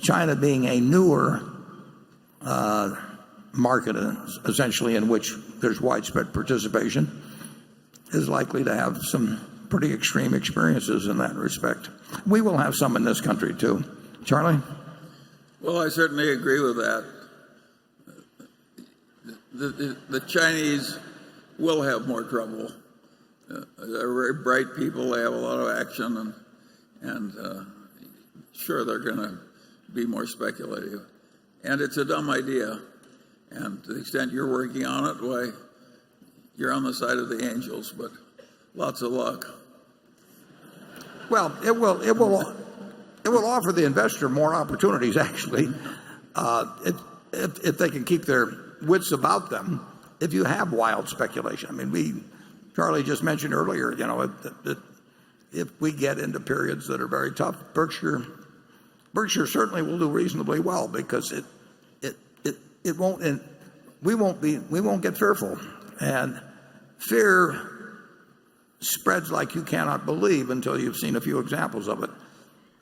China, being a newer market, essentially, in which there's widespread participation, is likely to have some pretty extreme experiences in that respect. We will have some in this country too. Charlie? Well, I certainly agree with that. The Chinese will have more trouble. They're very bright people. They have a lot of action, and sure, they're going to be more speculative. And it's a dumb idea. And to the extent you're working on it, why, you're on the side of the angels, but lots of luck. Well, it will offer the investor more opportunities, actually, if they can keep their wits about them. If you have wild speculation, Charlie just mentioned earlier, if we get into periods that are very tough, Berkshire certainly will do reasonably well, because we won't get fearful, and fear spreads like you cannot believe until you've seen a few examples of it.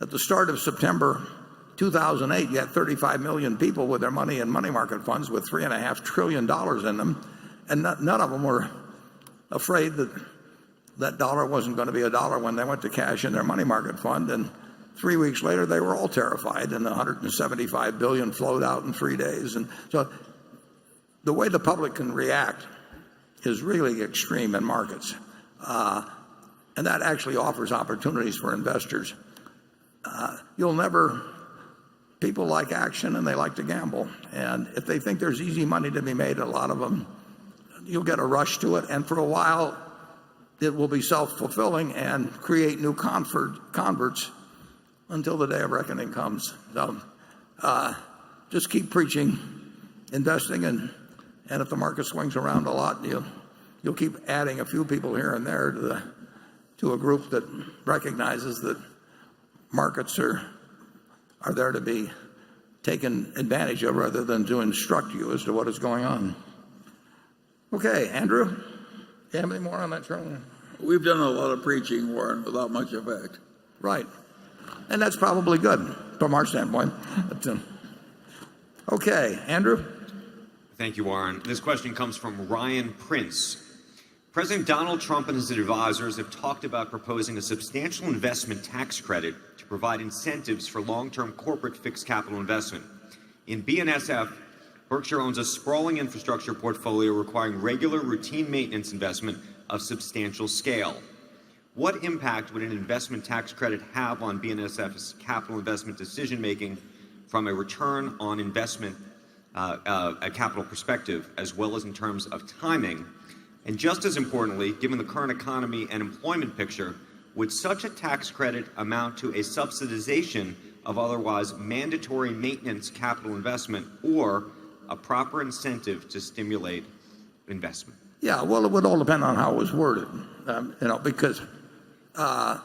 At the start of September 2008, you had 35 million people with their money in money market funds with $3.5 trillion in them, and none of them were afraid that dollar wasn't going to be a dollar when they went to cash in their money market fund. And 3 weeks later, they were all terrified, and 175 billion flowed out in 3 days. And so the way the public can react is really extreme in markets. And that actually offers opportunities for investors. People like action, and they like to gamble. And if they think there's easy money to be made, a lot of them, you'll get a rush to it. And for a while, it will be self-fulfilling and create new converts until the day of reckoning comes. So just keep preaching investing, and if the market swings around a lot, you'll keep adding a few people here and there to a group that recognizes that markets are there to be taken advantage of rather than to instruct you as to what is going on. Okay, Andrew, do you have any more on that, Charlie? We've done a lot of preaching, Warren, without much effect. Right. And that's probably good from our standpoint. Okay, Andrew? Thank you, Warren. This question comes from Ryan Prince. President Donald Trump and his advisors have talked about proposing a substantial investment tax credit to provide incentives for long-term corporate fixed capital investment. In BNSF, Berkshire owns a sprawling infrastructure portfolio requiring regular routine maintenance investment of substantial scale. What impact would an investment tax credit have on BNSF's capital investment decision-making from a return on investment a capital perspective, as well as in terms of timing? And just as importantly, given the current economy and employment picture, would such a tax credit amount to a subsidization of otherwise mandatory maintenance capital investment or a proper incentive to stimulate investment? Yeah, well, it would all depend on how it was worded, because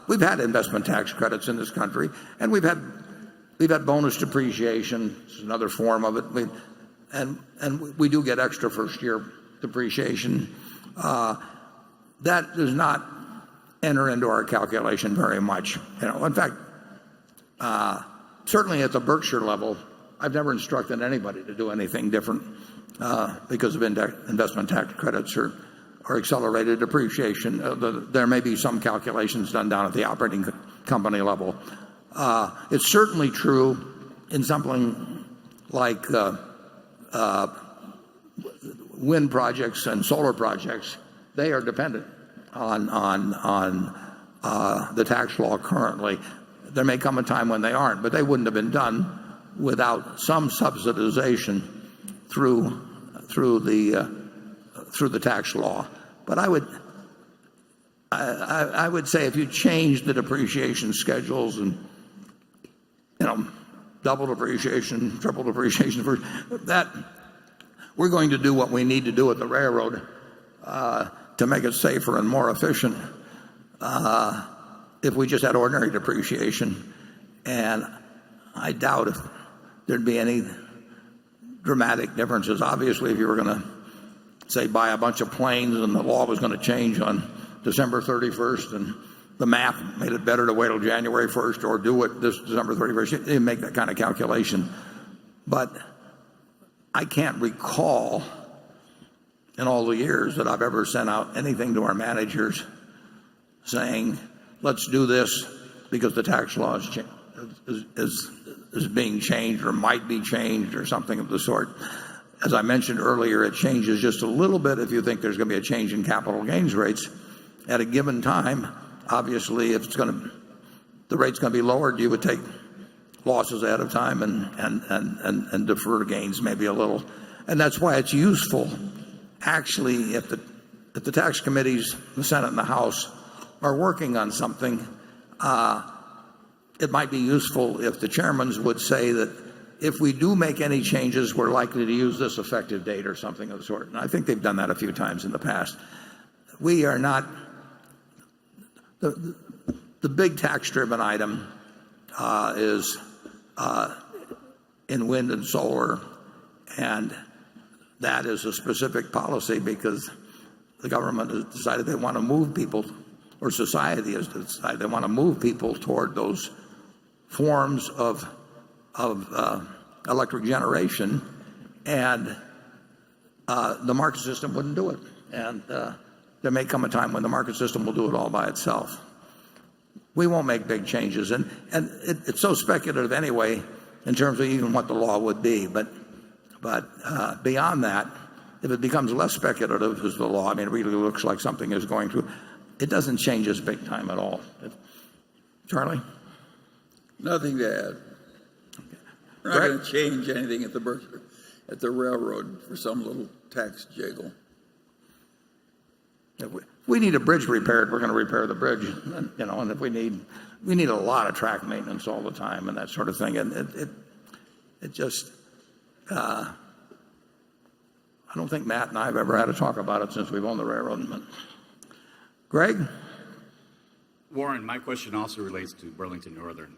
we've had investment tax credits in this country, and we've had bonus depreciation. It's another form of it. And we do get extra first-year depreciation. That does not enter into our calculation very much. In fact, certainly at the Berkshire level, I've never instructed anybody to do anything different because of investment tax credits or accelerated depreciation. There may be some calculations done down at the operating company level. It's certainly true in something like wind projects and solar projects. They are dependent on the tax law currently. There may come a time when they aren't, but they wouldn't have been done without some subsidization through the tax law. But I would say if you change the depreciation schedules and double depreciation, triple depreciation, that we're going to do what we need to do at the railroad to make it safer and more efficient if we just had ordinary depreciation. And I doubt if there'd be any dramatic differences. Obviously, if you were going to, say, buy a bunch of planes and the law was going to change on December 31st and the math made it better to wait till January 1st or do it this December 31st, you didn't make that kind of calculation. But I can't recall in all the years that I've ever sent out anything to our managers saying, let's do this because the tax law is being changed or might be changed or something of the sort. As I mentioned earlier, it changes just a little bit if you think there's going to be a change in capital gains rates at a given time. Obviously, if the rate's going to be lowered, you would take losses ahead of time and defer gains maybe a little. And that's why it's useful, actually, if the tax committees, the Senate and the House, are working on something, it might be useful if the chairmans would say that if we do make any changes, we're likely to use this effective date or something of the sort. And I think they've done that a few times in the past. We are not the big tax-driven item is in wind and solar, and that is a specific policy because the government has decided they want to move people, or society has decided they want to move people toward those forms of electric generation, and the market system wouldn't do it. And there may come a time when the market system will do it all by itself. We won't make big changes, and it's so speculative anyway in terms of even what the law would be. But beyond that, if it becomes less speculative as the law, I mean, it really looks like something is going to, it doesn't change us big time at all. Charlie? Nothing to add. We're not going to change anything at the railroad for some little tax jiggle. If we need a bridge repaired, we're going to repair the bridge, and if we need a lot of track maintenance all the time and that sort of thing, and it just I don't think Matt and I have ever had a talk about it since we've owned the railroad. Greg? Warren, my question also relates to Burlington Northern.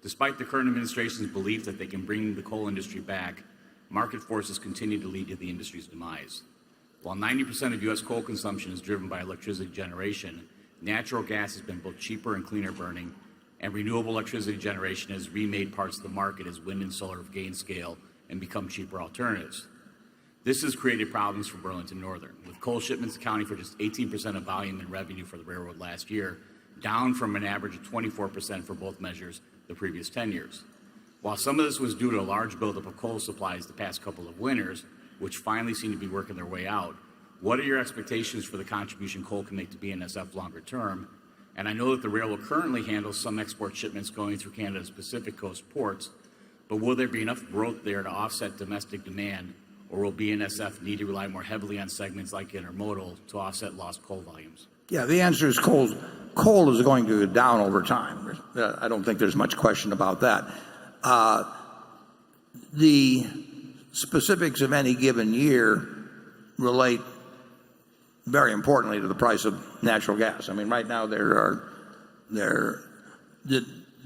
Despite the current administration's belief that they can bring the coal industry back, market forces continue to lead to the industry's demise. While 90% of U.S. coal consumption is driven by electricity generation, natural gas has been both cheaper and cleaner burning, and renewable electricity generation has remade parts of the market as wind and solar have gained scale and become cheaper alternatives. This has created problems for Burlington Northern, with coal shipments accounting for just 18% of volume and revenue for the railroad last year, down from an average of 24% for both measures the previous 10 years. While some of this was due to a large buildup of coal supplies the past couple of winters, which finally seem to be working their way out, what are your expectations for the contribution coal can make to BNSF longer term? And I know that the railroad currently handles some export shipments going through Canada's Pacific Coast ports, but will there be enough growth there to offset domestic demand, or will BNSF need to rely more heavily on segments like intermodal to offset lost coal volumes? Yeah, the answer is coal. Coal is going to go down over time. I don't think there's much question about that. The specifics of any given year relate very importantly to the price of natural gas. I mean, right now the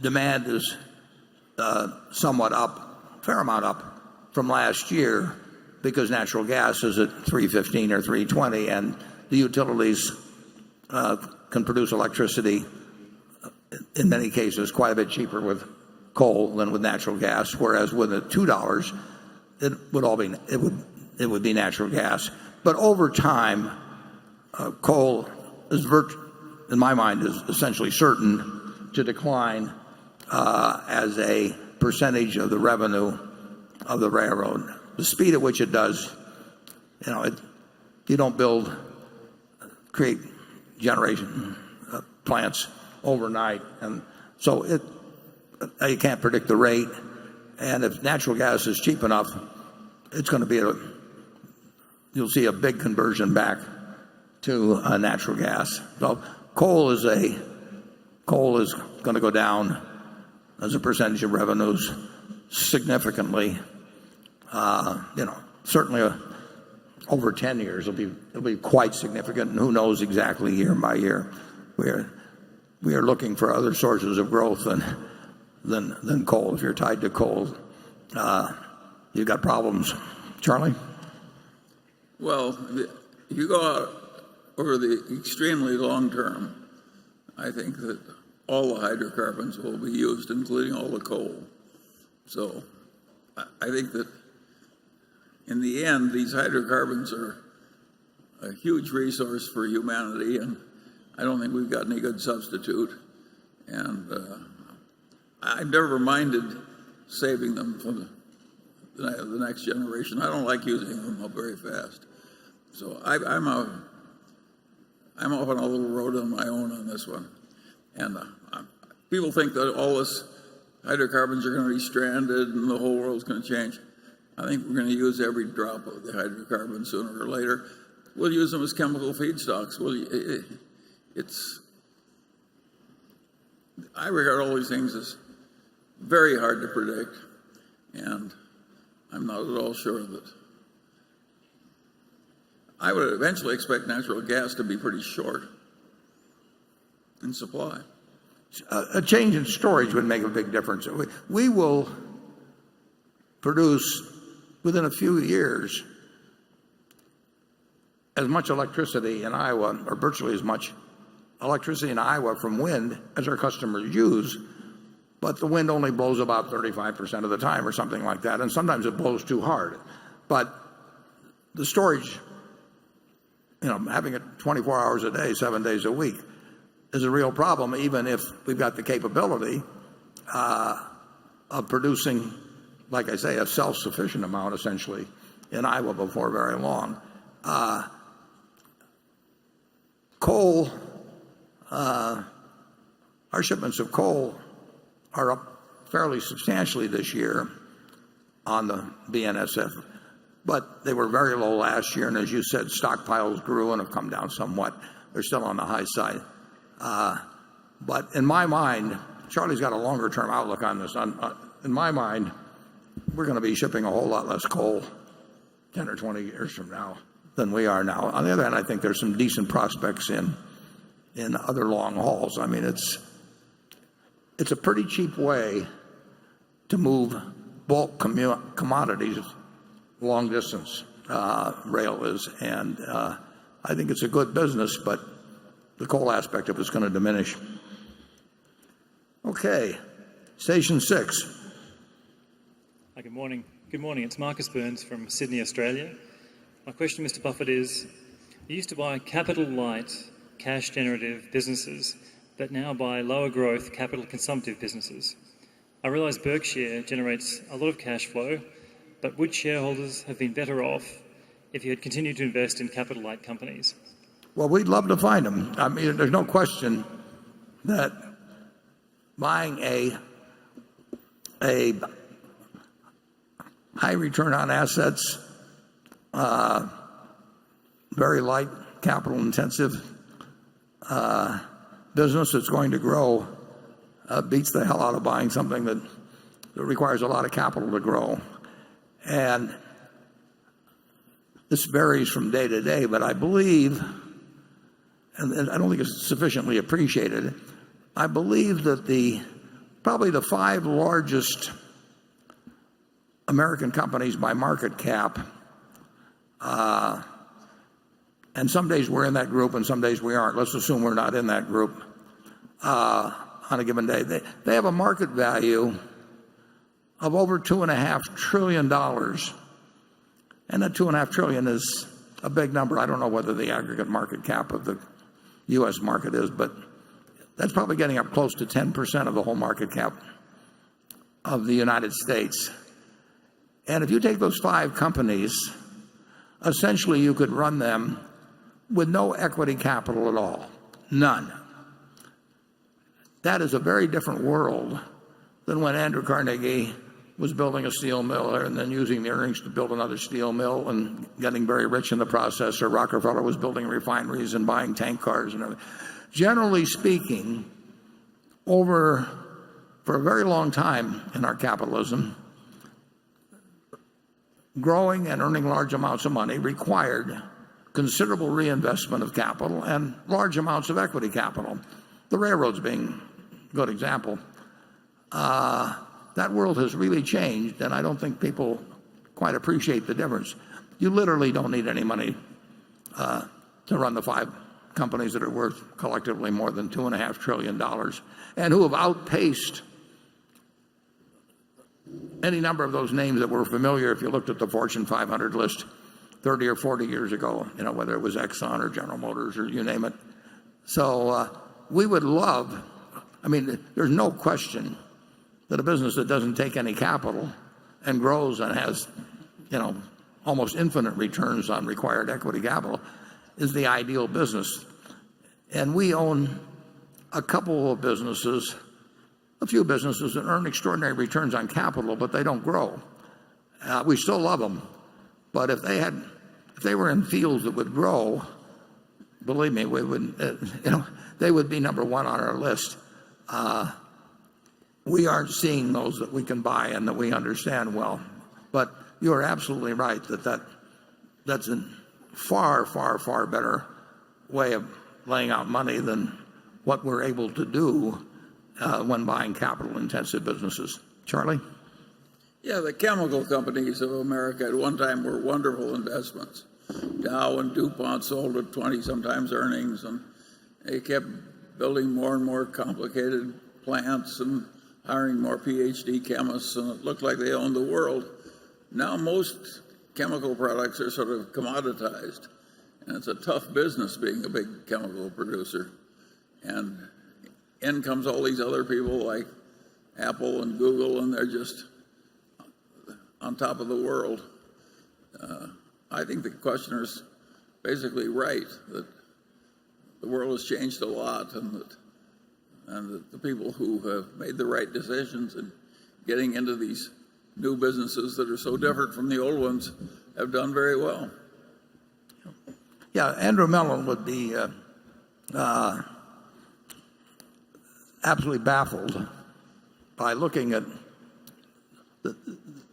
demand is somewhat up, fair amount up from last year because natural gas is at $3.15 or $3.20, and the utilities can produce electricity in many cases quite a bit cheaper with coal than with natural gas. Whereas with the $2, it would be natural gas. But over time, coal is, in my mind, is essentially certain to decline as a percentage of the revenue of the railroad. The speed at which it does, you don't create generation plants overnight, and so you can't predict the rate. And if natural gas is cheap enough, it's going to be you'll see a big conversion back to natural gas. So coal is going to go down as a percentage of revenues significantly. Certainly over 10 years it'll be quite significant, and who knows exactly year by year. We are looking for other sources of growth than coal. If you're tied to coal, you've got problems. Charlie? Well, if you go out over the extremely long term, I think that all the hydrocarbons will be used, including all the coal. So I think that in the end, these hydrocarbons are a huge resource for humanity, and I don't think we've got any good substitute. And I've never minded saving them for the next generation. I don't like using them up very fast. So I'm off on a little road on my own on this one. And people think that all this hydrocarbons are going to be stranded and the whole world's going to change. I think we're going to use every drop of the hydrocarbons sooner or later. We'll use them as chemical feedstocks. I regard all these things as very hard to predict, and I'm not at all sure that I would eventually expect natural gas to be pretty short in supply. A change in storage would make a big difference. We will produce within a few years as much electricity in Iowa, or virtually as much electricity in Iowa from wind as our customers use, but the wind only blows about 35% of the time or something like that, and sometimes it blows too hard. But the storage, having it 24 hours a day, 7 days a week, is a real problem, even if we've got the capability of producing, like I say, a self-sufficient amount, essentially, in Iowa before very long. Coal, our shipments of coal are up fairly substantially this year on the BNSF, but they were very low last year, and as you said, stockpiles grew and have come down somewhat. They're still on the high side. But in my mind, Charlie's got a longer-term outlook on this. In my mind, we're going to be shipping a whole lot less coal 10 or 20 years from now than we are now. On the other hand, I think there's some decent prospects in in other long hauls. I mean, it's a pretty cheap way to move bulk commodities long distance. Rail is, and I think it's a good business, but the coal aspect of it's going to diminish. Okay, station 6. Hi, good morning. Good morning. It's Marcus Burns from Sydney, Australia. My question, Mr. Buffett, is you used to buy capital light, cash generative businesses that now buy lower growth, capital consumptive businesses. I realise Berkshire generates a lot of cash flow, but would shareholders have been better off if you had continued to invest in capital light companies? Well, we'd love to find them. I mean, there's no question that buying a high return on assets, very light capital intensive business that's going to grow beats the hell out of buying something that requires a lot of capital to grow. And this varies from day to day, but I believe, and I don't think it's sufficiently appreciated, I believe that probably the 5 largest American companies by market cap, and some days we're in that group and some days we aren't. Let's assume we're not in that group on a given day. They have a market value of over $2.5 trillion. And that $2.5 trillion is a big number. I don't know whether the aggregate market cap of the U.S. market is, but that's probably getting up close to 10% of the whole market cap of the United States. And if you take those 5 companies, essentially you could run them with no equity capital at all. None. That is a very different world than when Andrew Carnegie was building a steel mill and then using the earnings to build another steel mill and getting very rich in the process, or Rockefeller was building refineries and buying tank cars and everything. Generally speaking, for a very long time in our capitalism, growing and earning large amounts of money required considerable reinvestment of capital and large amounts of equity capital. The railroads being a good example. That world has really changed, and I don't think people quite appreciate the difference. You literally don't need any money to run the 5 companies that are worth collectively more than $2.5 trillion and who have outpaced any number of those names that were familiar if you looked at the Fortune 500 list 30 or 40 years ago, whether it was Exxon or General Motors or you name it. So we would love, there's no question that a business that doesn't take any capital and grows and has, almost infinite returns on required equity capital is the ideal business. And we own a couple of businesses, a few businesses that earn extraordinary returns on capital, but they don't grow. We still love them, but if they were in fields that would grow, believe me, we would, they would be number 1 on our list. We aren't seeing those that we can buy and that we understand well. But you are absolutely right that's a far, far, far better way of laying out money than what we're able to do when buying capital-intensive businesses. Charlie? Yeah, the chemical companies of America at one time were wonderful investments. Dow and DuPont sold at 20 sometimes earnings, and they kept building more and more complicated plants and hiring more PhD chemists, and it looked like they owned the world. Now most chemical products are sort of commoditized, and it's a tough business being a big chemical producer. And in comes all these other people like Apple and Google, and they're just on top of the world. I think the questioner's basically right that the world has changed a lot, and that the people who have made the right decisions in getting into these new businesses that are so different from the old ones have done very well. Yeah, Andrew Mellon would be absolutely baffled by looking at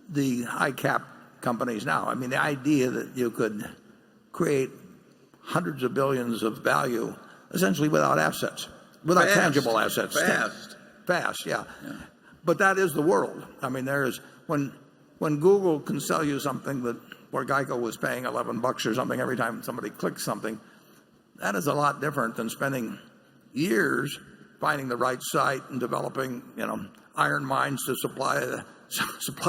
the high cap companies now. The idea that you could create hundreds of billions of value essentially without assets, without tangible assets. Fast, yeah. But that is the world. I mean, when Google can sell you something that where GEICO was paying $11 or something every time somebody clicks something, that is a lot different than spending years finding the right site and developing, iron mines to supply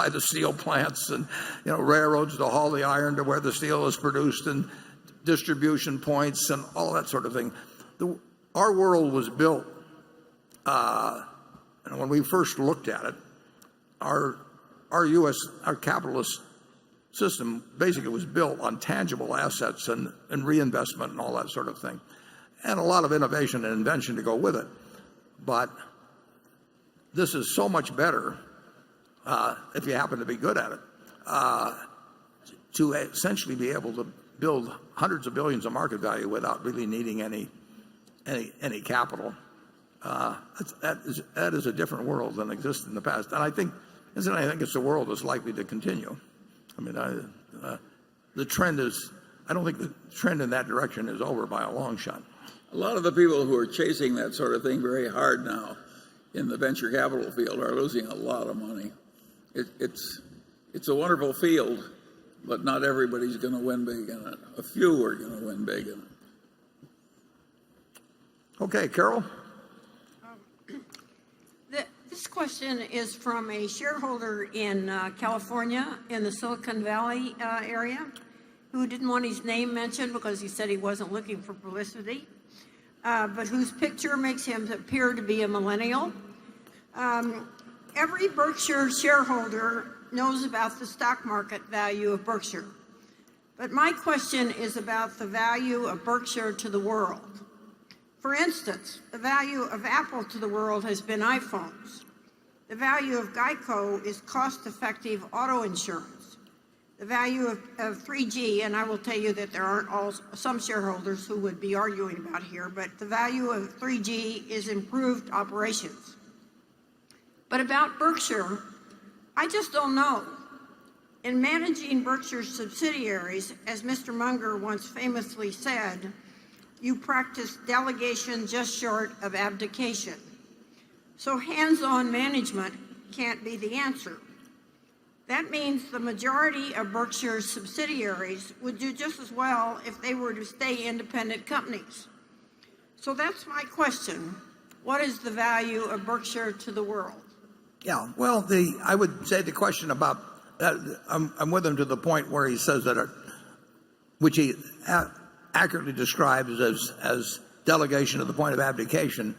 the steel plants and, railroads to haul the iron to where the steel is produced and distribution points and all that sort of thing. Our world was built, and when we first looked at it, our capitalist system basically was built on tangible assets and reinvestment and all that sort of thing, and a lot of innovation and invention to go with it. But this is so much better, if you happen to be good at it, to essentially be able to build hundreds of billions of market value without really needing any capital. That is a different world than existed in the past, and I think it's a world that's likely to continue. I mean, the trend is. I don't think the trend in that direction is over by a long shot. A lot of the people who are chasing that sort of thing very hard now in the venture capital field are losing a lot of money. It's a wonderful field, but not everybody's going to win big in it. A few are going to win big in it. Okay, Carol? This question is from a shareholder in California, in the Silicon Valley area, who didn't want his name mentioned because he said he wasn't looking for publicity, but whose picture makes him appear to be a millennial. Every Berkshire shareholder knows about the stock market value of Berkshire. But my question is about the value of Berkshire to the world. For instance, the value of Apple to the world has been iPhones. The value of GEICO is cost-effective auto insurance. The value of 3G, and I will tell you that there aren't some shareholders who would be arguing about here, but the value of 3G is improved operations. But about Berkshire, I just don't know. In managing Berkshire's subsidiaries, as Mr. Munger once famously said, you practice delegation just short of abdication. So hands-on management can't be the answer. That means the majority of Berkshire's subsidiaries would do just as well if they were to stay independent companies. So that's my question. What is the value of Berkshire to the world? Yeah, well, I would say the question about, I'm with him to the point where he says that, which he accurately describes as delegation to the point of abdication,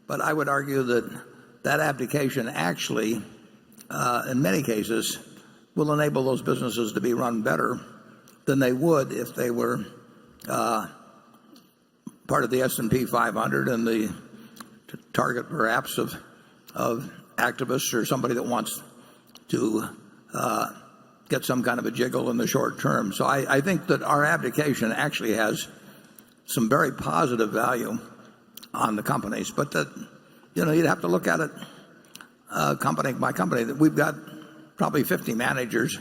but I would argue that abdication actually, in many cases, will enable those businesses to be run better than they would if they were part of the S&P 500 and the target perhaps of activists or somebody that wants to get some kind of a jiggle in the short term. So I think that our abdication actually has some very positive value on the companies, but that you'd have to look at it company by company. That we've got probably 50 managers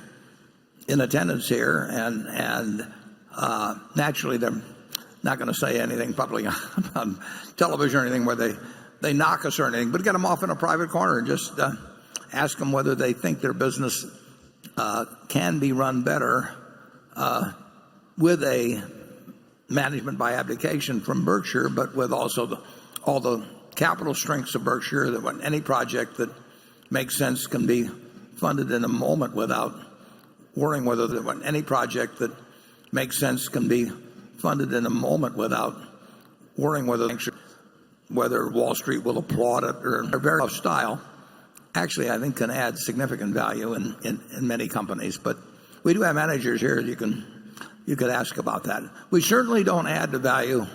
in attendance here, and naturally they're not going to say anything publicly on television or anything where they knock us or anything, but get them off in a private corner and just ask them whether they think their business can be run better with a management by abdication from Berkshire, but with also all the capital strengths of Berkshire, that when any project that makes sense can be funded in a moment without worrying whether any project that makes sense can be funded in a moment without worrying whether Wall Street will applaud it or very tough style. Actually, I think can add significant value in many companies. But we do have managers here you could ask about that. We certainly don't add the value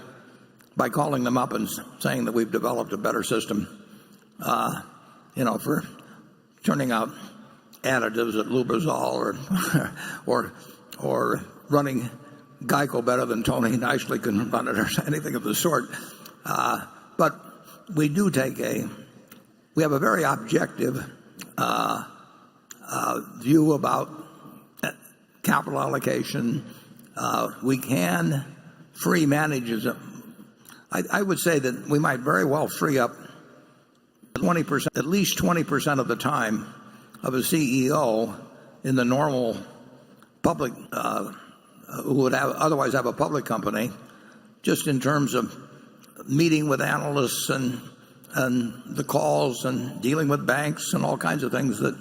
by calling them up and saying that we've developed a better system, for turning out additives at Lubrizol or running GEICO better than Tony nicely can run it or anything of the sort. But we do we have a very objective view about capital allocation. We can free manage I would say that we might very well free up 20%, at least 20% of the time of a CEO in the normal public, who would otherwise have a public company, just in terms of meeting with analysts and the calls and dealing with banks and all kinds of things that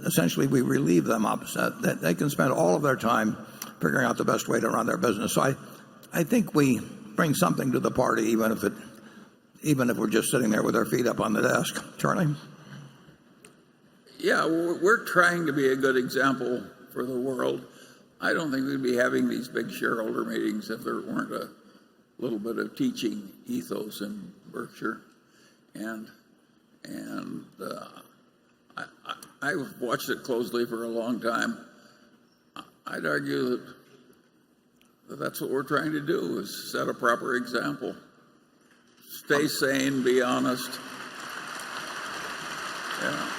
essentially we relieve them of. That they can spend all of their time figuring out the best way to run their business. So I think we bring something to the party, even if we're just sitting there with our feet up on the desk. Charlie? Yeah, we're trying to be a good example for the world. I don't think we'd be having these big shareholder meetings if there weren't a little bit of teaching ethos in Berkshire. And I've watched it closely for a long time. I'd argue that that's what we're trying to do, is set a proper example. Stay sane, be honest. Yeah.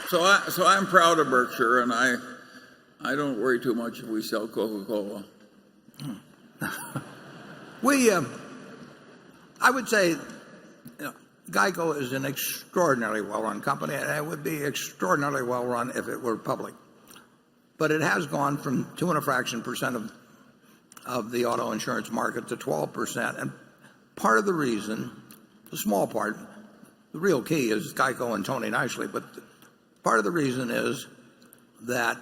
So I'm proud of Berkshire, and I don't worry too much if we sell Coca-Cola. I would say, GEICO is an extraordinarily well-run company, and it would be extraordinarily well-run if it were public. But it has gone from 2.5% of the auto insurance market to 12%. And part of the reason, the small part, the real key is GEICO and Tony Nicely, but part of the reason is that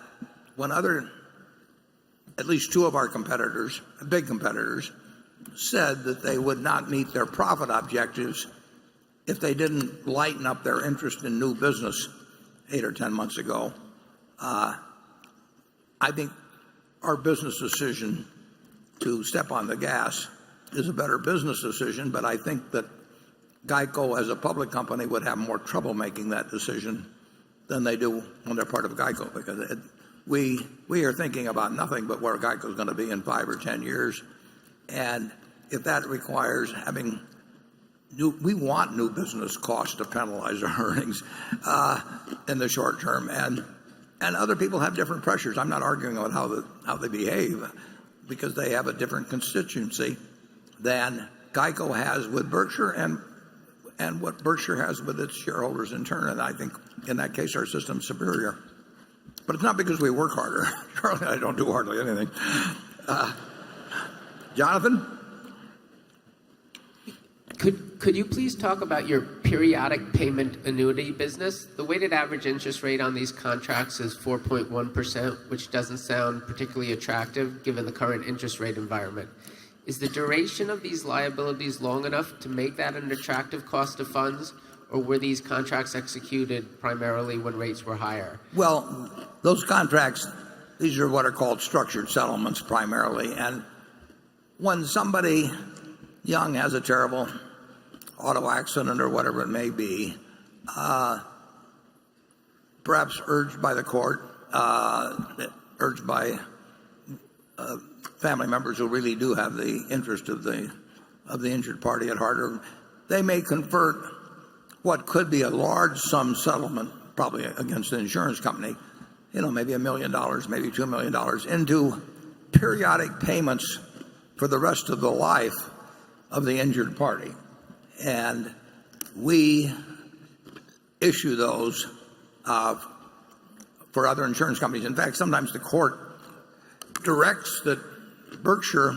when at least two of our competitors, big competitors, said that they would not meet their profit objectives if they didn't lighten up their interest in new business 8 or 10 months ago, I think our business decision to step on the gas is a better business decision, but I think that GEICO as a public company would have more trouble making that decision than they do when they're part of GEICO, because we are thinking about nothing but where GEICO is going to be in 5 or 10 years. And if that requires having we want new business costs to penalize our earnings in the short term. And other people have different pressures. I'm not arguing about how they behave, because they have a different constituency than GEICO has with Berkshire and what Berkshire has with its shareholders in turn. And I think in that case our system's superior. But it's not because we work harder. Charlie and I don't do hardly anything. Jonathan? Could you please talk about your periodic payment annuity business? The weighted average interest rate on these contracts is 4.1%, which doesn't sound particularly attractive given the current interest rate environment. Is the duration of these liabilities long enough to make that an attractive cost of funds, or were these contracts executed primarily when rates were higher? Well, those contracts, these are what are called structured settlements primarily. And when somebody young has a terrible auto accident or whatever it may be, perhaps urged by the court, urged by family members who really do have the interest of the injured party at heart, they may convert what could be a large sum settlement, probably against the insurance company, maybe $1 million, maybe $2 million, into periodic payments for the rest of the life of the injured party. And we issue those for other insurance companies. In fact, sometimes the court directs that Berkshire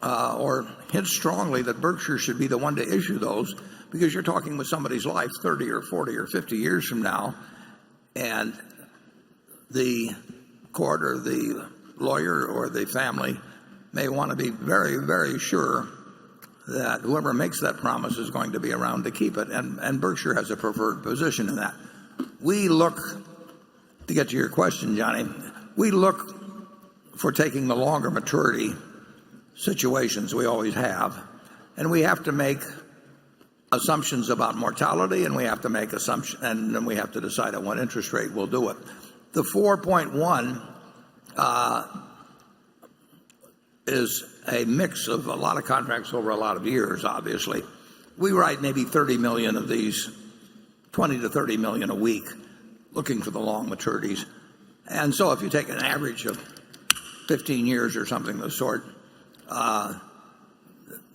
or hints strongly that Berkshire should be the one to issue those, because you're talking with somebody's life 30 or 40 or 50 years from now, and the court or the lawyer or the family may want to be very, very sure that whoever makes that promise is going to be around to keep it, and Berkshire has a preferred position in that. We look, to get to your question, Johnny, we look for taking the longer maturity situations. We always have, and we have to make assumptions about mortality, and we have to make assumptions, and then we have to decide at what interest rate we'll do it. The 4.1 is a mix of a lot of contracts over a lot of years, obviously. We write maybe 30 million of these, 20 to 30 million a week, looking for the long maturities. And so if you take an average of 15 years or something of the sort.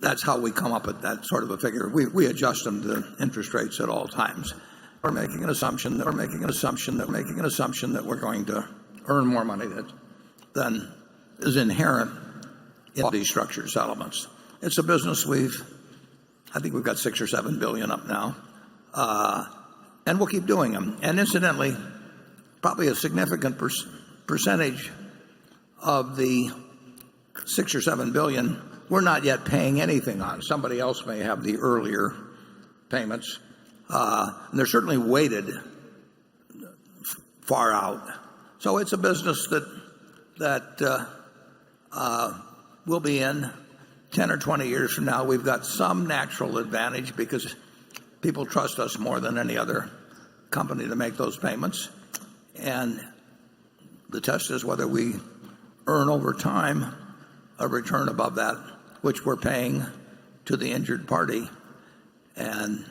That's how we come up with that sort of a figure. We adjust them to interest rates at all times. We're making an assumption that we're going to earn more money than is inherent in all these structured settlements. It's a business I think we've got $6 or $7 billion up now, and we'll keep doing them. And incidentally, probably a significant percentage of the $6 or $7 billion we're not yet paying anything on. Somebody else may have the earlier payments, and they're certainly weighted far out. So it's a business that we'll be in 10 or 20 years from now. We've got some natural advantage because people trust us more than any other company to make those payments. And the test is whether we earn over time a return above that which we're paying to the injured party. And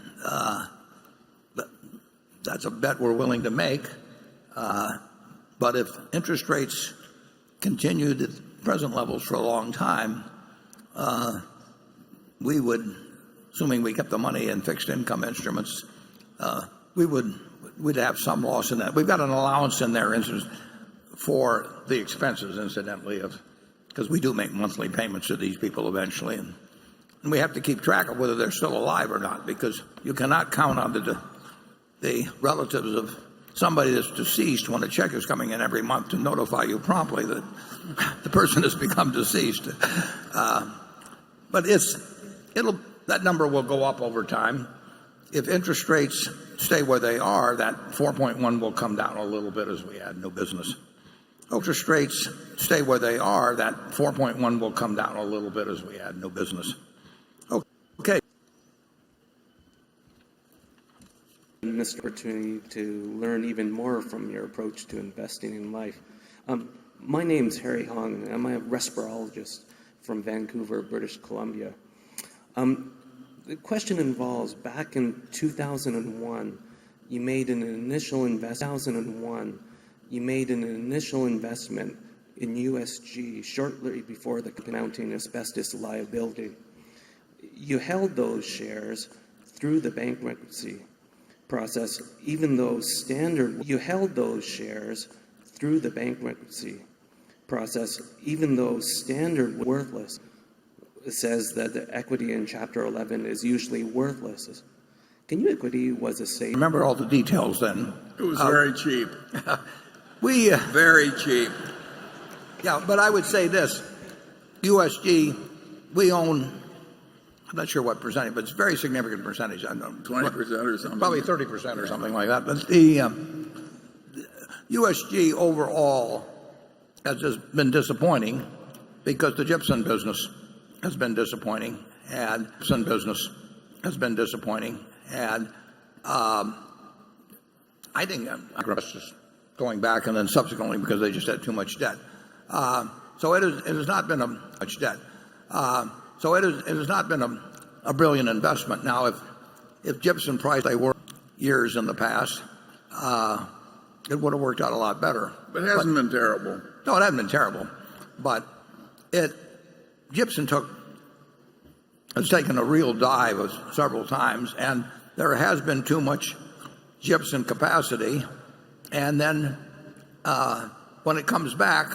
that's a bet we're willing to make. But if interest rates continue to present levels for a long time, we would, assuming we kept the money in fixed income instruments, we'd have some loss in that. We've got an allowance in there for the expenses, incidentally, because we do make monthly payments to these people eventually, and we have to keep track of whether they're still alive or not, because you cannot count on the relatives of somebody that's deceased when a check is coming in every month to notify you promptly that the person has become deceased. But that number will go up over time. If interest rates stay where they are, that 4.1 will come down a little bit as we add new business. Interest rates stay where they are, that 4.1 will come down a little bit as we add new business. Okay. Mr. Opportunity to learn even more from your approach to investing in life. My name's Harry Hong, and I'm a respirologist from Vancouver, British Columbia. The question involves, back in 2001, you made an initial investment in USG shortly before the mounting asbestos liability. You held those shares through the bankruptcy process, even though standard worthless. It says that the equity in Chapter 11 is usually worthless. Can you equity was a safe? Remember all the details then. It was very cheap. Very cheap. Yeah, but I would say this. USG, we own, I'm not sure what percentage, but it's a very significant percentage. I don't know, 20% or something. Probably 30% or something like that. But the USG overall has just been disappointing because the gypsum business has been disappointing, and I think just going back and then subsequently because they just had too much debt. So it has not been much debt. So it has not been a brilliant investment. Now, if gypsum price they were years in the past, it would have worked out a lot better. But it hasn't been terrible. No, it hasn't been terrible. But gypsum has taken a real dive several times, and there has been too much gypsum capacity. And then when it comes back,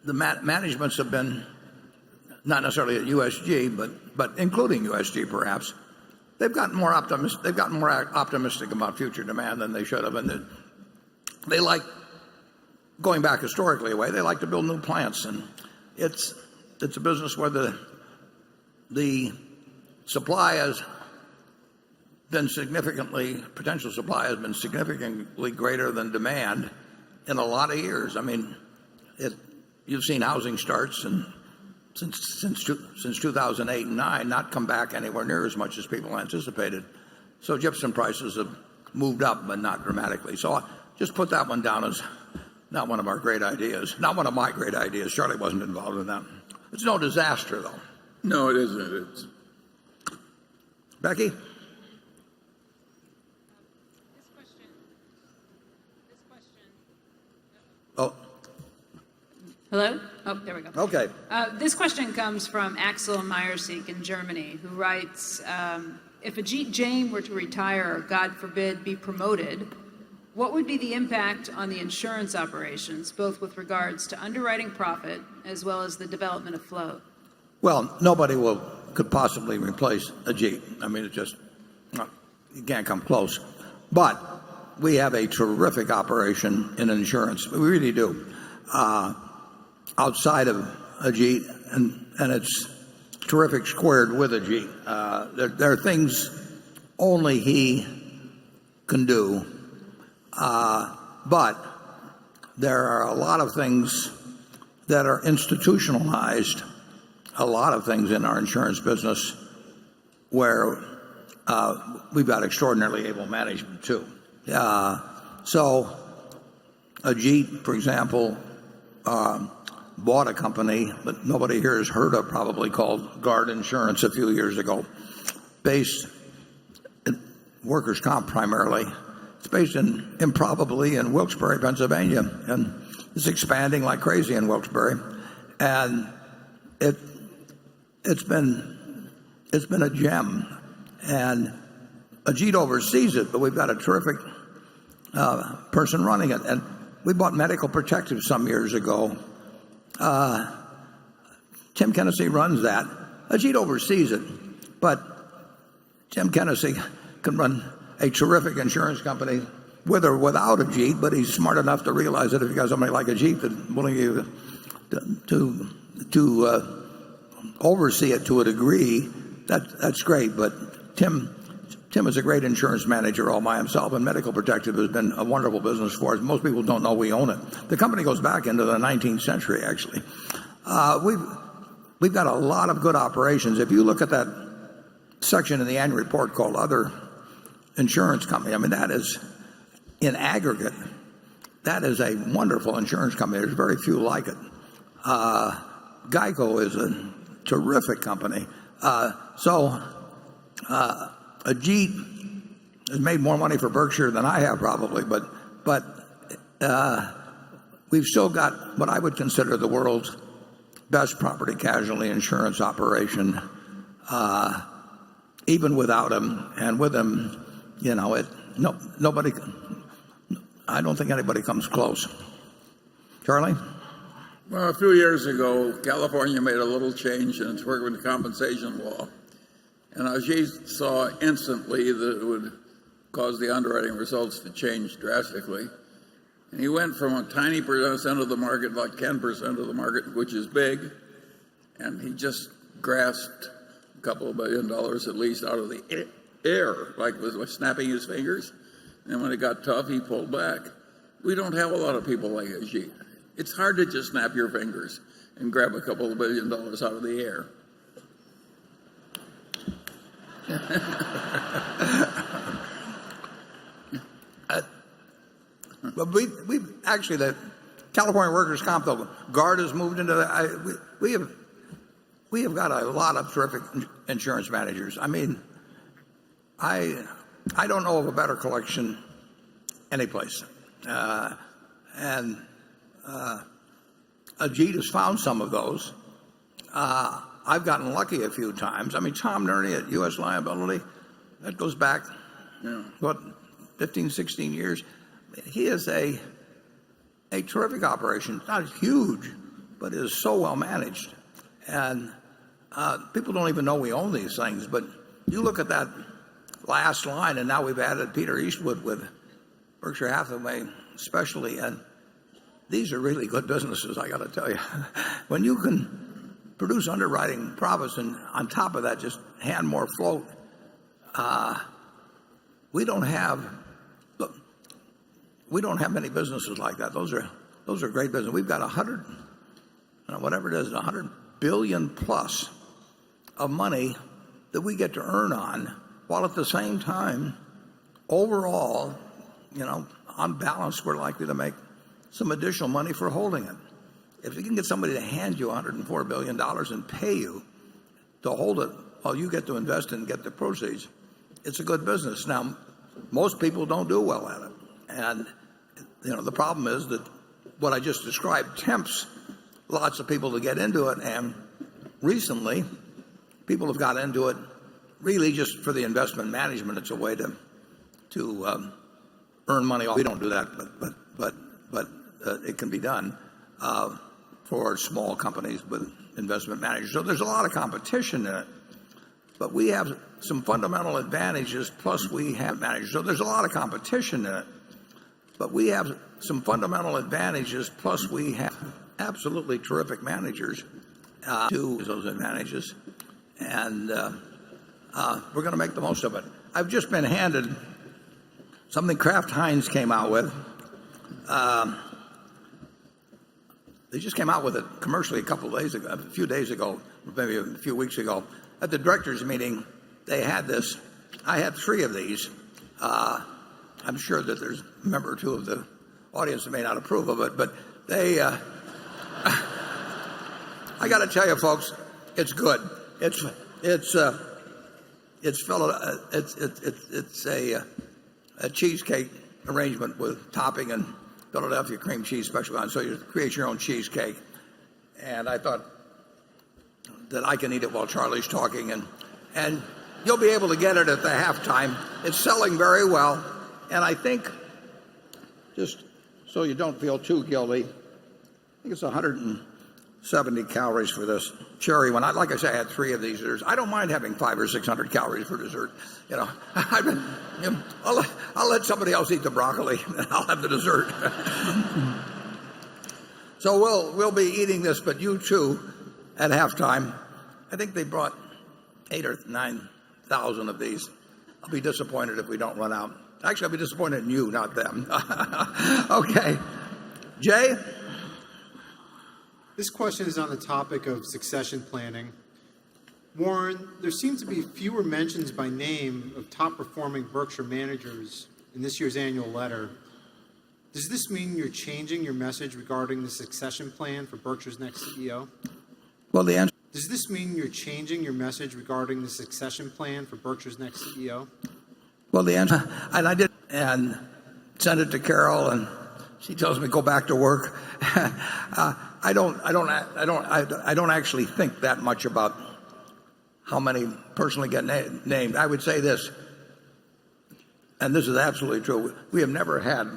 the managements have been, not necessarily at USG, but including USG perhaps, they've gotten more optimistic about future demand than they should have. And they like, going back historically away, they like to build new plants. And it's a business where the supply has been potential supply has been significantly greater than demand in a lot of years. I mean, you've seen housing starts since 2008 and 9 not come back anywhere near as much as people anticipated. So gypsum prices have moved up, but not dramatically. So I just put that one down as not one of our great ideas. Not one of my great ideas. Charlie wasn't involved in that. It's no disaster, though. No, it isn't. Becky? This question. Oh. Hello? Oh, there we go. Okay. This question comes from Axel Meyerseek in Germany, who writes, if Ajit Jain were to retire or, God forbid, be promoted, what would be the impact on the insurance operations, both with regards to underwriting profit as well as the development of flow? Well, nobody could possibly replace Ajit. I mean, you can't come close. But we have a terrific operation in insurance. We really do. Outside of Ajit, and it's terrific squared with Ajit. There are things only he can do. But there are a lot of things that are institutionalized, a lot of things in our insurance business where we've got extraordinarily able management too. So Ajit, for example, bought a company that nobody here has heard of probably called Guard Insurance a few years ago, based in workers' comp primarily. It's based improbably in Wilkes-Barre, Pennsylvania, and it's expanding like crazy in Wilkes-Barre. And it's been a gem. And Ajit oversees it, but we've got a terrific person running it. And we bought Medical Protective some years ago. Tim Kennedy runs that. Ajit oversees it, but Tim Kennedy can run a terrific insurance company with or without Ajit, but he's smart enough to realize that if you got somebody like Ajit that's willing to oversee it to a degree, that's great. But Tim is a great insurance manager all by himself, and Medical Protective has been a wonderful business for us. Most people don't know we own it. The company goes back into the 19th century, actually. We've got a lot of good operations. If you look at that section in the annual report called Other Insurance Company, I mean, that is, in aggregate, that is a wonderful insurance company. There's very few like it. GEICO is a terrific company. Ajit has made more money for Berkshire than I have probably, but we've still got what I would consider the world's best property casualty insurance operation, even without him. And with him, nobody. I don't think anybody comes close. Charlie? Well, a few years ago, California made a little change in its workers' compensation law. And Ajit saw instantly that it would cause the underwriting results to change drastically. And he went from a tiny percent of the market, like 10% of the market, which is big, and he just grasped a couple of $1 billion at least out of the air, like was snapping his fingers. And when it got tough, he pulled back. We don't have a lot of people like Ajit. It's hard to just snap your fingers and grab a couple of $1 billion out of the air. But we actually, the California workers' comp, though, Guard has moved into that. We have got a lot of terrific insurance managers. I mean, I don't know of a better collection anyplace. And Ajit has found some of those. I've gotten lucky a few times. I mean, Tom Nerney at U.S. Liability, that goes back, 15, 16 years. He is a terrific operation. It's not huge, but it is so well managed. And people don't even know we own these things. But you look at that last line, and now we've added Peter Eastwood with Berkshire Hathaway especially. And these are really good businesses, I got to tell you. When you can produce underwriting profits and on top of that just hand more float, we don't have many businesses like that. Those are great business. We've got 100 billion plus of money that we get to earn on, while at the same time, overall, on balance, we're likely to make some additional money for holding it. If you can get somebody to hand you $104 billion and pay you to hold it while you get to invest and get the proceeds, it's a good business. Now, most people don't do well at it. And, the problem is that what I just described tempts lots of people to get into it, and recently people have got into it really just for the investment management. It's a way to earn money. We don't do that, but it can be done for small companies with investment managers. So there's a lot of competition in it, but we have some fundamental advantages. Plus, we have managers. So there's a lot of competition in it, but we have some fundamental advantages. Plus, we have absolutely terrific managers to those advantages, and we're going to make the most of it. I've just been handed something Kraft Heinz came out with. They just came out with it commercially a few days ago, maybe a few weeks ago. At the directors' meeting, they had this. I had 3 of these. I'm sure that there's a member or two of the audience that may not approve of it, but they. I got to tell you, folks, it's good. It's a cheesecake arrangement with topping and Philadelphia cream cheese special on. So you create your own cheesecake. And I thought that I can eat it while Charlie's talking, and you'll be able to get it at the halftime. It's selling very well, and I think, just so you don't feel too guilty, I think it's 170 calories for this cherry one. Like I say, I had 3 of these. I don't mind having 500 or 600 calories for dessert. I'll let somebody else eat the broccoli, and I'll have the dessert. So we'll be eating this, but you too, at halftime. I think they brought 8,000 or 9,000 of these. I'll be disappointed if we don't run out. Actually, I'll be disappointed in you, not them. Okay. Jay? This question is on the topic of succession planning. Warren, there seems to be fewer mentions by name of top-performing Berkshire managers in this year's annual letter. Does this mean you're changing your message regarding the succession plan for Berkshire's next CEO? Well, the answer. Does this mean you're changing your message regarding the succession plan for Berkshire's next CEO? Well, the answer, and I did, and sent it to Carol, and she tells me go back to work. I don't actually think that much about how many personally get named. I would say this, and this is absolutely true. We have never had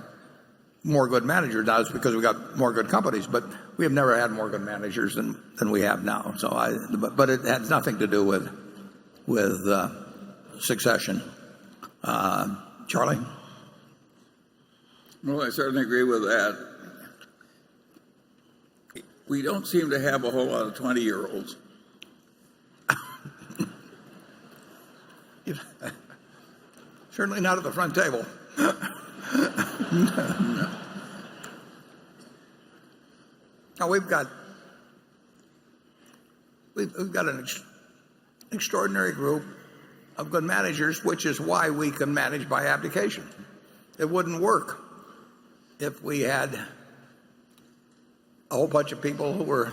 more good managers. Now it's because we got more good companies, but we have never had more good managers than we have now. So but it has nothing to do with succession. Charlie? Well, I certainly agree with that. We don't seem to have a whole lot of 20-year-olds. Certainly not at the front table. Now we've got an extraordinary group of good managers, which is why we can manage by abdication. It wouldn't work if we had a whole bunch of people who were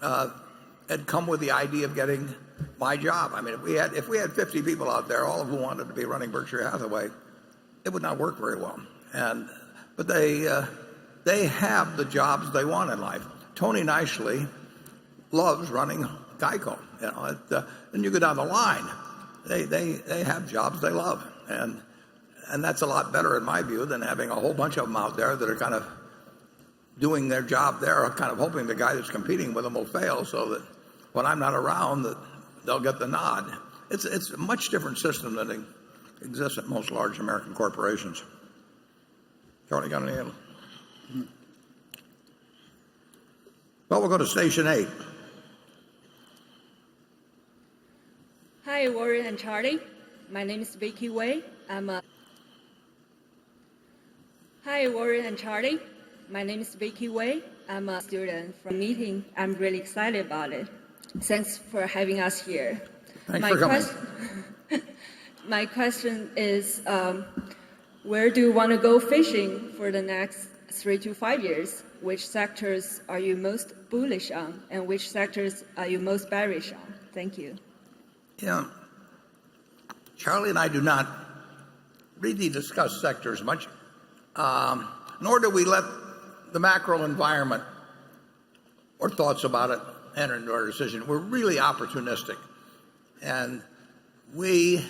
had come with the idea of getting my job. I mean, if we had 50 people out there, all of whom wanted to be running Berkshire Hathaway, it would not work very well. But they have the jobs they want in life. Tony Nicely loves running GEICO. And you go down the line, they have jobs they love, and that's a lot better in my view than having a whole bunch of them out there that are kind of doing their job there, kind of hoping the guy that's competing with them will fail, so that when I'm not around, that they'll get the nod. It's a much different system than exists at most large American corporations. Charlie, got any? Well, we'll go to station 8. Hi, Warren and Charlie. My name is Vicky Wei. Hi, Warren and Charlie. My name is Vicky Wei. I'm a student from the meeting. I'm really excited about it. Thanks for having us here. Thanks for coming. My question is, where do you want to go fishing for the next 3 to 5 years? Which sectors are you most bullish on, and which sectors are you most bearish on? Thank you. Yeah, Charlie and I do not really discuss sectors much, nor do we let the macro environment or thoughts about it enter into our decision. We're really opportunistic. And we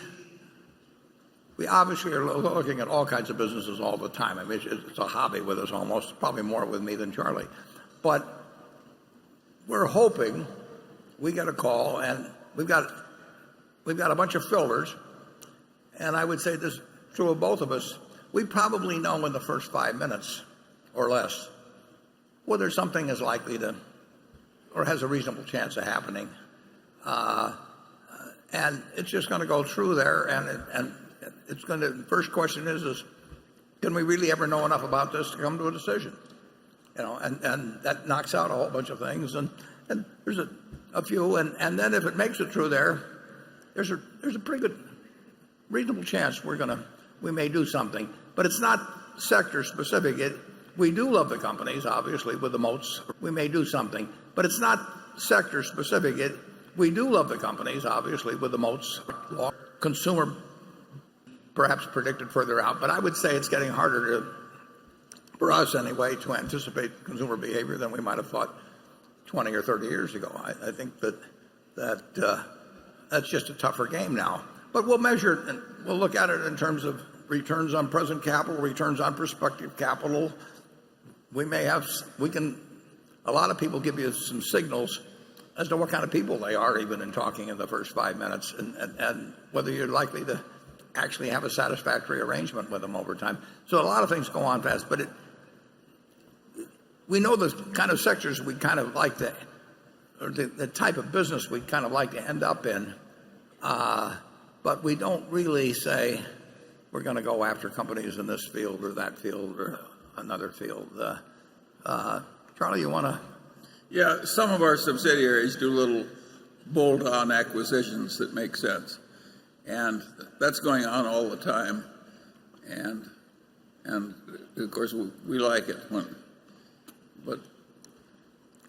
obviously are looking at all kinds of businesses all the time. I mean, it's a hobby with us almost, probably more with me than Charlie. But we're hoping we get a call, and we've got a bunch of filters, and I would say this is true of both of us. We probably know in the first 5 minutes or less whether something is likely to or has a reasonable chance of happening. And it's just going to go through there, and it's going to, the first question is can we really ever know enough about this to come to a decision? And that knocks out a whole bunch of things, and there's a few, and then if it makes it through there, there's a pretty good reasonable chance we may do something. But it's not sector specific. We do love the companies, obviously, with the moats. We may do something, but it's not sector specific. We do love the companies, obviously, with the moats. Consumer perhaps predicted further out, but I would say it's getting harder for us anyway, to anticipate consumer behavior than we might have thought 20 or 30 years ago. I think that's just a tougher game now. But we'll measure it, and we'll look at it in terms of returns on present capital, returns on prospective capital. A lot of people give you some signals as to what kind of people they are, even in talking in the first 5 minutes, and whether you're likely to actually have a satisfactory arrangement with them over time. So a lot of things go on fast, but we know the kind of sectors we kind of like to, or the type of business we kind of like to end up in, but we don't really say we're going to go after companies in this field or that field or another field. Charlie, you want to? Yeah, some of our subsidiaries do little bolt-on acquisitions that make sense, and that's going on all the time. And of course we like it. But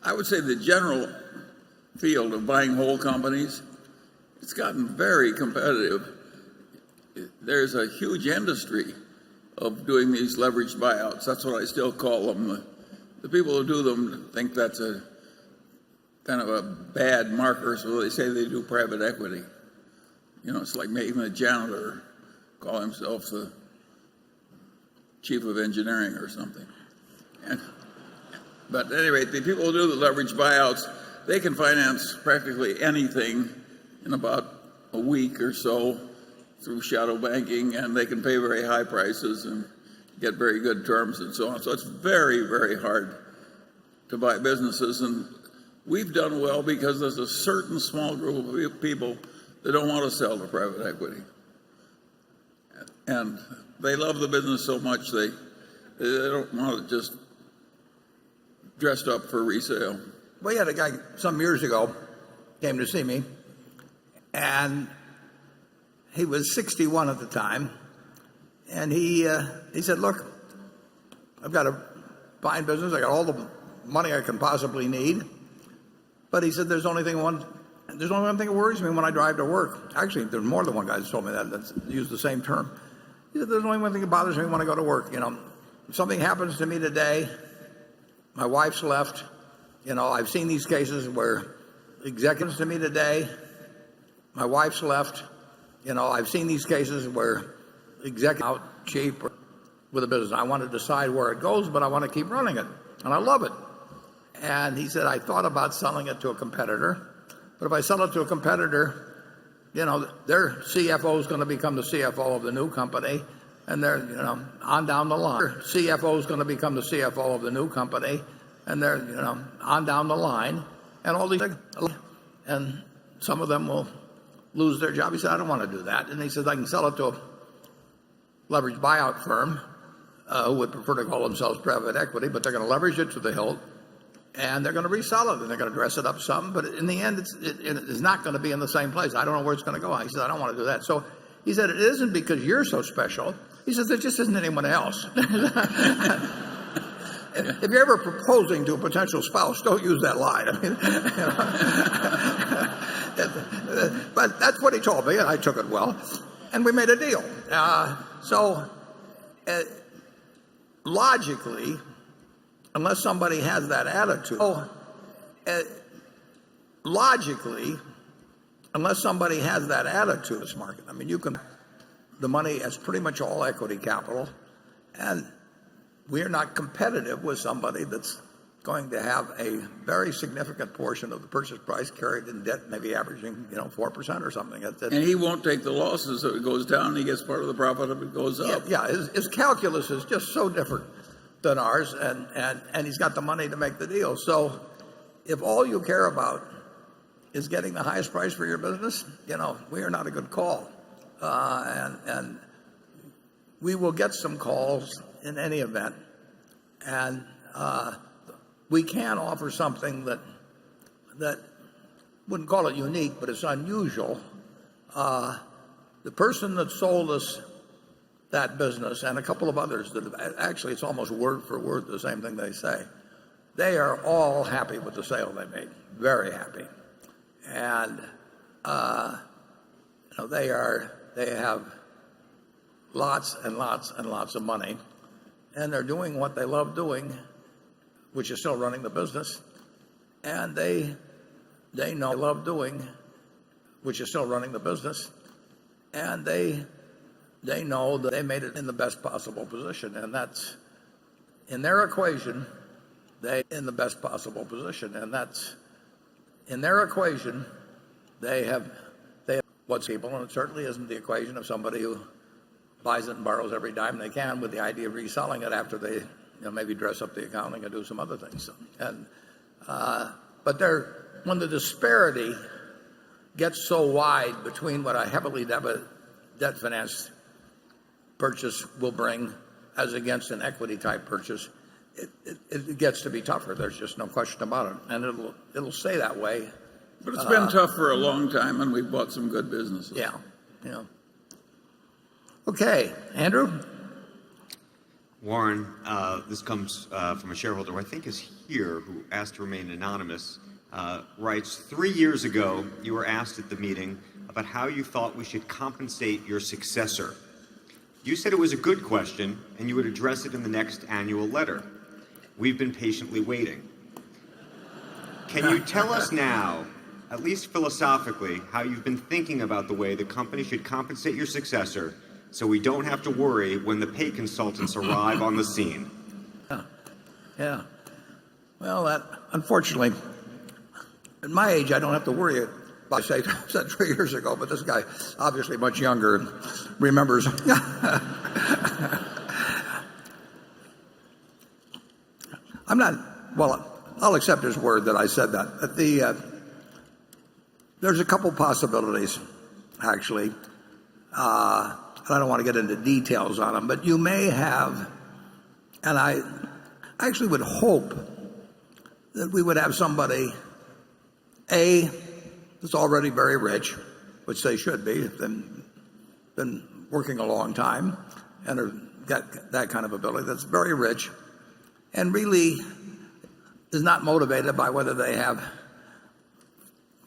I would say the general field of buying whole companies, it's gotten very competitive. There's a huge industry of doing these leveraged buyouts. That's what I still call them. The people who do them think that's a kind of a bad marker, so they say they do private equity. It's like making a janitor call himself the chief of engineering or something. But anyway, the people who do the leveraged buyouts, they can finance practically anything in about a week or so through shadow banking, and they can pay very high prices and get very good terms and so on. So it's very, very hard to buy businesses, and we've done well because there's a certain small group of people that don't want to sell to private equity. And they love the business so much they don't want it just dressed up for resale. We had a guy some years ago came to see me, and he was 61 at the time, and he said, "Look, I've got a fine business. I got all the money I can possibly need, but," he said, there's only one thing that worries me when I drive to work." Actually, there's more than one guy that's told me that used the same term. He said, "There's only one thing that bothers me when I go to work. If something happens to me today, my wife's left. I've seen these cases where executives to me today, my wife's left. I've seen these cases where executives out cheap with a business. I want to decide where it goes, but I want to keep running it, and I love it." And he said, "I thought about selling it to a competitor, but if I sell it to a competitor, their CFO is going to become the CFO of the new company, and they're, on down the line. Their CFO is going to become the CFO of the new company, and they're, on down the line, and all these, and some of them will lose their job." He said, "I don't want to do that." And he says, "I can sell it to a leveraged buyout firm who would prefer to call themselves private equity, but they're going to leverage it to the hilt, and they're going to resell it, and they're going to dress it up some, but in the end, it's not going to be in the same place. I don't know where it's going to go." He said, "I don't want to do that." So he said, "It isn't because you're so special." He says, "There just isn't anyone else." If you're ever proposing to a potential spouse, don't use that line. But that's what he told me, and I took it well, and we made a deal. Logically, unless somebody has that attitude, logically, unless somebody has that attitude in this market, I mean, the money as pretty much all equity capital, and we're not competitive with somebody that's going to have a very significant portion of the purchase price carried in debt, maybe averaging 4% or something. And he won't take the losses if it goes down. He gets part of the profit if it goes up. Yeah, his calculus is just so different than ours, and he's got the money to make the deal. So if all you care about is getting the highest price for your business, we are not a good call. And we will get some calls in any event. And we can offer something that wouldn't call it unique, but it's unusual. The person that sold us that business and a couple of others that actually it's almost word for word the same thing they say. They are all happy with the sale they made, very happy, and they have lots and lots and lots of money, and they're doing what they love doing, which is still running the business, and they know they love doing, which is still running the business, and they know that they made it in the best possible position, and that's in their equation. They in the best possible position, and that's in their equation. They have what's people, and it certainly isn't the equation of somebody who buys it and borrows every dime they can with the idea of reselling it after they maybe dress up the accounting and do some other things. And but when the disparity gets so wide between what a heavily debt financed purchase will bring as against an equity type purchase, it gets to be tougher. There's just no question about it, and it'll stay that way. But it's been tough for a long time, and we've bought some good businesses. Yeah. Okay, Andrew. Warren, this comes from a shareholder who I think is here, who asked to remain anonymous. Writes, 3 years ago, you were asked at the meeting about how you thought we should compensate your successor. You said it was a good question, and you would address it in the next annual letter. We've been patiently waiting. Can you tell us now, at least philosophically, how you've been thinking about the way the company should compensate your successor so we don't have to worry when the pay consultants arrive on the scene? Yeah. Well, unfortunately, at my age, I don't have to worry about I said 3 years ago, but this guy, obviously much younger, and remembers. I'll accept his word that I said that. There's a couple possibilities, actually. And I don't want to get into details on them, but you may have, and I actually would hope that we would have somebody, that's already very rich, which they should be, been working a long time, and have got that kind of ability, that's very rich, and really is not motivated by whether they have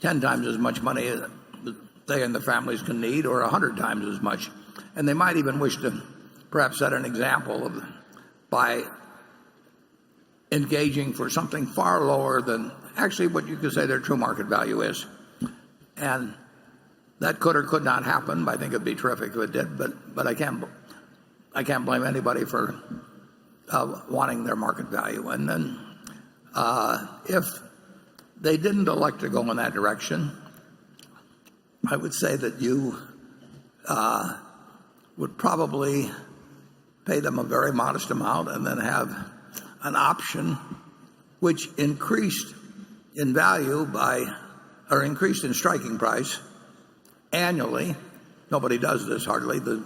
10 times as much money as they and the families can need, or 100 times as much. And they might even wish to perhaps set an example by engaging for something far lower than actually what you could say their true market value is. And that could or could not happen. I think it'd be terrific if it did, but I can't blame anybody for wanting their market value. And then if they didn't elect to go in that direction, I would say that you would probably pay them a very modest amount and then have an option which increased in value or increased in striking price annually. Nobody does this hardly. The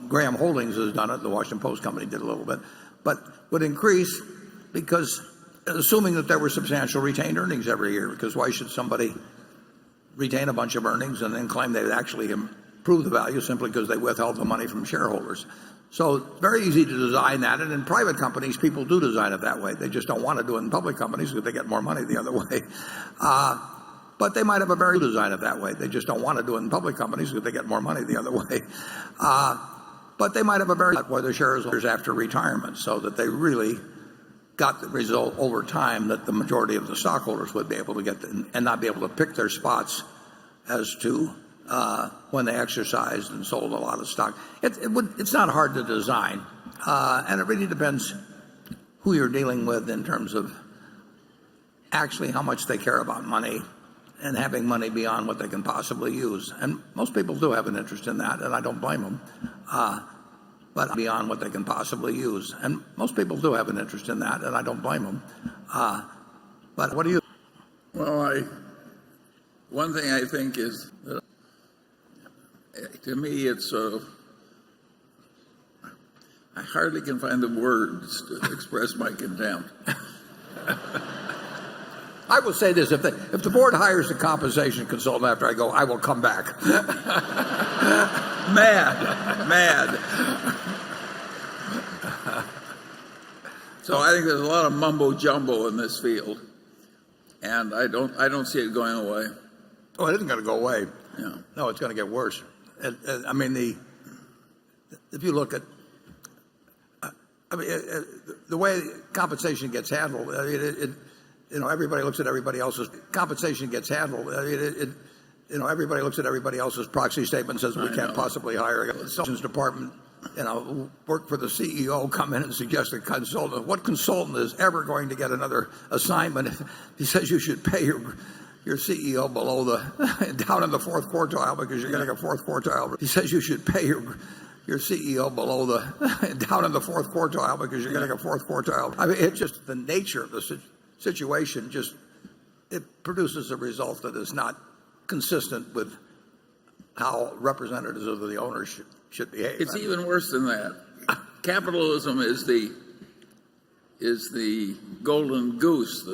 Graham Holdings has done it. The Washington Post Company did a little bit, but would increase because, assuming that there were substantial retained earnings every year, because why should somebody retain a bunch of earnings and then claim they'd actually improve the value simply because they withheld the money from shareholders? So it's very easy to design that, and in private companies, people do design it that way. They just don't want to do it in public companies because they get more money the other way. But they might have a very design it that way. They just don't want to do it in public companies because they get more money the other way. But they might have a very where the shareholders after retirement, so that they really got the result over time that the majority of the stockholders would be able to get and not be able to pick their spots as to when they exercised and sold a lot of stock. It's not hard to design, and it really depends who you're dealing with in terms of actually how much they care about money and having money beyond what they can possibly use. And most people do have an interest in that, and I don't blame them. But beyond what they can possibly use. And most people do have an interest in that, and I don't blame them. But what do you? Well, one thing I think is that to me it's I hardly can find the words to express my contempt. I will say this: if the board hires a compensation consultant after I go, I will come back. Mad. So I think there's a lot of mumbo jumbo in this field, and I don't see it going away. Oh, it isn't going to go away. Yeah. No, it's going to get worse. I mean, if you look at, the way compensation gets handled, everybody looks at everybody else's compensation gets handled. Everybody looks at everybody else's proxy statement and says we can't possibly hire a consultants department. Work for the CEO, come in and suggest a consultant. What consultant is ever going to get another assignment if he says you should pay your CEO below down in the fourth quartile because you're getting a fourth quartile? He says you should pay your CEO below down in the fourth quartile because you're getting a fourth quartile. I mean, it's just the nature of the situation. It produces a result that is not consistent with how representatives of the owners should behave. It's even worse than that. Capitalism is the golden goose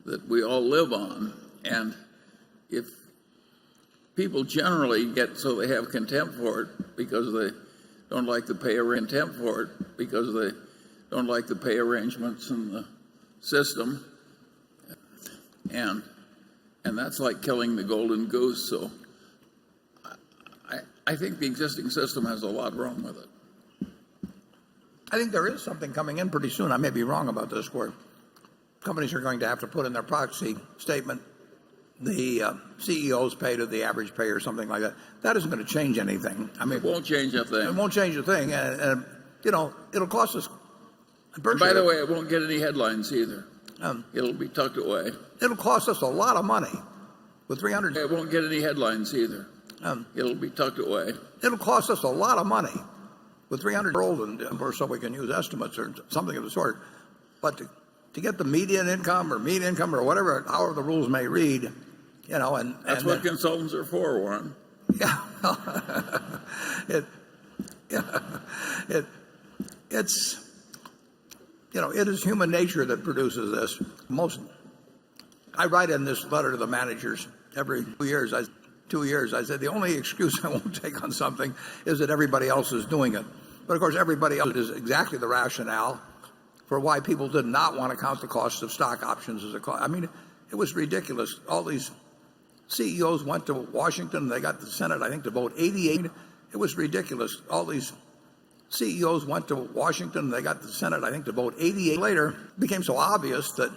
that we all live on, and if people generally get so they have contempt for it because they don't like the pay arrangements in the system, and that's like killing the golden goose. So I think the existing system has a lot wrong with it. I think there is something coming in pretty soon. I may be wrong about this, where companies are going to have to put in their proxy statement the CEO's pay to the average pay or something like that. That isn't going to change anything. I mean, it won't change a thing. It won't change a thing, and it'll cost us. And by the way, it won't get any headlines either. It'll be tucked away. It'll cost us a lot of money with 300. It won't get any headlines either. It'll be tucked away. It'll cost us a lot of money with 300-year-old or so we can use estimates or something of the sort. But to get the median income or whatever, however the rules may read, and that's what consultants are for, Warren. Yeah, it's it is human nature that produces this. I write in this letter to the managers every 2 years. I said the only excuse I won't take on something is that everybody else is doing it. But of course, everybody else is exactly the rationale for why people did not want to count the cost of stock options as a cost. I mean, it was ridiculous. All these CEOs went to Washington. They got the Senate, I think, to vote 88. It was ridiculous. All these CEOs went to Washington. They got the Senate, I think, to vote 88. Later, it became so obvious that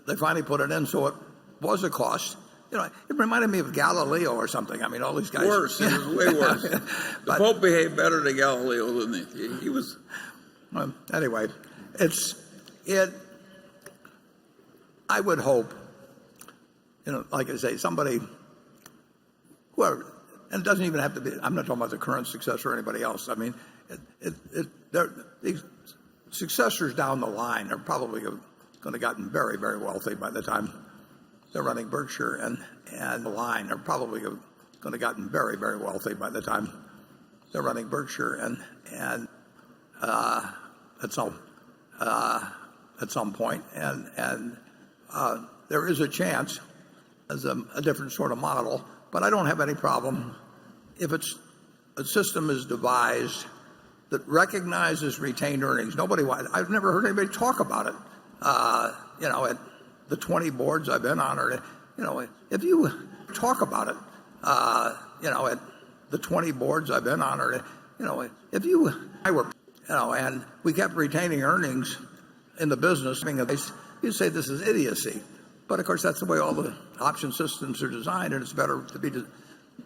they finally put it in, so it was a cost. It reminded me of Galileo or something. I mean, all these guys. Worse. It was way worse. The Pope behaved better to Galileo than he was. Well, anyway, I would hope, like I say, somebody, whoever, and it doesn't even have to be, I'm not talking about the current successor or anybody else. I mean, these successors down the line are probably going to have gotten very, very wealthy by the time they're running Berkshire, and the line are probably going to have gotten very, very wealthy by the time they're running Berkshire, and at some point, and there is a chance as a different sort of model, but I don't have any problem if a system is devised that recognizes retained earnings. I've never heard anybody talk about it. At the 20 boards I've been on, or if you talk about it, at the 20 boards I've been on, or if you, and we kept retaining earnings in the business, you say this is idiocy. But of course, that's the way all the option systems are designed, and it's better to be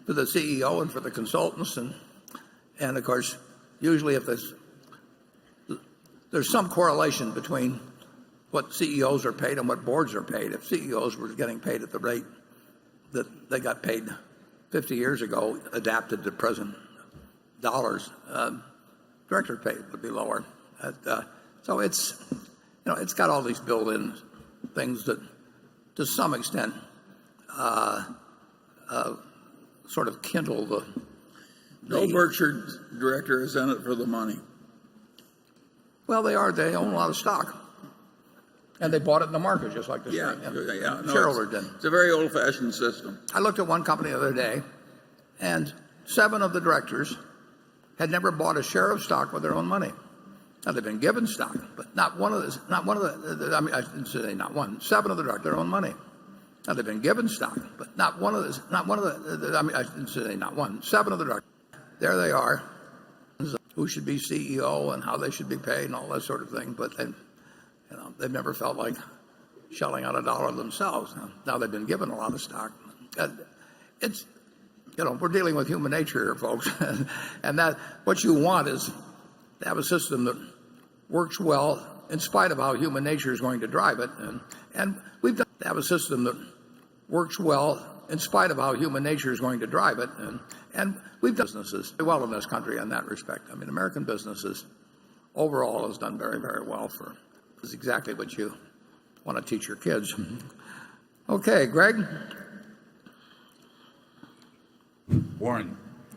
for the CEO and for the consultants. And of course, usually if there's some correlation between what CEOs are paid and what boards are paid. If CEOs were getting paid at the rate that they got paid 50 years ago, adapted to present dollars, director pay would be lower. So it's got all these built-in things that, to some extent, sort of kindle the. No Berkshire director is in it for the money. Well, they are. They own a lot of stock, and they bought it in the market just like this. Yeah. No, shareholder did. It's a very old-fashioned system. I looked at one company the other day, and 7 of the directors had never bought a share of stock with their own money. Now they've been given stock, but not one of the. I mean, I didn't say not one. 7 of the directors, their own money. Now they've been given stock, but not one of the. I mean, I didn't say not one. 7 of the directors. There they are. Who should be CEO and how they should be paid and all that sort of thing. But they've never felt like shelling out a dollar themselves. Now they've been given a lot of stock. It's we're dealing with human nature here, folks, and that what you want is to have a system that works well in spite of how human nature is going to drive it. And we've done to have a system that works well in spite of how human nature is going to drive it. And we've done businesses well in this country in that respect. I mean, American businesses overall has done very, very well is exactly what you want to teach your kids. Okay, Greg? Warren,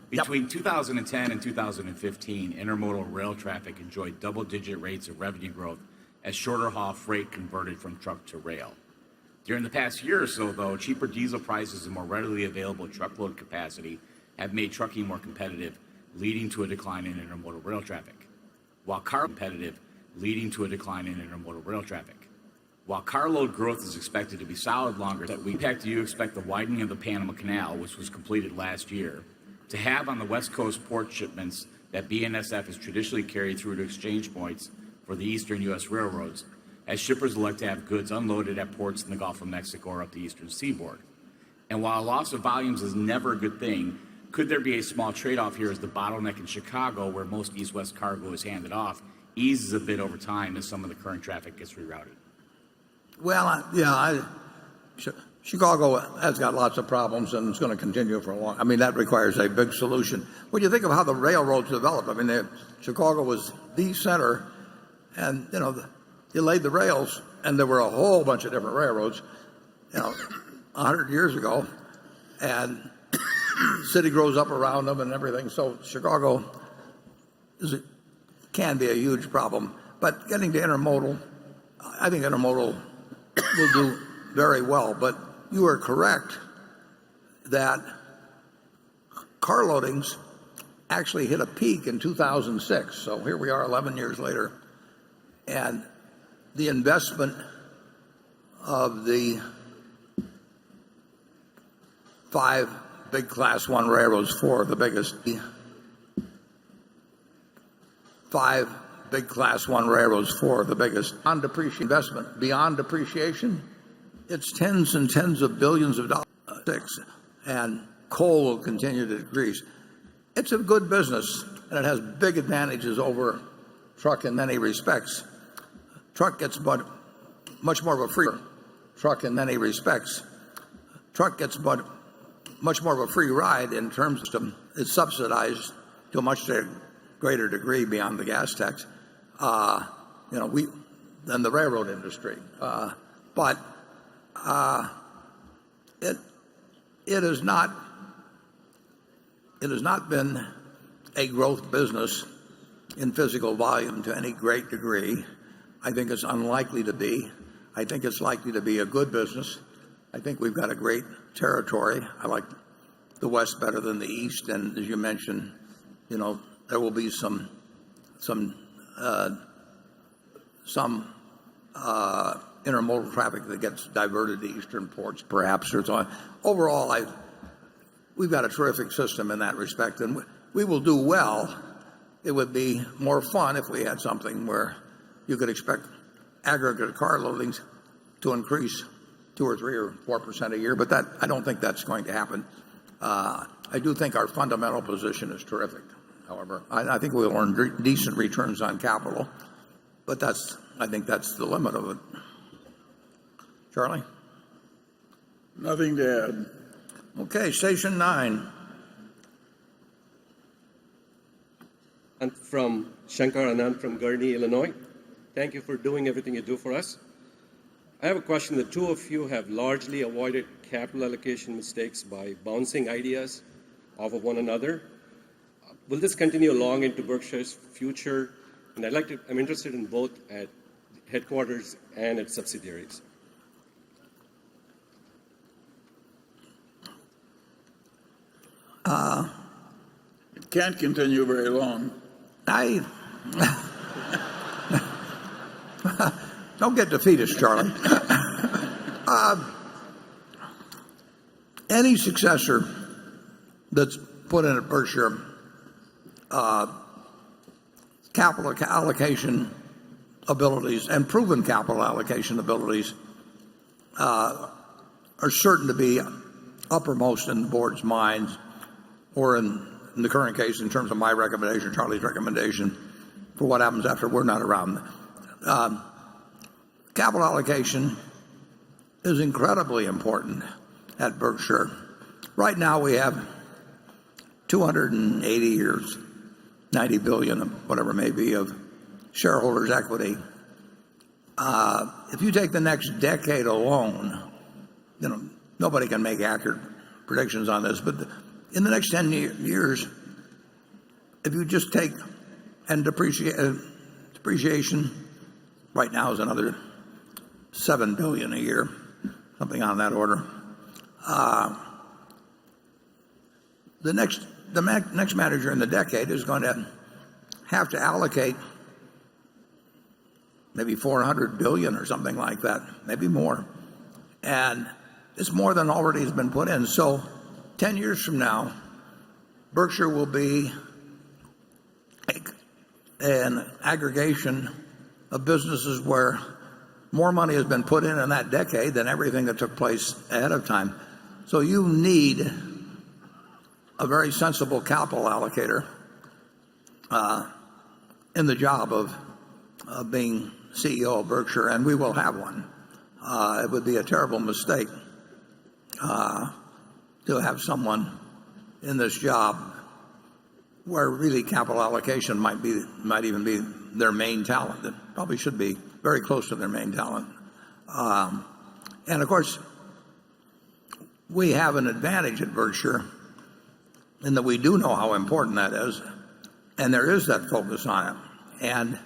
between 2010 and 2015, intermodal rail traffic enjoyed double-digit rates of revenue growth as shorter-haul freight converted from truck to rail. During the past year or so, though, cheaper diesel prices and more readily available truckload capacity have made trucking more competitive, leading to a decline in intermodal rail traffic. While carload growth is expected to be solid longer, that we expect you expect the widening of the Panama Canal, which was completed last year, to have on the West Coast port shipments that BNSF has traditionally carried through to exchange points for the eastern U.S. railroads, as shippers elect to have goods unloaded at ports in the Gulf of Mexico or up the eastern seaboard. And while a loss of volumes is never a good thing, could there be a small trade-off here as the bottleneck in Chicago, where most east-west cargo is handed off, eases a bit over time as some of the current traffic gets rerouted? Well, Chicago has got lots of problems, and it's going to continue for a long. I mean, that requires a big solution. When you think of how the railroads developed, I mean, Chicago was the center, and you laid the rails, and there were a whole bunch of different railroads, 100 years ago, and the city grows up around them and everything. So Chicago can be a huge problem. But getting to intermodal, I think intermodal will do very well. But you are correct that car loadings actually hit a peak in 2006. So here we are 11 years later. And the investment of the 5 big Class 1 railroads, 4 of the biggest. 5 big Class 1 railroads, 4 of the biggest. Investment beyond depreciation, it's tens and tens of billions of dollars. And coal will continue to decrease. It's a good business, and it has big advantages over truck in many respects. Truck gets much more of a free truck in many respects. Truck gets much more of a free ride in terms of it's subsidized to a much greater degree beyond the gas tax, than the railroad industry. But it has not been a growth business in physical volume to any great degree. I think it's unlikely to be. I think it's likely to be a good business. I think we've got a great territory. I like the West better than the East, and as you mentioned, there will be some intermodal traffic that gets diverted to eastern ports, perhaps, or so on. Overall, we've got a terrific system in that respect, and we will do well. It would be more fun if we had something where you could expect aggregate car loadings to increase 2 or 3 or 4% a year, but I don't think that's going to happen. I do think our fundamental position is terrific. However, I think we'll earn decent returns on capital, but I think that's the limit of it. Charlie? Nothing to add. Okay, station 9. I'm from Shankar Anand from Gurnee, Illinois. Thank you for doing everything you do for us. I have a question. The two of you have largely avoided capital allocation mistakes by bouncing ideas off of one another. Will this continue long into Berkshire's future? And I'm interested in both at headquarters and at subsidiaries. It can't continue very long. Don't get defeatist, Charlie. Any successor that's put in at Berkshire, capital allocation abilities and proven capital allocation abilities are certain to be uppermost in the board's minds, or in the current case, in terms of my recommendation, Charlie's recommendation, for what happens after we're not around. Capital allocation is incredibly important at Berkshire. Right now we have 280 or 90 billion, whatever it may be, of shareholders' equity. If you take the next decade alone, nobody can make accurate predictions on this, but in the next 10 years, if you just take and depreciation right now is another $7 billion a year, something on that order. The next manager in the decade is going to have to allocate maybe $400 billion or something like that, maybe more, and it's more than already has been put in. So 10 years from now, Berkshire will be an aggregation of businesses where more money has been put in that decade than everything that took place ahead of time. So you need a very sensible capital allocator in the job of being CEO of Berkshire, and we will have one. It would be a terrible mistake to have someone in this job where really capital allocation might even be their main talent. It probably should be very close to their main talent. And of course, we have an advantage at Berkshire in that we do know how important that is, and there is that focus on it. And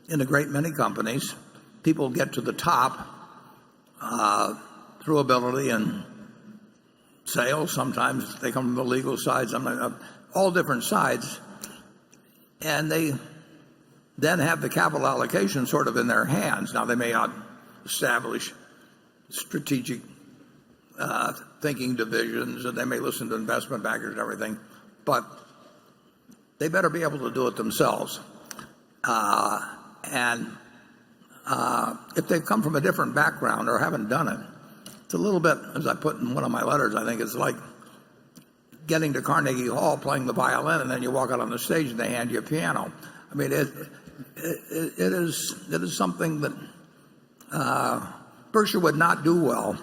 in a great many companies, people get to the top through ability and sales. Sometimes they come from the legal side, sometimes all different sides, and they then have the capital allocation sort of in their hands. Now, they may not establish strategic thinking divisions, and they may listen to investment bankers and everything, but they better be able to do it themselves. And if they've come from a different background or haven't done it, it's a little bit, as I put in one of my letters, I think it's like getting to Carnegie Hall, playing the violin, and then you walk out on the stage and they hand you a piano. I mean, it is something that Berkshire would not do well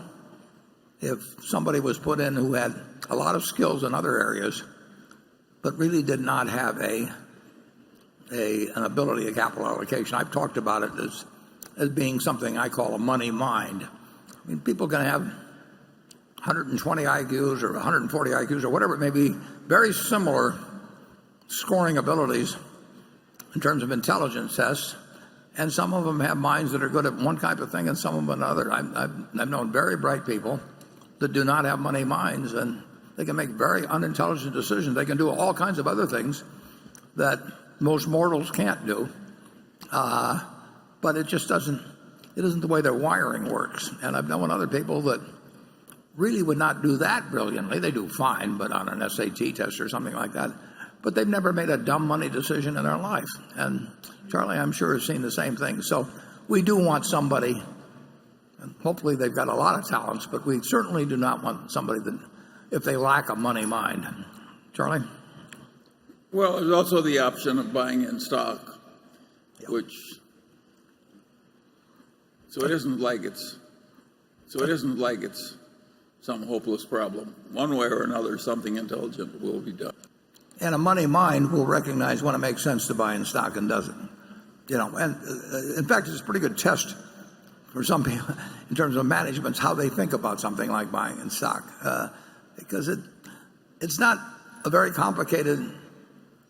if somebody was put in who had a lot of skills in other areas, but really did not have an ability of capital allocation. I've talked about it as being something I call a money mind. I mean, people can have 120 IQs or 140 IQs or whatever it may be, very similar scoring abilities in terms of intelligence tests, and some of them have minds that are good at one type of thing and some of them another. I've known very bright people that do not have money minds, and they can make very unintelligent decisions. They can do all kinds of other things that most mortals can't do, but it just isn't the way their wiring works. And I've known other people that really would not do that brilliantly. They do fine, but on an SAT test or something like that. But they've never made a dumb money decision in their life. And Charlie, I'm sure, has seen the same thing. So we do want somebody, and hopefully they've got a lot of talents, but we certainly do not want somebody that, if they lack a money mind. Charlie? Well, there's also the option of buying in stock, which, so it isn't like it's some hopeless problem. One way or another, something intelligent will be done. And a money mind will recognize when it makes sense to buy in stock and doesn't. And in fact, it's a pretty good test for some people in terms of managements, how they think about something like buying in stock. Because it's not a very complicated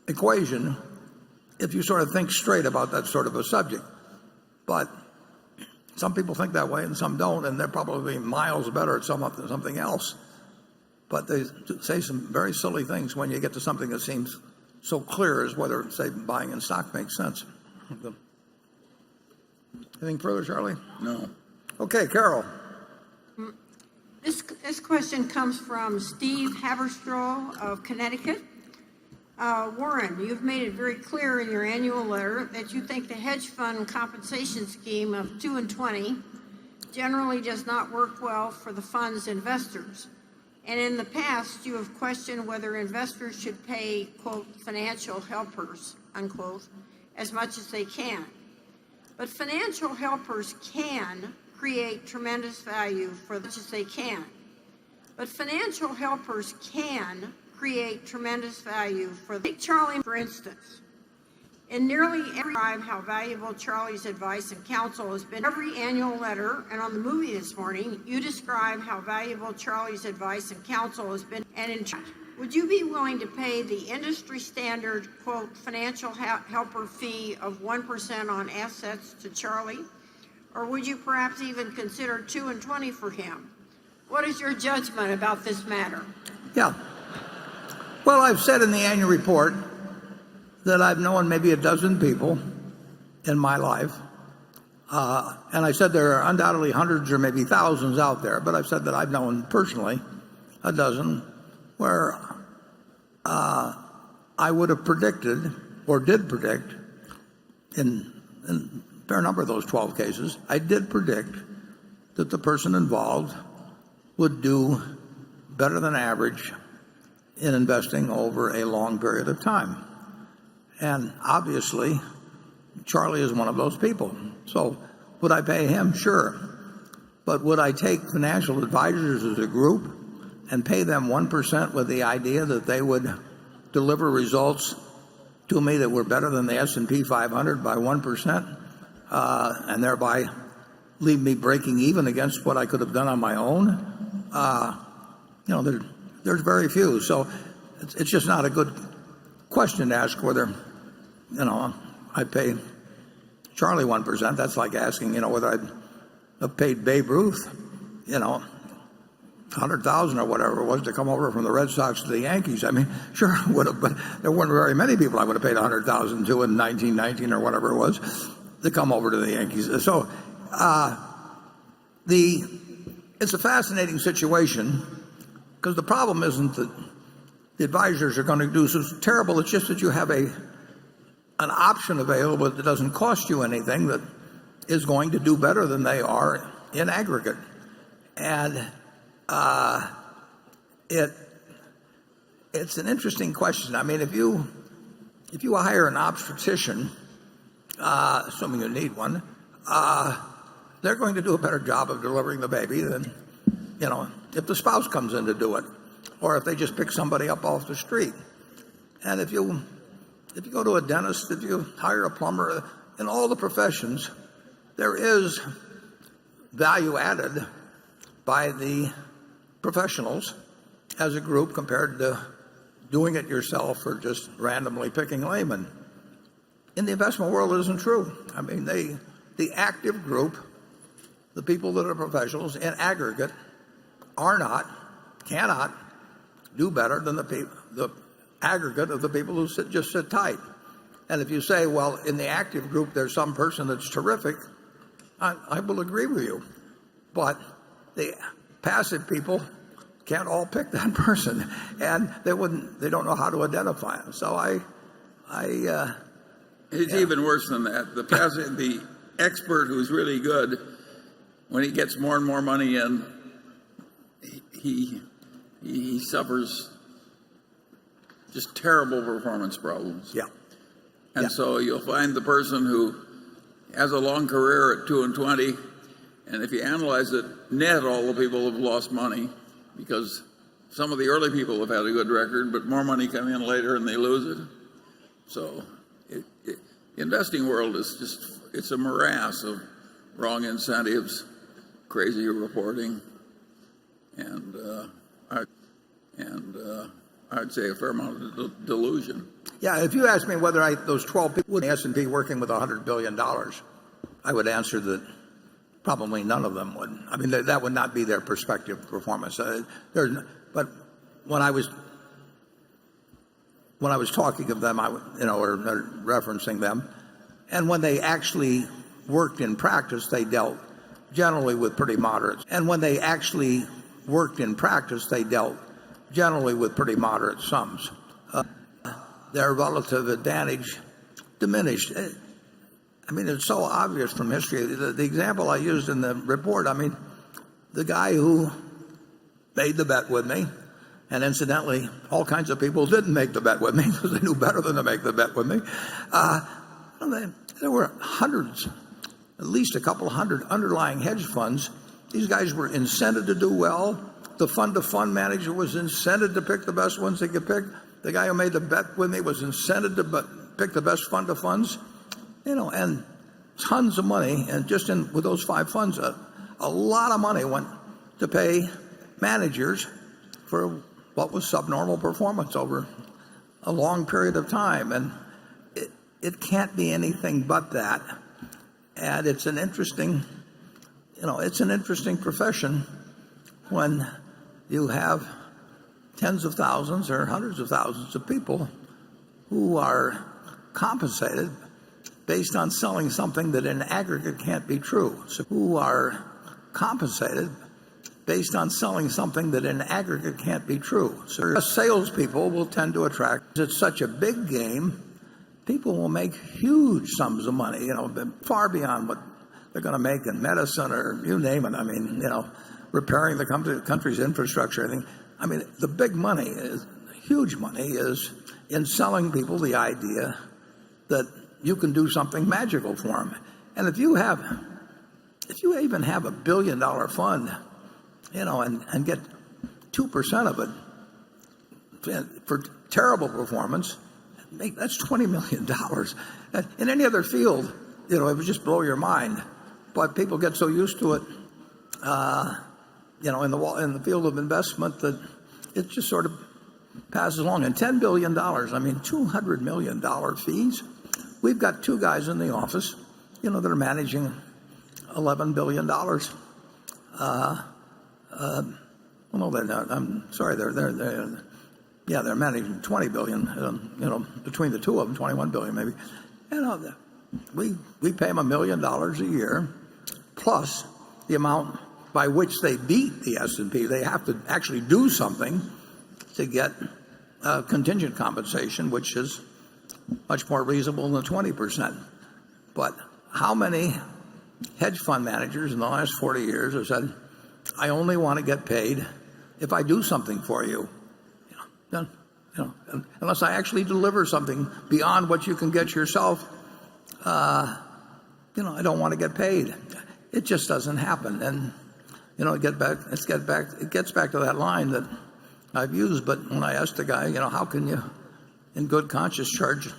equation if you sort of think straight about that sort of a subject. But some people think that way and some don't, and they're probably miles better at something else. But they say some very silly things when you get to something that seems so clear as whether, say, buying in stock makes sense. Anything further, Charlie? No. Okay, Carol. This question comes from Steve Haberstroh of Connecticut. Warren, you've made it very clear in your annual letter that you think the hedge fund compensation scheme of 2 and 20 generally does not work well for the fund's investors. And in the past, you have questioned whether investors should pay, quote, financial helpers, unquote, as much as they can. But financial helpers can create tremendous value for as much as they can. But financial helpers can create tremendous value for take Charlie, for instance. In nearly every time how valuable Charlie's advice and counsel has been, every annual letter and on the movie this morning, you describe how valuable Charlie's advice and counsel has been. And in fact, would you be willing to pay the industry standard, quote, financial helper fee of 1% on assets to Charlie? Or would you perhaps even consider 2 and 20 for him? What is your judgment about this matter? Yeah. Well, I've said in the annual report that I've known maybe a dozen people in my life. And I said there are undoubtedly hundreds or maybe thousands out there, but I've said that I've known personally a dozen where I would have predicted or did predict in a fair number of those 12 cases, I did predict that the person involved would do better than average in investing over a long period of time. And obviously, Charlie is one of those people. So would I pay him? Sure. But would I take financial advisors as a group and pay them 1% with the idea that they would deliver results to me that were better than the S&P 500 by 1%, and thereby leave me breaking even against what I could have done on my own? There's very few. So it's just not a good question to ask whether, I pay Charlie 1%. That's like asking, whether I'd have paid Babe Ruth, 100,000 or whatever it was to come over from the Red Sox to the Yankees. I mean, sure I would have, but there weren't very many people I would have paid 100,000 to in 1919 or whatever it was to come over to the Yankees. So it's a fascinating situation because the problem isn't that the advisors are going to do so terrible. It's just that you have an option available that doesn't cost you anything that is going to do better than they are in aggregate. And it's an interesting question. I mean, if you hire an obstetrician, assuming you need one, they're going to do a better job of delivering the baby than, if the spouse comes in to do it, or if they just pick somebody up off the street. And if you go to a dentist, if you hire a plumber, in all the professions, there is value added by the professionals as a group compared to doing it yourself or just randomly picking laymen. In the investment world, it isn't true. I mean, the active group, the people that are professionals in aggregate, cannot do better than the aggregate of the people who just sit tight. And if you say, well, in the active group, there's some person that's terrific, I will agree with you. But the passive people can't all pick that person, and they don't know how to identify them. So it's even worse than that. The expert who's really good, when he gets more and more money in, he suffers just terrible performance problems. Yeah. And so you'll find the person who has a long career at 2 and 20, and if you analyze it, net all the people have lost money because some of the early people have had a good record, but more money come in later and they lose it. So the investing world is it's a morass of wrong incentives, crazy reporting, and I'd say a fair amount of delusion. Yeah, if you ask me whether those 12 people in the S&P working with $100 billion, I would answer that probably none of them would. I mean, that would not be their perspective performance. But when I was talking of them, or referencing them, and when they actually worked in practice, they dealt generally with pretty moderate. And when they actually worked in practice, they dealt generally with pretty moderate sums. Their relative advantage diminished. I mean, it's so obvious from history. The example I used in the report, I mean, the guy who made the bet with me, and incidentally, all kinds of people didn't make the bet with me because they knew better than to make the bet with me. There were hundreds, at least a couple hundred underlying hedge funds. These guys were incented to do well. The fund-to-fund manager was incented to pick the best ones they could pick. The guy who made the bet with me was incented to pick the best fund-to-funds. And tons of money, and just with those 5 funds, a lot of money went to pay managers for what was subnormal performance over a long period of time. And it can't be anything but that. And it's an interesting profession when you have tens of thousands or hundreds of thousands of people who are compensated based on selling something that in aggregate can't be true. So who are compensated based on selling something that in aggregate can't be true. So salespeople will tend to attract. It's such a big game. People will make huge sums of money, far beyond what they're going to make in medicine or you name it. I mean, repairing the country's infrastructure. I mean, the big money, huge money, is in selling people the idea that you can do something magical for them. And if you even have $1 billion fund, and get 2% of it for terrible performance, that's $20 million. In any other field, it would just blow your mind. But people get so used to it, in the field of investment, that it just sort of passes along. And $10 billion, I mean, $200 million fees. We've got 2 guys in the office, that are managing $11 billion. Well, no, they're not. I'm sorry. They're managing $20 billion. Between the two of them, $21 billion maybe. We pay them $1 million a year, plus the amount by which they beat the S&P. They have to actually do something to get contingent compensation, which is much more reasonable than 20%. But how many hedge fund managers in the last 40 years have said, I only want to get paid if I do something for you? Unless I actually deliver something beyond what you can get yourself, I don't want to get paid. It just doesn't happen. And it gets back to that line that I've used. But when I asked the guy, how can you, in good conscience, charge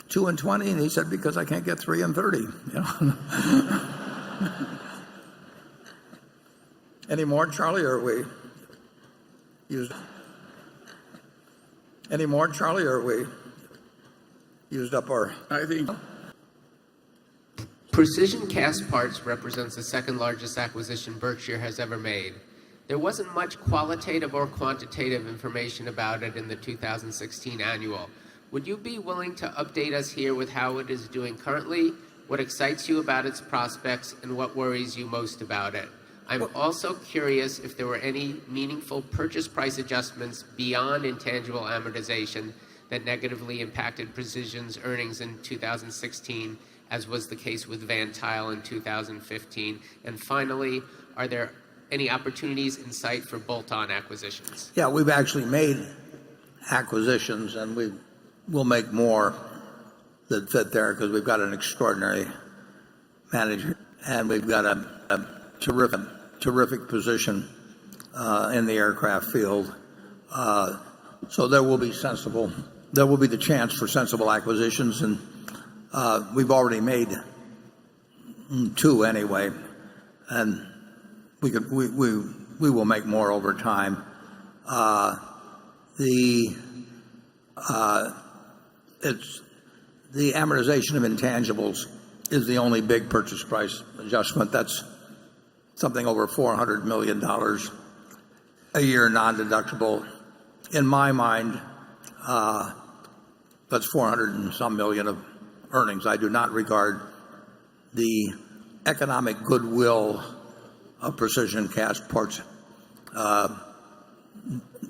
2 and 20? And he said, because I can't get 3 and 30. Any more, Charlie, or are we used? Any more, Charlie, or are we used up our? I think. Precision Castparts represents the second largest acquisition Berkshire has ever made. There wasn't much qualitative or quantitative information about it in the 2016 annual. Would you be willing to update us here with how it is doing currently, what excites you about its prospects, and what worries you most about it? I'm also curious if there were any meaningful purchase price adjustments beyond intangible amortization that negatively impacted Precision's earnings in 2016, as was the case with Van Tuyl in 2015? And finally, are there any opportunities in sight for bolt-on acquisitions? Yeah, we've actually made acquisitions, and we'll make more that fit there because we've got an extraordinary manager, and we've got a terrific position in the aircraft field. So there will be the chance for sensible acquisitions, and we've already made two anyway, and we will make more over time. The amortization of intangibles is the only big purchase price adjustment. That's something over $400 million a year, non-deductible. In my mind, that's 400 and some million of earnings. I do not regard the economic goodwill of Precision Castparts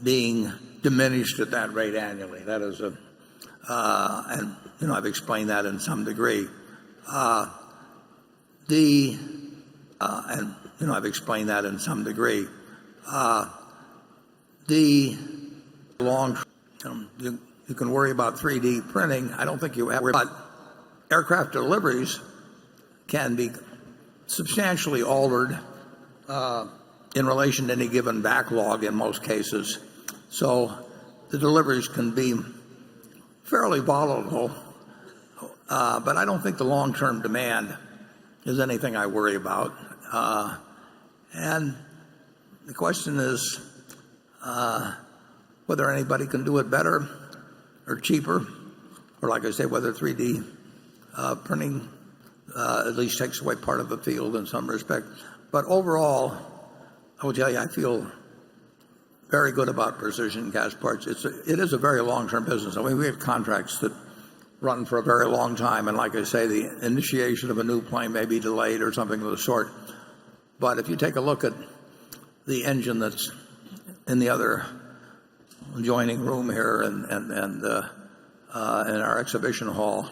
being diminished at that rate annually. That is and I've explained that in some degree. The long, you can worry about 3D printing. I don't think you have, but aircraft deliveries can be substantially altered in relation to any given backlog in most cases. So the deliveries can be fairly volatile, but I don't think the long-term demand is anything I worry about. And the question is whether anybody can do it better or cheaper, or like I say, whether 3D printing at least takes away part of the field in some respect. But overall, I will tell you, I feel very good about Precision Castparts. It is a very long-term business. I mean, we have contracts that run for a very long time, and like I say, the initiation of a new plane may be delayed or something of the sort. But if you take a look at the engine that's in the other adjoining room here and in our exhibition hall,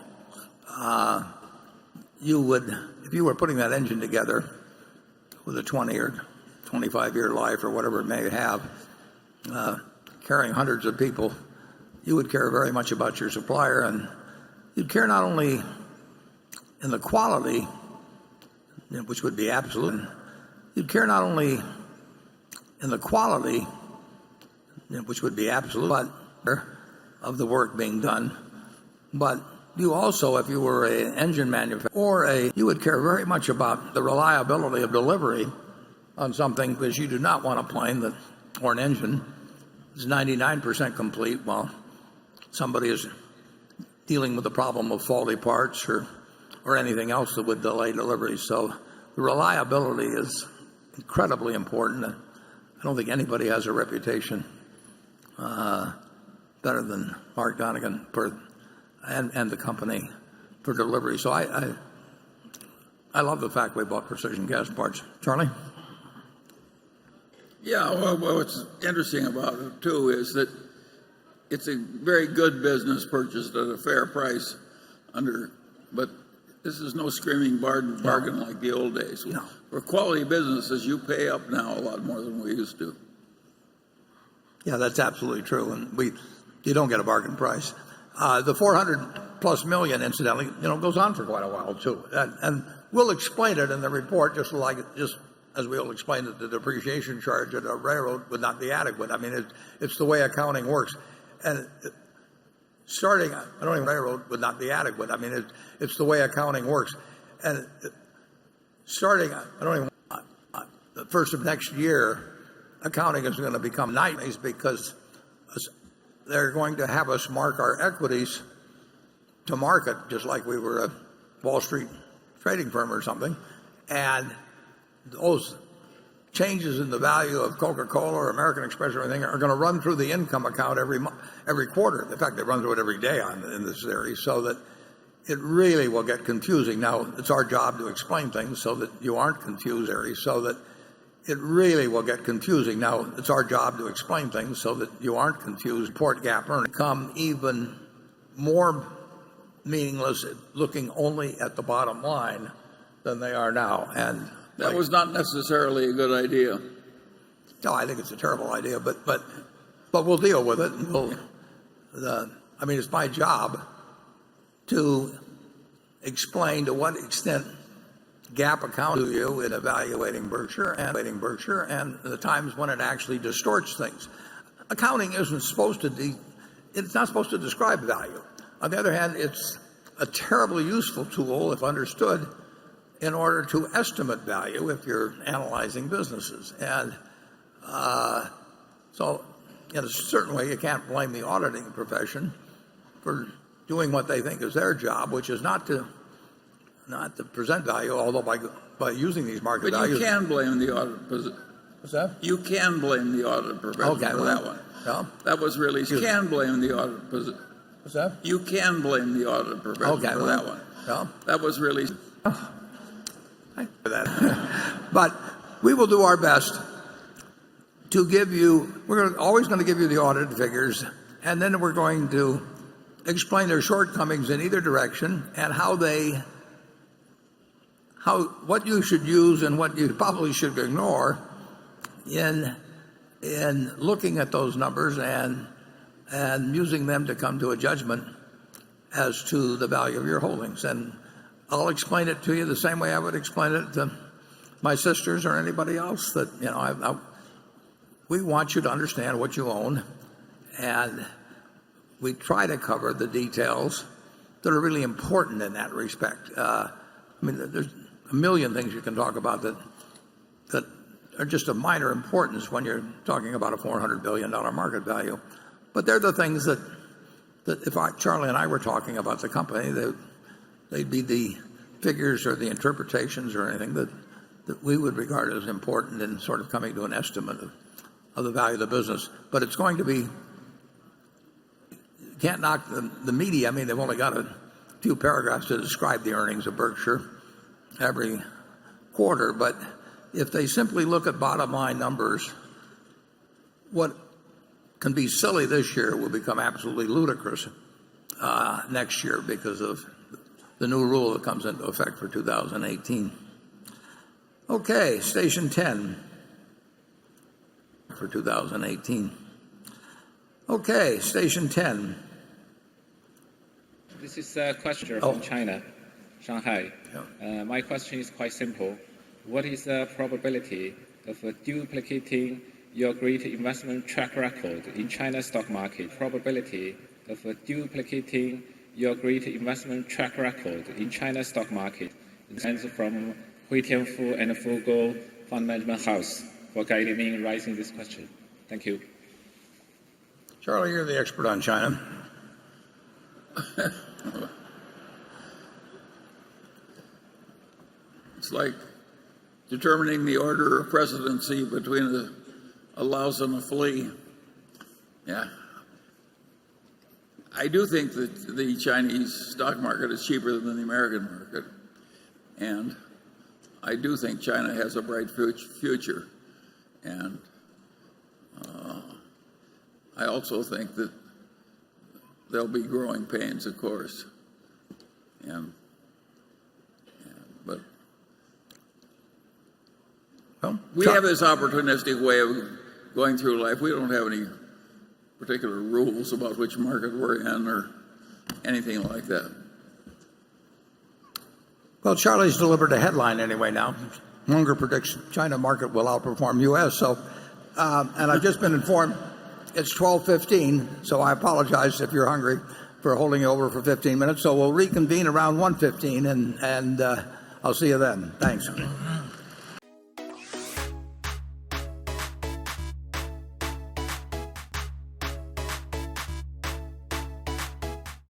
you would, if you were putting that engine together with a 20 or 25-year life or whatever it may have, carrying hundreds of people, you would care very much about your supplier, and you'd care not only in the quality, which would be absolute, you'd care not only in the quality, which would be absolute, of the work being done, but you also, if you were an engine manufacturer, you would care very much about the reliability of delivery on something, because you do not want a plane that, or an engine, is 99% complete while somebody is dealing with the problem of faulty parts or anything else that would delay delivery. So the reliability is incredibly important. I don't think anybody has a reputation better than Mark Donegan and the company for delivery. So I love the fact we bought Precision Castparts. Charlie? Yeah, well, what's interesting about it, too, is that it's a very good business purchased at a fair price but this is no screaming bargain like the old days. No. For quality businesses, you pay up now a lot more than we used to. Yeah, that's absolutely true, and you don't get a bargain price. The 400 plus million, incidentally, goes on for quite a while too, and we'll explain it in the report, just as we'll explain that the depreciation charge at a railroad would not be adequate. I mean, it's the way accounting works, and railroad would not be adequate. I mean, it's the way accounting works, and the first of next year, accounting is going to become nightmares because they're going to have us mark our equities to market, just like we were a Wall Street trading firm or something. And those changes in the value of Coca-Cola or American Express or anything are going to run through the income account every quarter. In fact, they run through it every day in this series, so that it really will get confusing. Now, it's our job to explain things so that you aren't confused, so that it really will get confusing. Now, it's our job to explain things so that you aren't confused. Port gap earnings become even more meaningless looking only at the bottom line than they are now. And that was not necessarily a good idea. No, I think it's a terrible idea, but we'll deal with it. I mean, it's my job to explain to what extent GAAP accounts to you in evaluating Berkshire and the times when it actually distorts things. Accounting isn't supposed to it's not supposed to describe value. On the other hand, it's a terribly useful tool if understood in order to estimate value if you're analyzing businesses. And so in a certain way you can't blame the auditing profession for doing what they think is their job, which is not to present value, although by using these market values. But you can blame the audit. What's that? You can blame the audit profession for that one. Yeah. That was really, you can blame the audit. What's that? You can blame the audit profession for that one. Yeah. That was really. But we will do our best to give you, always going to give you the audited figures, and then we're going to explain their shortcomings in either direction and what you should use and what you probably should ignore in looking at those numbers and using them to come to a judgment as to the value of your holdings. And I'll explain it to you the same way I would explain it to my sisters or anybody else. That we want you to understand what you own, and we try to cover the details that are really important in that respect. I mean, there's a million things you can talk about that are just of minor importance when you're talking about a $400 billion market value. But they're the things that if Charlie and I were talking about the company, they'd be the figures or the interpretations or anything that we would regard as important in sort of coming to an estimate of the value of the business. But it's going to be, you can't knock the media. I mean, they've only got a few paragraphs to describe the earnings of Berkshire every quarter, but if they simply look at bottom line numbers, what can be silly this year will become absolutely ludicrous next year because of the new rule that comes into effect for 2018. Okay, station 10 for 2018. Okay, station 10. This is a question from China, Shanghai. My question is quite simple. What is the probability of duplicating your great investment track record in China's stock market? Probability of duplicating your great investment track record in China's stock market. It comes from Hui Tianfu and Fargo Fund Management House for guiding me in raising this question. Thank you. Charlie, you're the expert on China. It's like determining the order of presidency between a louse and a flea. Yeah. I do think that the Chinese stock market is cheaper than the American market. And I do think China has a bright future. And I also think that there'll be growing pains, of course. But we have this opportunistic way of going through life. We don't have any particular rules about which market we're in or anything like that. Well, Charlie's delivered a headline anyway now. Munger predicts China market will outperform U.S. So, and I've just been informed it's 12:15, so I apologize if you're hungry for holding you over for 15 minutes. So we'll reconvene around 1:15, and I'll see you then. Thanks.